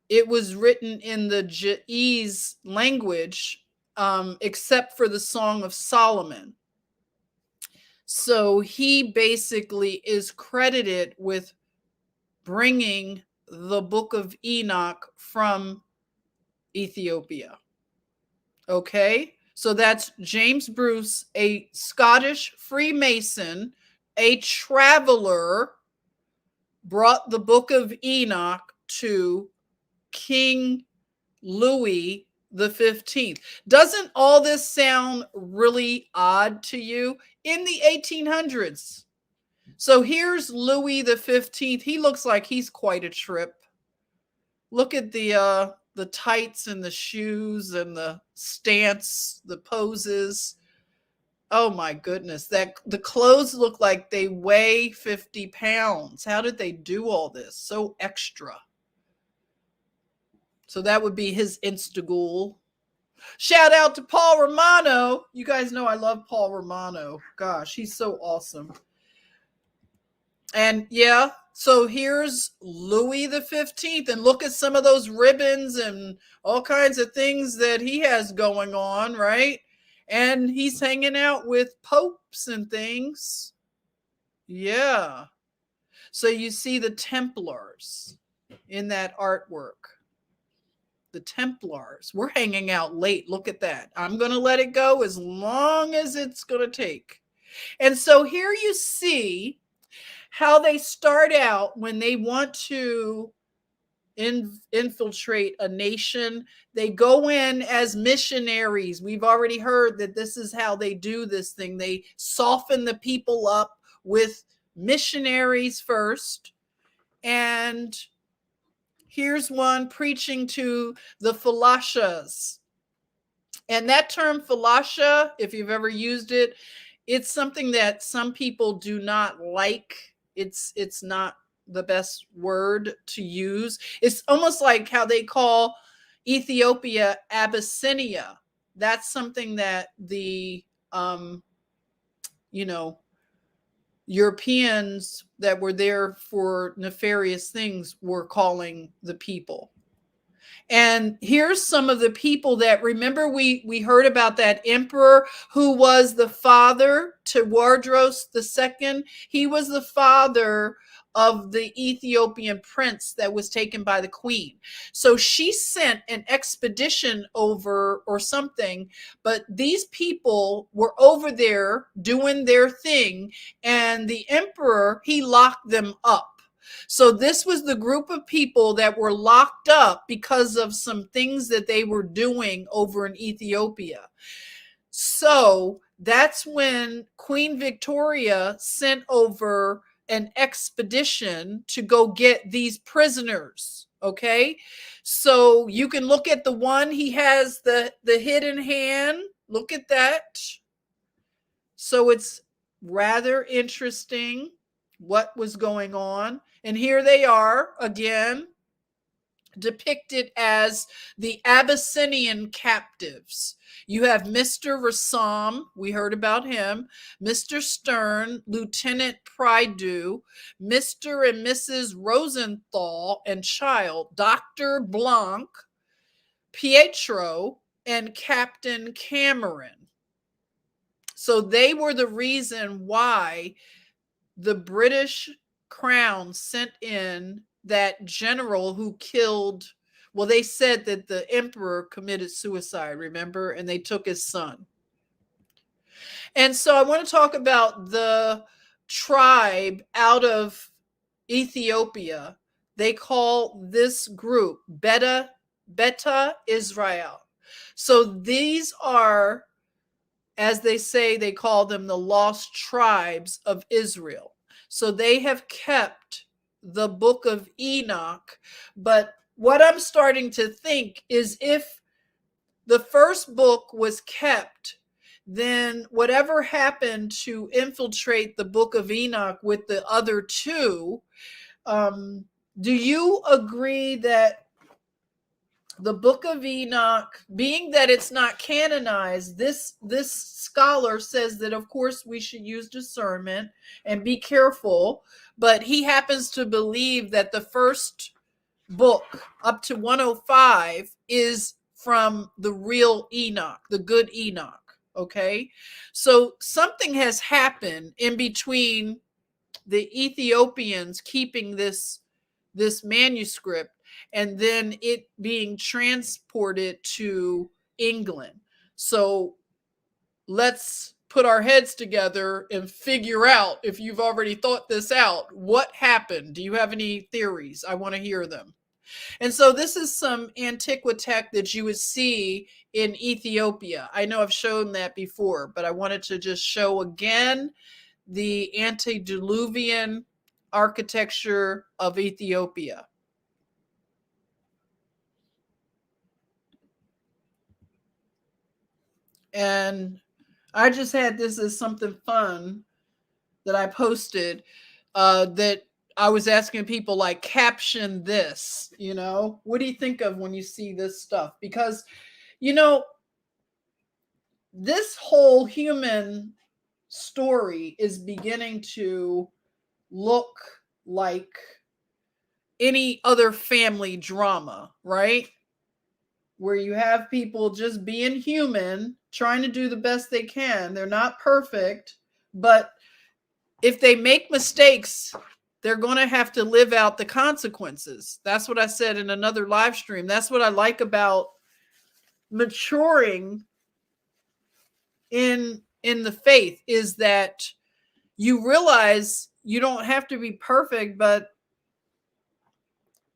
it was written in the Ge'ez language, except for the Song of Solomon. So he basically is credited with bringing the book of Enoch from Ethiopia. Okay? So that's James Bruce, a Scottish Freemason, a traveler, brought the Book of Enoch to King Louis the 15th. Doesn't all this sound really odd to you? In the 1800s. So here's Louis the 15th. He looks like he's quite a trip. Look at the tights and the shoes and the stance, the poses. Oh my goodness. The clothes look like they weigh 50 pounds. How did they do all this? So extra. So that would be his Instagool. Shout out to Paul Romano. You guys know I love Paul Romano. Gosh, he's so awesome. And yeah, so here's Louis the 15th. And look at some of those ribbons and all kinds of things that he has going on, right? And he's hanging out with popes and things. Yeah. So you see the Templars in that artwork. The Templars. We're hanging out late. Look at that. I'm going to let it go as long as it's going to take. And so here you see how they start out when they want to infiltrate a nation. They go in as missionaries. We've already heard that this is how they do this thing. They soften the people up with missionaries first. And here's one preaching to the Falashas. And that term Falasha, if you've ever used it, it's something that some people do not like. It's not the best word to use. It's almost like how they call Ethiopia Abyssinia. That's something that the Europeans that were there for nefarious things were calling the people. And here's some of the people that, remember, we heard about that emperor who was the father to Wardros II. He was the father of the Ethiopian prince that was taken by the queen. So she sent an expedition over or something, but these people were over there doing their thing, and the emperor, he locked them up. So this was the group of people that were locked up because of some things that they were doing over in Ethiopia. So that's when Queen Victoria sent over an expedition to go get these prisoners. Okay. So you can look at the one, he has the hidden hand. Look at that. So it's rather interesting what was going on. And here they are again, depicted as the Abyssinian captives. You have Mr. Rassam, we heard about him, Mr. Stern, Lieutenant Prideaux, Mr. and Mrs. Rosenthal and child, Dr. Blanc, Pietro, and Captain Cameron. So they were the reason why the British Crown sent in that general who killed, well, they said that the emperor committed suicide, remember? And they took his son. And so I want to talk about the tribe out of Ethiopia. They call this group Beta Israel. So these are, as they say, they call them the lost tribes of Israel. So they have kept the book of Enoch. But what I'm starting to think is, if the first book was kept, then whatever happened to infiltrate the book of Enoch with the other two, do you agree that the book of Enoch, being that it's not canonized, this scholar says that of course we should use discernment and be careful, but he happens to believe that the first book up to 105 is from the real Enoch, the good Enoch. Okay, so something has happened in between the Ethiopians keeping this manuscript and then it being transported to England. So let's put our heads together and figure out, if you've already thought this out, what happened. Do you have any theories? I want to hear them. And so this is some Antiquitech that you would see in Ethiopia. I know I've shown that before, but I wanted to just show again the Antediluvian architecture of Ethiopia. And I just had this as something fun that I posted, that I was asking people, like, caption this, what do you think of when you see this stuff? Because, this whole human story is beginning to look like any other family drama, right? Where you have people just being human, trying to do the best they can. They're not perfect, but if they make mistakes, they're going to have to live out the consequences. That's what I said in another live stream. That's what I like about maturing in the faith, is that you realize you don't have to be perfect, but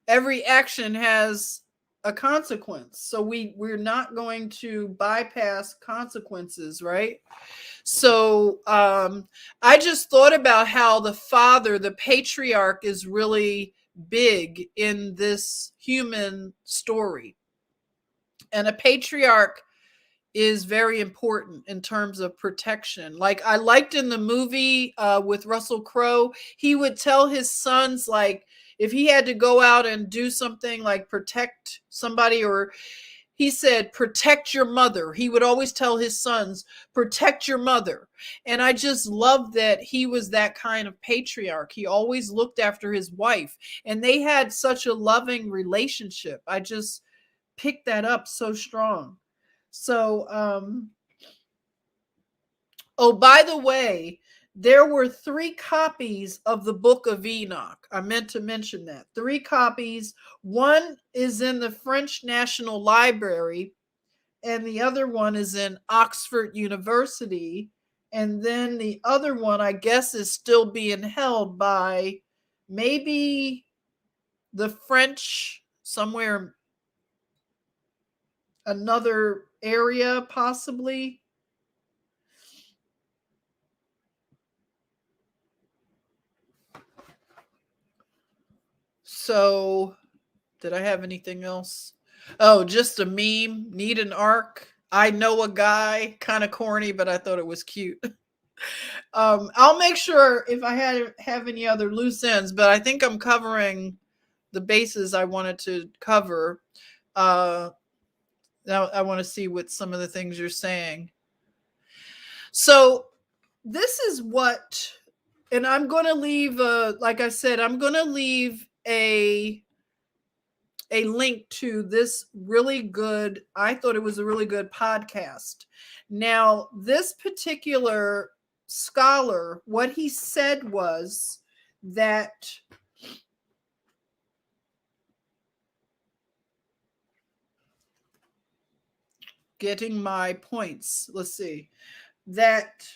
every action has a consequence. So we're not going to bypass consequences, right? So I just thought about how the father, the patriarch, is really big in this human story. And a patriarch is very important in terms of protection. Like, I liked in the movie with Russell Crowe, he would tell his sons, like, if he had to go out and do something like protect somebody, or he said, protect your mother. He would always tell his sons, protect your mother. And I just love that he was that kind of patriarch. He always looked after his wife, and they had such a loving relationship. I just picked that up so strong. So, oh, by the way, there were 3 copies of the Book of Enoch. I meant to mention that. 3 copies. One is in the French National Library, and the other one is in Oxford University. And then the other one, I guess, is still being held by maybe the French, somewhere, another area, possibly. So, did I have anything else? Oh, just a meme. Need an arc. I know a guy. Kind of corny, but I thought it was cute. I'll make sure if I have any other loose ends, but I think I'm covering the bases I wanted to cover. Now I want to see what some of the things you're saying. So this is what, and I'm going to leave, like I said, I'm going to leave a link to this really good, I thought it was a really good podcast. Now, this particular scholar, what he said was that getting my points, let's see, that,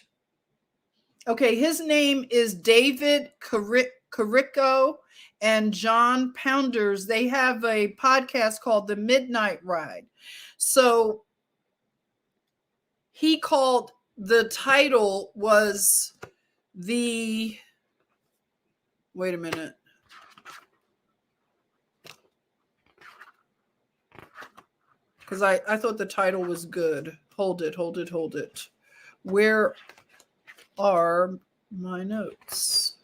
okay, his name is David Carrico and John Pounders. They have a podcast called The Midnight Ride. So he called, the title was wait a minute. Because I thought the title was good. Hold it. Where are my notes?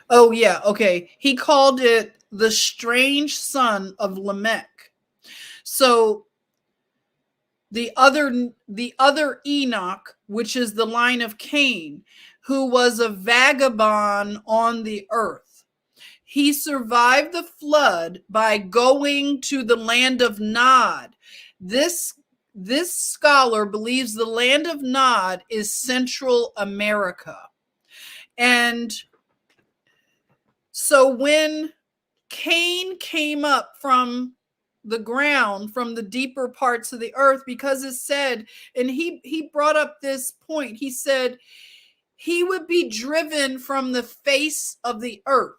Oh, yeah. Okay. He called it The Strange Son of Lemech. So the other Enoch, which is the line of Cain, who was a vagabond on the earth. He survived the flood by going to the land of Nod. This scholar believes the land of Nod is Central America. And so when Cain came up from the ground from the deeper parts of the earth, because it said, and he brought up this point, he said he would be driven from the face of the earth.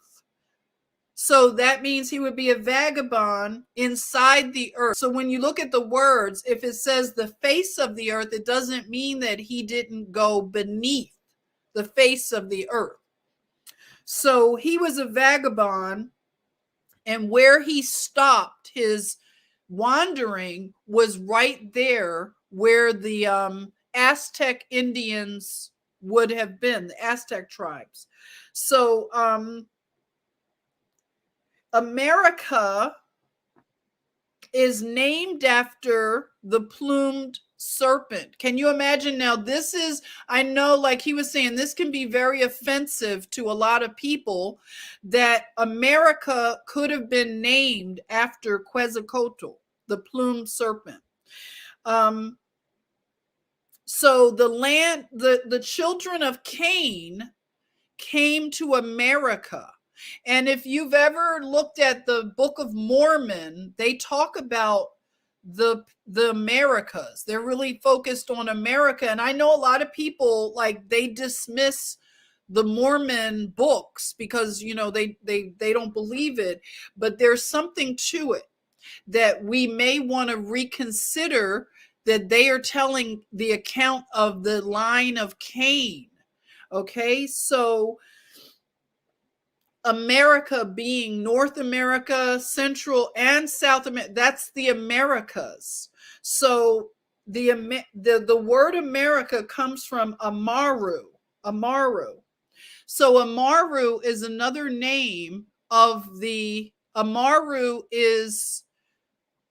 So that means he would be a vagabond inside the earth. So when you look at the words, if it says the face of the earth, it doesn't mean that he didn't go beneath the face of the earth. So he was a vagabond, and where he stopped his wandering was right there where the Aztec Indians would have been, the Aztec tribes. So America is named after the plumed serpent. Can you imagine? Now, this is, I know, like he was saying, this can be very offensive to a lot of people, that America could have been named after Quetzalcoatl, the plumed serpent. So the children of Cain came to America. And if you've ever looked at the Book of Mormon, they talk about the Americas. They're really focused on America. And I know a lot of people, like, they dismiss the Mormon books because, you know, they don't believe it, but there's something to it that we may want to reconsider, that they are telling the account of the line of Cain. Okay, so America being North America, Central and South America, that's the Americas. So the word America comes from Amaru. So Amaru is another name of the, Amaru is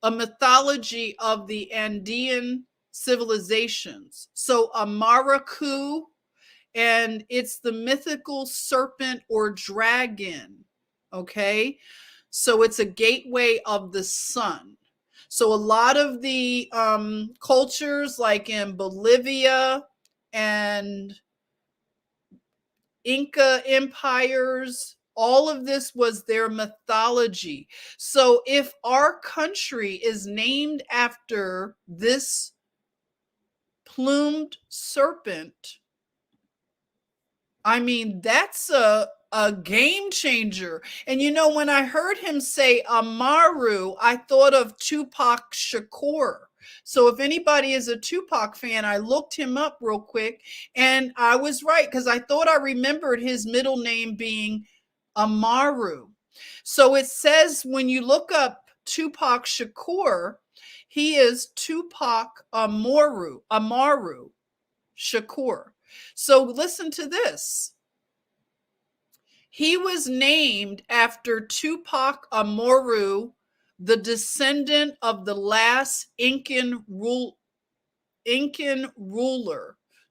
a mythology of the Andean civilizations. So Amaraku, and it's the mythical serpent or dragon. Okay, so it's a gateway of the sun. So a lot of the cultures, like in Bolivia and Inca empires, all of this was their mythology. So if our country is named after this plumed serpent, I mean, that's a game changer. And you know, when I heard him say Amaru, I thought of Tupac Shakur. So if anybody is a Tupac fan, I looked him up real quick, and I was right, because I thought I remembered his middle name being Amaru. So it says, when you look up Tupac Shakur, he is Tupac Amaru Shakur. So listen to this. He was named after Tupac Amaru, the descendant of the last Incan ruler,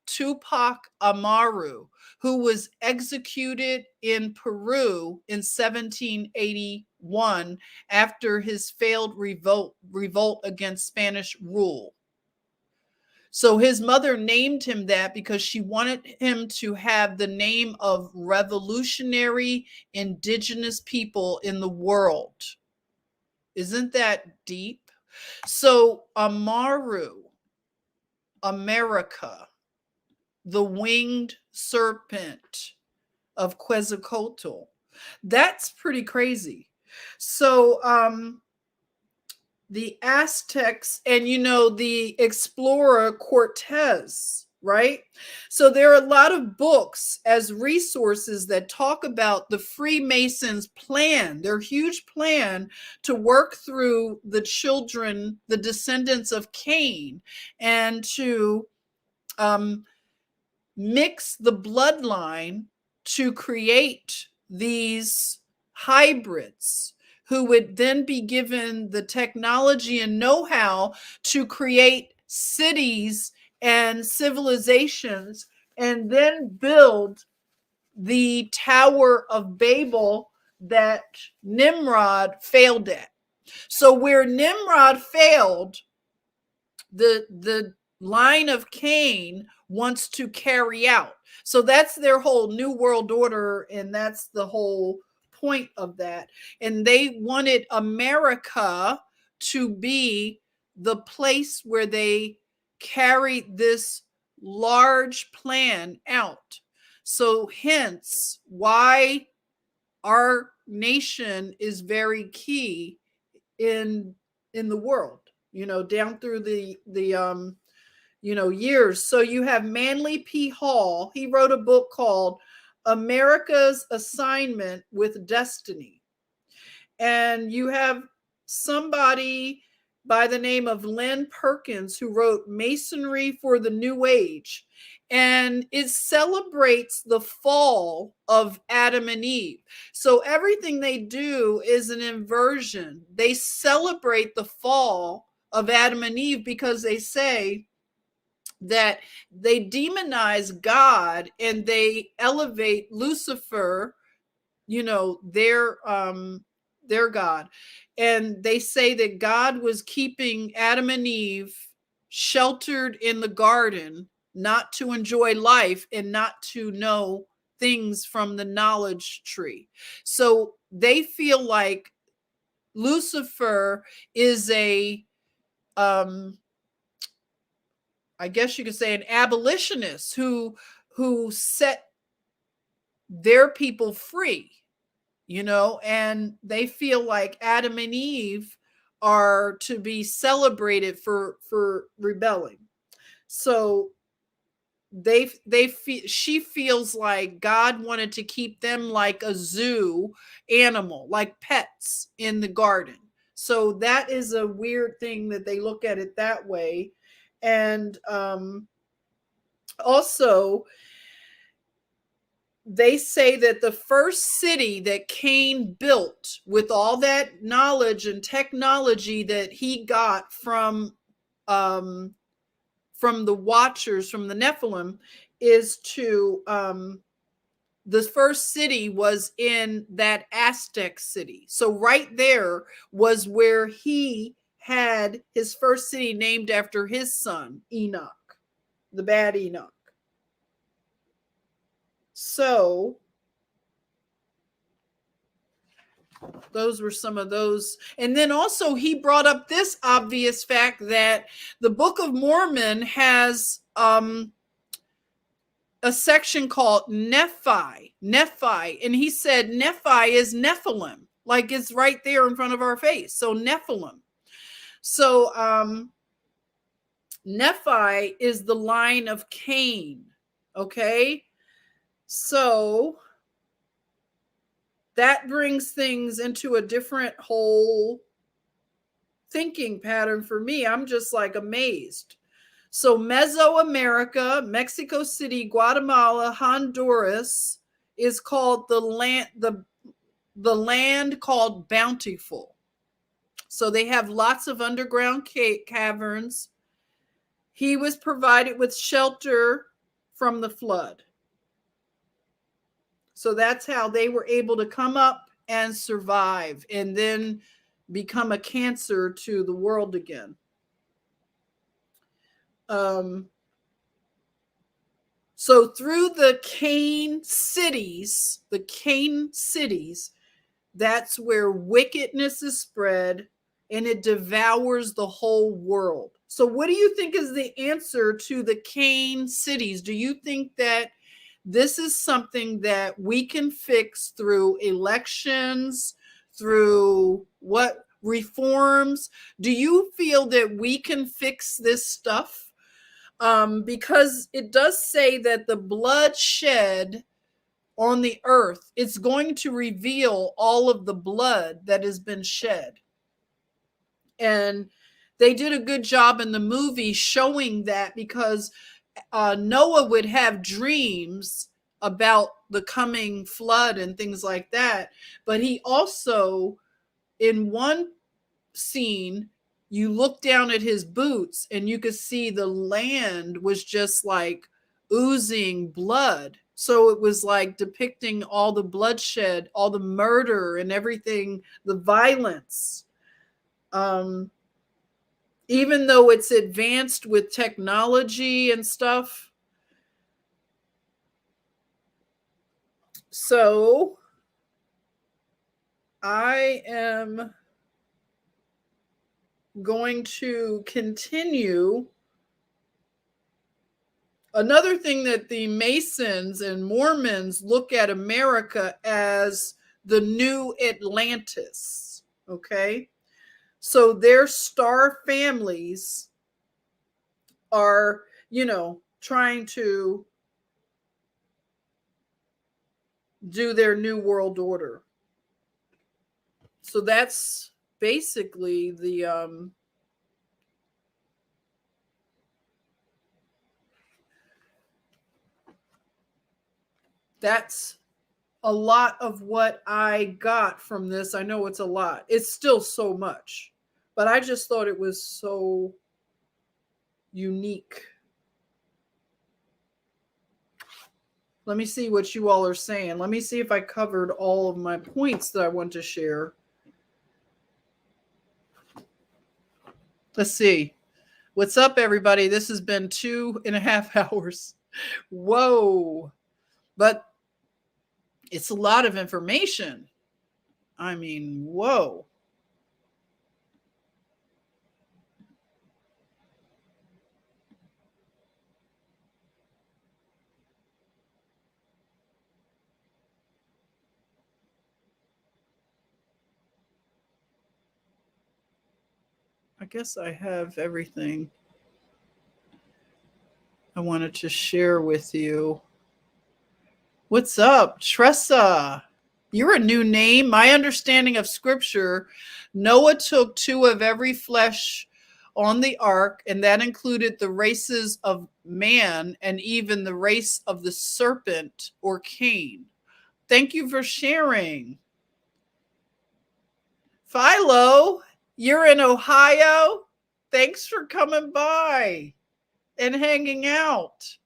Tupac Amaru, who was executed in Peru in 1781 after his failed revolt against Spanish rule. So his mother named him that because she wanted him to have the name of revolutionary indigenous people in the world. Isn't that deep? So Amaru, America, the winged serpent of Quetzalcoatl. That's pretty crazy. So the Aztecs, and you know, the explorer Cortez, right? So there are a lot of books as resources that talk about the Freemasons' plan, their huge plan to work through the children, the descendants of Cain, and to mix the bloodline to create these hybrids, who would then be given the technology and know-how to create cities and civilizations, and then build the Tower of Babel that Nimrod failed at. So where Nimrod failed, the line of Cain wants to carry out. So that's their whole New World Order, and that's the whole point of that. And they wanted America to be the place where they carry this large plan out. So hence why our nation is very key in the world, down through the years. So you have Manly P. Hall. He wrote a book called America's Assignment with Destiny. And you have somebody by the name of Lynn Perkins who wrote Masonry for the New Age. And it celebrates the fall of Adam and Eve. So everything they do is an inversion. They celebrate the fall of Adam and Eve because they say that they demonize God and they elevate Lucifer, their God. And they say that God was keeping Adam and Eve sheltered in the garden, not to enjoy life and not to know things from the knowledge tree. So they feel like Lucifer is a I guess you could say an abolitionist who set their people free, and they feel like Adam and Eve are to be celebrated for rebelling. So she feels like God wanted to keep them like a zoo animal, like pets in the garden. So that is a weird thing that they look at it that way. And also, they say that the first city that Cain built with all that knowledge and technology that he got from the Watchers, from the Nephilim, is to the first city was in that Aztec city. So right there was where he had his first city named after his son, Enoch, the bad Enoch. So those were some of those. And then also he brought up this obvious fact that the Book of Mormon has a section called Nephi. And he said Nephi is Nephilim. Like it's right there in front of our face. So Nephilim. So Nephi is the line of Cain. Okay. So that brings things into a different whole thinking pattern for me. I'm just like amazed. So Mesoamerica, Mexico City, Guatemala, Honduras is called the land called Bountiful. So they have lots of underground caverns. He was provided with shelter from the flood. So that's how they were able to come up and survive and then become a cancer to the world again. So through the Cain cities, that's where wickedness is spread and it devours the whole world. So what do you think is the answer to the Cain cities? Do you think that this is something that we can fix through elections, through what reforms? Do you feel that we can fix this stuff? Because it does say that the blood shed on the earth, it's going to reveal all of the blood that has been shed. And they did a good job in the movie showing that, because Noah would have dreams about the coming flood and things like that. But he also, in one scene, you look down at his boots and you could see the land was just like oozing blood. So it was like depicting all the bloodshed, all the murder and everything, the violence. Even though it's advanced with technology and stuff. So I am going to continue. Another thing that the Masons and Mormons look at America as the new Atlantis, okay? So their star families are, trying to do their new world order. So that's basically that's a lot of what I got from this. I know it's a lot. It's still so much, but I just thought it was so unique. Let me see what you all are saying. Let me see if I covered all of my points that I want to share. Let's see. What's up, everybody? This has been 2.5 hours. Whoa. But it's a lot of information. I mean, whoa. I guess I have everything I wanted to share with you. What's up, Tressa? You're a new name. My understanding of scripture, Noah took 2 of every flesh on the ark, and that included the races of man and even the race of the serpent or Cain. Thank you for sharing. Philo, you're in Ohio. Thanks for coming by and hanging out.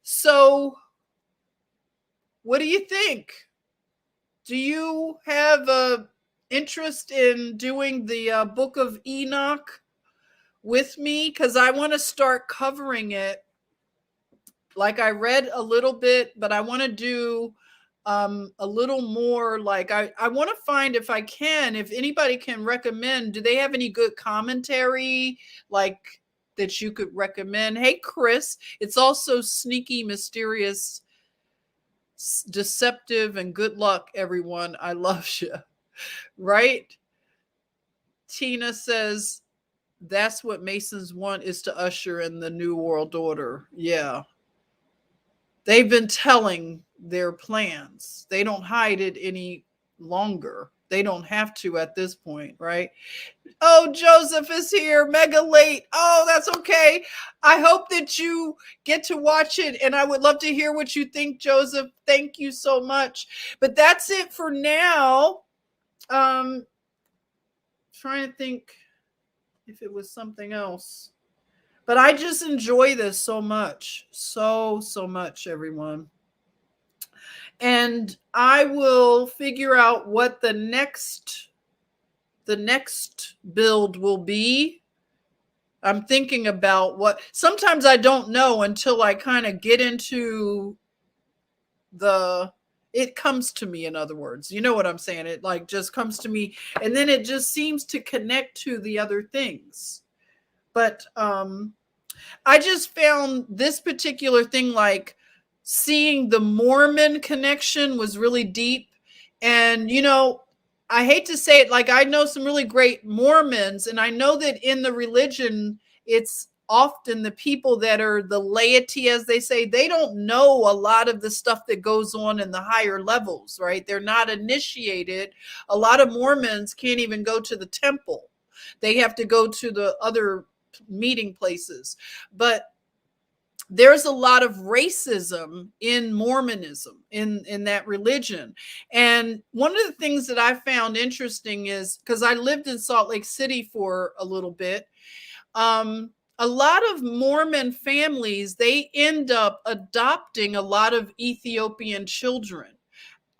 So, what do you think? Do you have an interest in doing the book of Enoch with me? Because I want to start covering it. Like, I read a little bit, but I want to do a little more. Like, I want to find, if I can, if anybody can recommend, do they have any good commentary like that you could recommend? Hey, Chris, it's also sneaky, mysterious, deceptive, and good luck, everyone. I love you. Right? Tina says that's what Masons want, is to usher in the new world order. Yeah. They've been telling their plans. They don't hide it any longer. They don't have to at this point, right? Oh, Joseph is here, mega late. Oh, that's okay. I hope that you get to watch it, and I would love to hear what you think, Joseph. Thank you so much. But that's it for now. Trying to think if it was something else. But I just enjoy this so much. So much, everyone. And I will figure out what the next build will be. I'm thinking about what, sometimes I don't know until I kind of get into it comes to me, in other words. You know what I'm saying? It like just comes to me, and then it just seems to connect to the other things. But I just found this particular thing, like seeing the Mormon connection, was really deep. And, I hate to say it, like I know some really great Mormons, and I know that in the religion, it's often the people that are the laity, as they say, they don't know a lot of the stuff that goes on in the higher levels, right? They're not initiated. A lot of Mormons can't even go to the temple. They have to go to the other meeting places. But there's a lot of racism in Mormonism, in that religion. And one of the things that I found interesting is, because I lived in Salt Lake City for a little bit, a lot of Mormon families, they end up adopting a lot of Ethiopian children.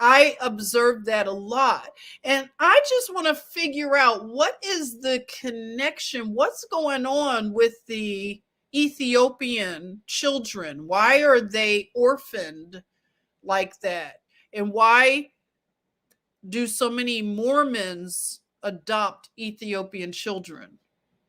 I observed that a lot. And I just want to figure out, what is the connection? What's going on with the Ethiopian children? Why are they orphaned like that? And why do so many Mormons adopt Ethiopian children?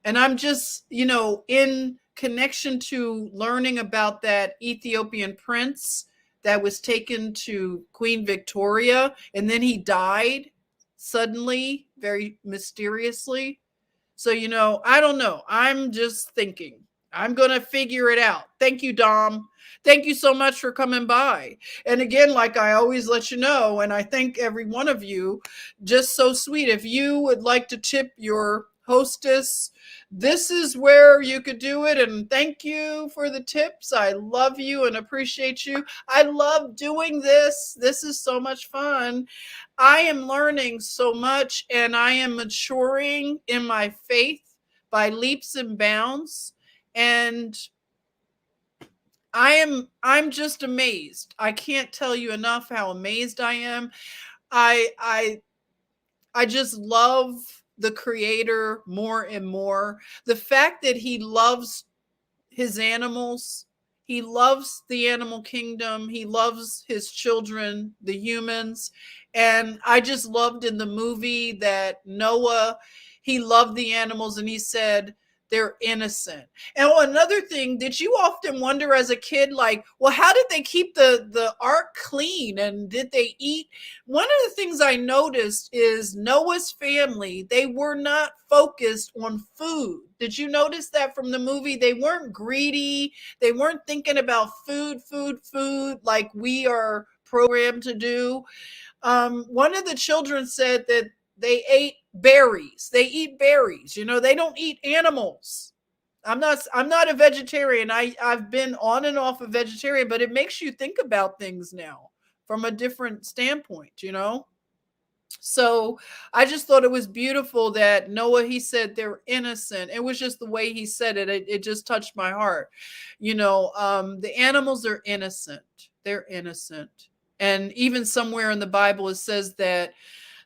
And I'm just, in connection to learning about that Ethiopian prince that was taken to Queen Victoria, and then he died suddenly, very mysteriously. So, I don't know. I'm just thinking. I'm going to figure it out. Thank you, Dom. Thank you so much for coming by. And again, like I always let you know, and I thank every one of you, just so sweet. If you would like to tip your hostess, this is where you could do it. And thank you for the tips. I love you and appreciate you. I love doing this. This is so much fun. I am learning so much, and I am maturing in my faith by leaps and bounds. And I'm just amazed. I can't tell you enough how amazed I am. I just love the Creator more and more. The fact that he loves his animals, he loves the animal kingdom, he loves his children, the humans. And I just loved in the movie that Noah, he loved the animals and he said they're innocent. And another thing, did you often wonder as a kid, like, well, how did they keep the ark clean, and did they eat? One of the things I noticed is Noah's family, they were not focused on food. Did you notice that from the movie? They weren't greedy. They weren't thinking about food like we are programmed to do. One of the children said that they ate berries. They eat berries. They don't eat animals. I'm not a vegetarian. I've been on and off a vegetarian, but it makes you think about things now from a different standpoint, So I just thought it was beautiful that Noah, he said they're innocent. It was just the way he said it. It just touched my heart. The animals are innocent. They're innocent. And even somewhere in the Bible, it says that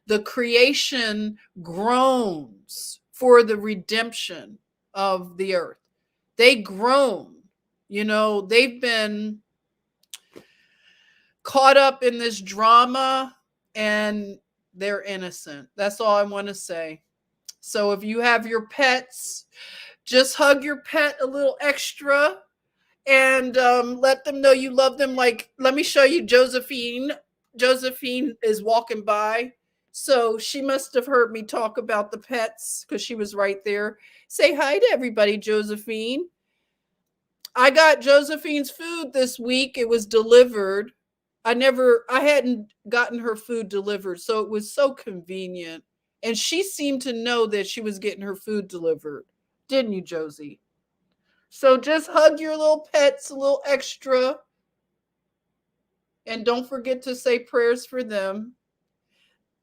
the creation groans for the redemption of the earth. They groan. They've been caught up in this drama, and they're innocent. That's all I want to say. So if you have your pets, just hug your pet a little extra and let them know you love them. Like, let me show you Josephine. Josephine is walking by. So she must have heard me talk about the pets because she was right there. Say hi to everybody, Josephine. I got Josephine's food this week. It was delivered. I hadn't gotten her food delivered, so it was so convenient. And she seemed to know that she was getting her food delivered. Didn't you, Josie? So just hug your little pets a little extra. And don't forget to say prayers for them.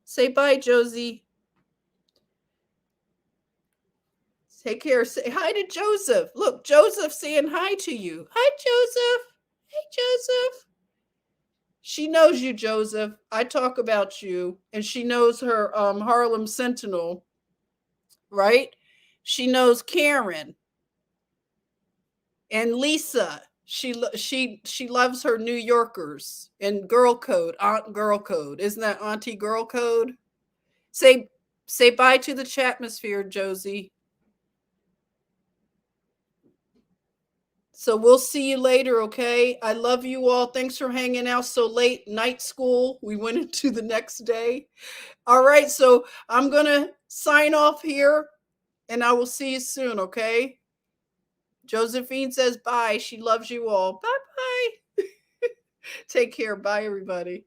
Say bye, Josie. Take care. Say hi to Joseph. Look, Joseph saying hi to you. Hi, Joseph. Hey, Joseph. She knows you, Joseph. I talk about you. And she knows her Harlem Sentinel, right? She knows Karen and Lisa. She loves her New Yorkers and Girl Code, Aunt Girl Code. Isn't that Auntie Girl Code? Say bye to the chatmosphere, Josie. So we'll see you later, okay? I love you all. Thanks for hanging out so late. Night school. We went into the next day. All right, so I'm going to sign off here, and I will see you soon, okay? Josephine says bye. She loves you all. Bye-bye. Take care. Bye, everybody.